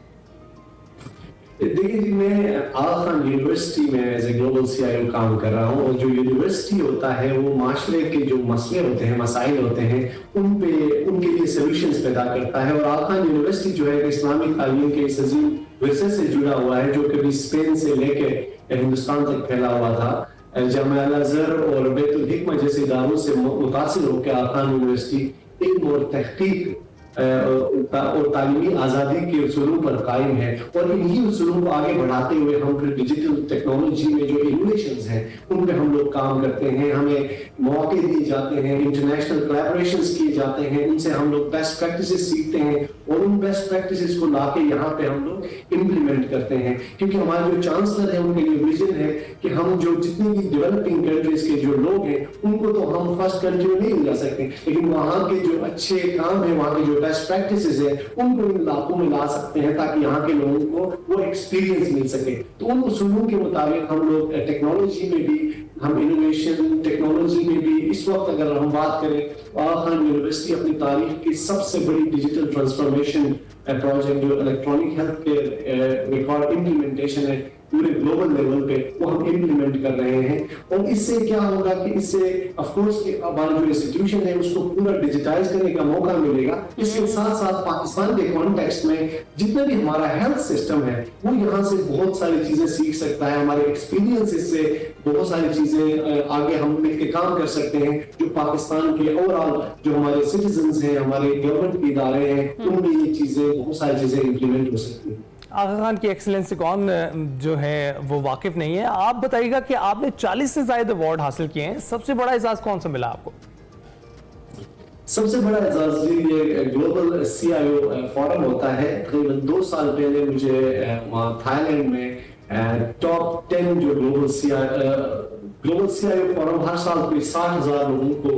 देखिए जी, मैं आगा खान यूनिवर्सिटी में एज ए ग्लोबल CIO काम कर रहा हूँ और जो यूनिवर्सिटी होता है वो माशरे के जो मसले होते हैं, मसाइल होते हैं, उनके लिए सॉल्यूशंस पैदा करता है। और आगा खान यूनिवर्सिटी जो है इस्लामिक तालीम के इस अजीम विरसे से जुड़ा हुआ है जो कभी स्पेन से लेकर हिंदुस्तान तक फैला हुआ था। जामिया अल-अज़हर और बैतुल हिकमा जैसे इदारों से मुतासिर होकर आगा खान यूनिवर्सिटी इल्म और तहकीक और तालीमी आज़ादी के उसूलों पर कायम है और इन्हीं उसूलों को आगे बढ़ाते हुए हम फिर डिजिटल टेक्नोलॉजी में जो इनोवेशंस हैं उन पे हम लोग काम करते हैं। हमें मौके दिए जाते हैं, इंटरनेशनल कोलैबोरेशंस किए जाते हैं, उनसे हम लोग बेस्ट प्रैक्टिसेस सीखते हैं और उन बेस्ट प्रैक्टिसेस को लाके यहाँ पे हम लोग इम्प्लीमेंट करते हैं। क्योंकि हमारे जो चांसलर है उनके लिए विजन है कि हम जो जितनी भी डेवलपिंग कंट्रीज के जो लोग हैं उनको तो हम फर्स्ट कंट्री में नहीं ला सकते, लेकिन वहाँ के जो अच्छे काम है, वहाँ के जो बेस्ट प्रैक्टिसेस है, उनको इन इलाकों में ला सकते हैं ताकि यहाँ के लोगों को वो एक्सपीरियंस मिल सके। तो उन उसूलों के मुताबिक हम लोग टेक्नोलॉजी में भी, हम इनोवेशन टेक्नोलॉजी में भी इस वक्त अगर हम बात करें, आगा खान यूनिवर्सिटी अपनी तारीख की सबसे बड़ी डिजिटल ट्रांसफॉर्मेशन प्रोजेक्ट जो electronic health care record implementation है पूरे ग्लोबल लेवल पे, वो हम इम्प्लीमेंट कर रहे हैं। और इससे क्या होगा कि इससे ऑफ कोर्स हमारा जो इंस्टीट्यूशन है उसको पूरा डिजिटाइज करने का मौका मिलेगा। इसके साथ साथ पाकिस्तान के कॉन्टेक्स्ट में जितना भी हमारा हेल्थ सिस्टम है वो यहाँ से बहुत सारी चीजें सीख सकता है। हमारे एक्सपीरियंस से बहुत सारी चीजें आगे हम मिलकर काम कर सकते हैं जो पाकिस्तान के ओवरऑल जो हमारे सिटीजन्स हैं, हमारे गवर्नमेंट के इदारे हैं, उनमें ये चीजें, बहुत सारी चीजें इम्प्लीमेंट हो सकती हैं। आगा खान की एक्सीलेंस से कौन जो है वो वाकिफ नहीं है। आप बताइएगा कि आपने 40 से ज्यादा अवार्ड हासिल किए हैं, सबसे बड़ा एजाज कौन सा मिला आपको? सबसे बड़ा एजाज ये ग्लोबल CIO फोरम होता है। तकरीबन 2 साल पहले मुझे थाईलैंड में टॉप 10 जो ग्लोबल CIO फोरम हर साल कोई 60,000 लोगों को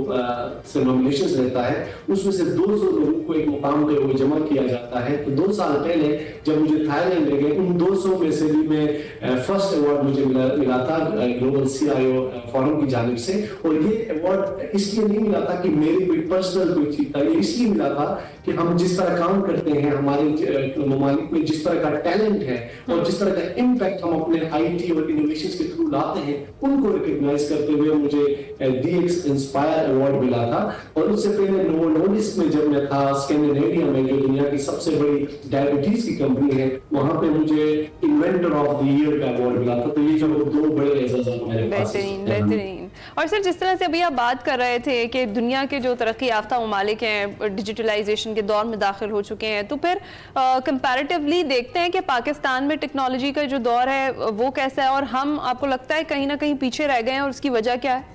से नॉमिनेशंस रहता है, उसमें से 200 लोगों को एक मुकाम पे वो जमा किया जाता है। तो 2 साल पहले जब मुझे थाईलैंड ले गए, उन 200 में से भी मैं फर्स्ट अवार्ड मुझे मिला था ग्लोबल CIO फोरम की जानिब से। और ये अवार्ड इसलिए नहीं मिला था कि मेरी कोई पर्सनल कोई चीज था, ये इसलिए मिला था कि हम जिस तरह काम करते हैं, हमारे ममालिक में जिस तरह का टैलेंट है और जिस तरह का इम्पैक्ट हम अपने IT और इनोवेशन के थ्रू लाते हैं, उनको रिकॉग्नाइज करते हुए मुझे DX इंस्पायर अवार्ड मिला था। और उससे पहले नोवो नॉर्डिस्क में जब मैं था स्कैंडिनेविया में, जो दुनिया की सबसे बड़ी डायबिटीज की कंपनी है, वहां पे मुझे इन्वेंटर ऑफ द ईयर का अवार्ड मिला था। तो ये जो 2 बड़े एजाज़ मेरे पास हैं। बेहतरीन। और सर जिस तरह से अभी आप बात कर रहे थे कि दुनिया के जो तरक्की याफ्ता ममालिक हैं डिजिटलाइजेशन के दौर में दाखिल हो चुके हैं, तो फिर कंपैरेटिवली देखते हैं कि पाकिस्तान में टेक्नोलॉजी का जो दौर है वो कैसा है, और हम आपको लगता है कहीं ना कहीं पीछे रह गए हैं, और उसकी वजह क्या है?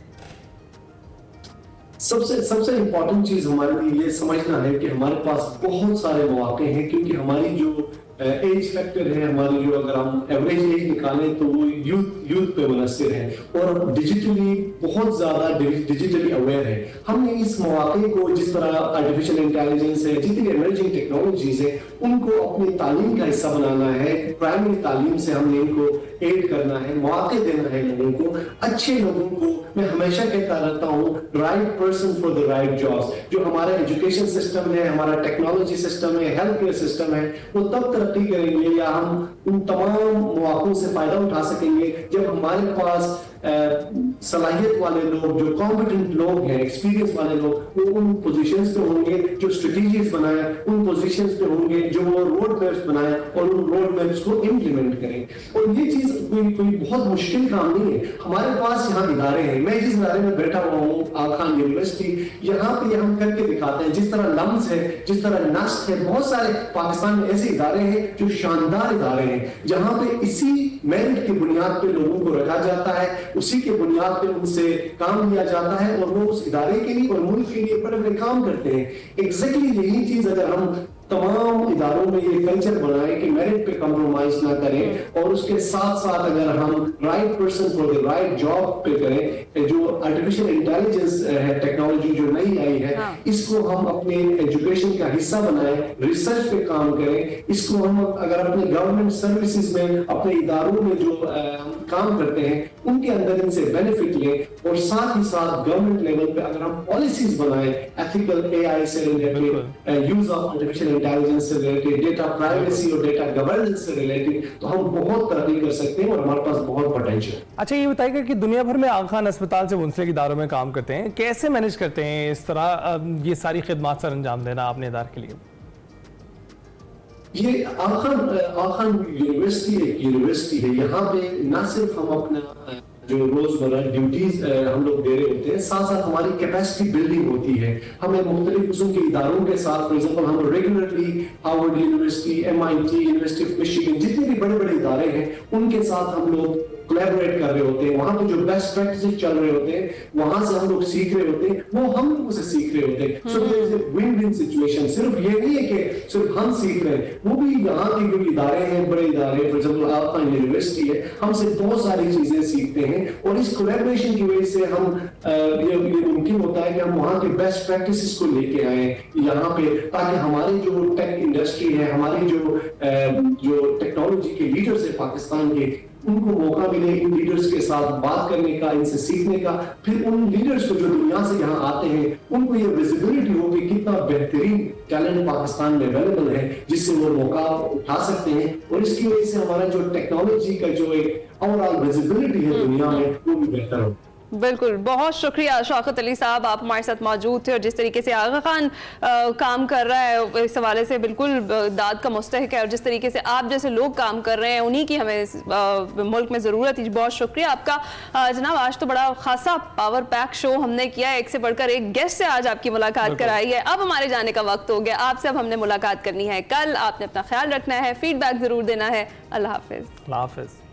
सबसे इम्पोर्टेंट चीज हमारे लिए ये समझना है कि हमारे पास बहुत सारे मौके हैं, क्योंकि हमारी जो एज फैक्टर है, हमारी जो अगर हम एवरेज एज निकालें तो वो यूथ पे मुनस्सिर है, और डिजिटली बहुत ज्यादा डिजिटली अवेयर है। हमने इस मौके को, जिस तरह आर्टिफिशियल इंटेलिजेंस है, जितनी इमर्जिंग टेक्नोलॉजीज है, उनको अपनी तालीम का हिस्सा बनाना है। प्राइमरी तालीम से हमने इनको एड करना है, मौके देना है लोगों को, अच्छे लोगों को। मैं हमेशा कहता रहता हूँ, right person for the right jobs. जो हमारा एजुकेशन सिस्टम है, हमारा टेक्नोलॉजी सिस्टम है, हेल्थ केयर सिस्टम है, वो तब तरक्की करेंगे या हम उन तमाम मौकों से फायदा उठा सकेंगे जब हमारे पास सलाहियत वाले लोग, जो कॉम्पिटेंट लोग हैं, एक्सपीरियंस वाले लोग, वो उन पोजीशंस पे होंगे, जो स्ट्रेटेजीज बनाए उन पोजीशंस पे होंगे, जो वो रोड मैप्स बनाए और उन रोड मैप्स को इम्प्लीमेंट करें। और ये चीज कोई बहुत मुश्किल काम नहीं है। हमारे पास यहाँ इदारे हैं, मैं जिस इदारे में बैठा हुआ हूँ, आगा खान यूनिवर्सिटी, यहाँ पे हम करके दिखाते हैं। जिस तरह लम्स है, जिस तरह नस्ट है, बहुत सारे पाकिस्तान में ऐसे इदारे हैं जो शानदार इदारे हैं, जहाँ पे इसी मेरिट की बुनियाद पे लोगों को रखा जाता है, उसी के बुनियाद पे उनसे काम लिया जाता है, और वो उस इदारे के लिए और मुल्क के लिए बड़े काम करते हैं। एग्जैक्टली यही चीज अगर हम तमाम इदारों में ये कल्चर बनाए कि मेरिट पे कॉम्प्रोमाइज ना करें, और उसके साथ साथ अगर हम right person for the right job पे करें, जो आर्टिफिशियल इंटेलिजेंस है, टेक्नोलॉजी जो नई आई है, इसको हम अपने एजुकेशन का हिस्सा बनाएं, रिसर्च पे काम करें। इसको हम अगर अपने गवर्नमेंट सर्विसेज में, अपने इदारों में जो काम करते हैं, उनके अंदर इनसे बेनिफिट लें, और साथ ही साथ गवर्नमेंट लेवल पे अगर हम पॉलिसीज बनाएं एथिकल AI से related, use of artificial intelligence से रिलेटेड, डेटा प्राइवेसी और डेटा गवर्नेंस से रिलेटेड, तो हम बहुत तरक्की कर सकते हैं और हमारे पास बहुत पोटेंशियल। अच्छा, ये बताइएगा कि दुनिया भर में आगा खान अस्पताल से मुंसलिक इदारों में काम करते हैं, कैसे मैनेज करते हैं इस तरह ये सारी खिदमत सर अंजाम देना अपने इदारे के लिए? ये आगा खान यूनिवर्सिटी एक यूनिवर्सिटी है। यहाँ पे न सिर्फ हम अपना जो रोजमर्रा ड्यूटीज हम लोग दे रहे होते हैं, साथ साथ हमारी कैपेसिटी बिल्डिंग होती है। हमें मुख्तलिफ किस्म के इदारों के साथ, फॉर एग्जाम्पल हम regularly Harvard university, MIT, university of Michigan, जितने भी बड़े बड़े इदारे हैं, उनके साथ हम लोग कोलैबोरेट कर रहे होते हैं। वहां पे जो बेस्ट प्रैक्टिसेस चल रहे होते हैं, वहां से हम लोग सीख रहे होते हैं, वो हम लोगों से सीख रहे होते हैं। So there is a win win situation. सिर्फ ये नहीं है कि सिर्फ हम सीख रहे हैं, वो भी यहाँ के जो इदारे हैं, बड़े इदारे, for example Aga Khan university है, हमसे बहुत सारी चीजें सीखते हैं, और इस कोलैबोरेशन की वजह से हम ये मुमकिन होता है कि हम वहाँ के बेस्ट प्रैक्टिसेस को लेके आए यहाँ पे, ताकि हमारी जो टेक इंडस्ट्री है, हमारी जो टेक्नोलॉजी के लीडर्स है पाकिस्तान के, उनको मौका मिले इन लीडर्स के साथ बात करने का, इनसे सीखने का। फिर उन लीडर्स को जो दुनिया से यहाँ आते हैं, उनको ये विजिबिलिटी हो कि कितना बेहतरीन टैलेंट पाकिस्तान में अवेलेबल है, जिससे वो मौका उठा सकते हैं, और इसकी वजह से हमारा जो टेक्नोलॉजी का जो एक ओवरऑल विजिबिलिटी है दुनिया में, वो भी बेहतर हो। बिल्कुल, बहुत शुक्रिया शौकत अली साहब, आप हमारे साथ मौजूद थे, और जिस तरीके से आगा खान काम कर रहा है इस हवाले से बिल्कुल दाद का मुस्तहिक है, और जिस तरीके से आप जैसे लोग काम कर रहे हैं, उन्हीं की हमें मुल्क में ज़रूरत है। बहुत शुक्रिया आपका जनाब। आज तो बड़ा खासा पावर पैक शो हमने किया है, एक से बढ़कर एक गेस्ट से आज आपकी मुलाकात कराई है। अब हमारे जाने का वक्त हो गया, आपसे अब हमने मुलाकात करनी है कल। आपने अपना ख्याल रखना है, फीडबैक ज़रूर देना है। अल्लाह हाफिज़। अल्लाह हाफिज़।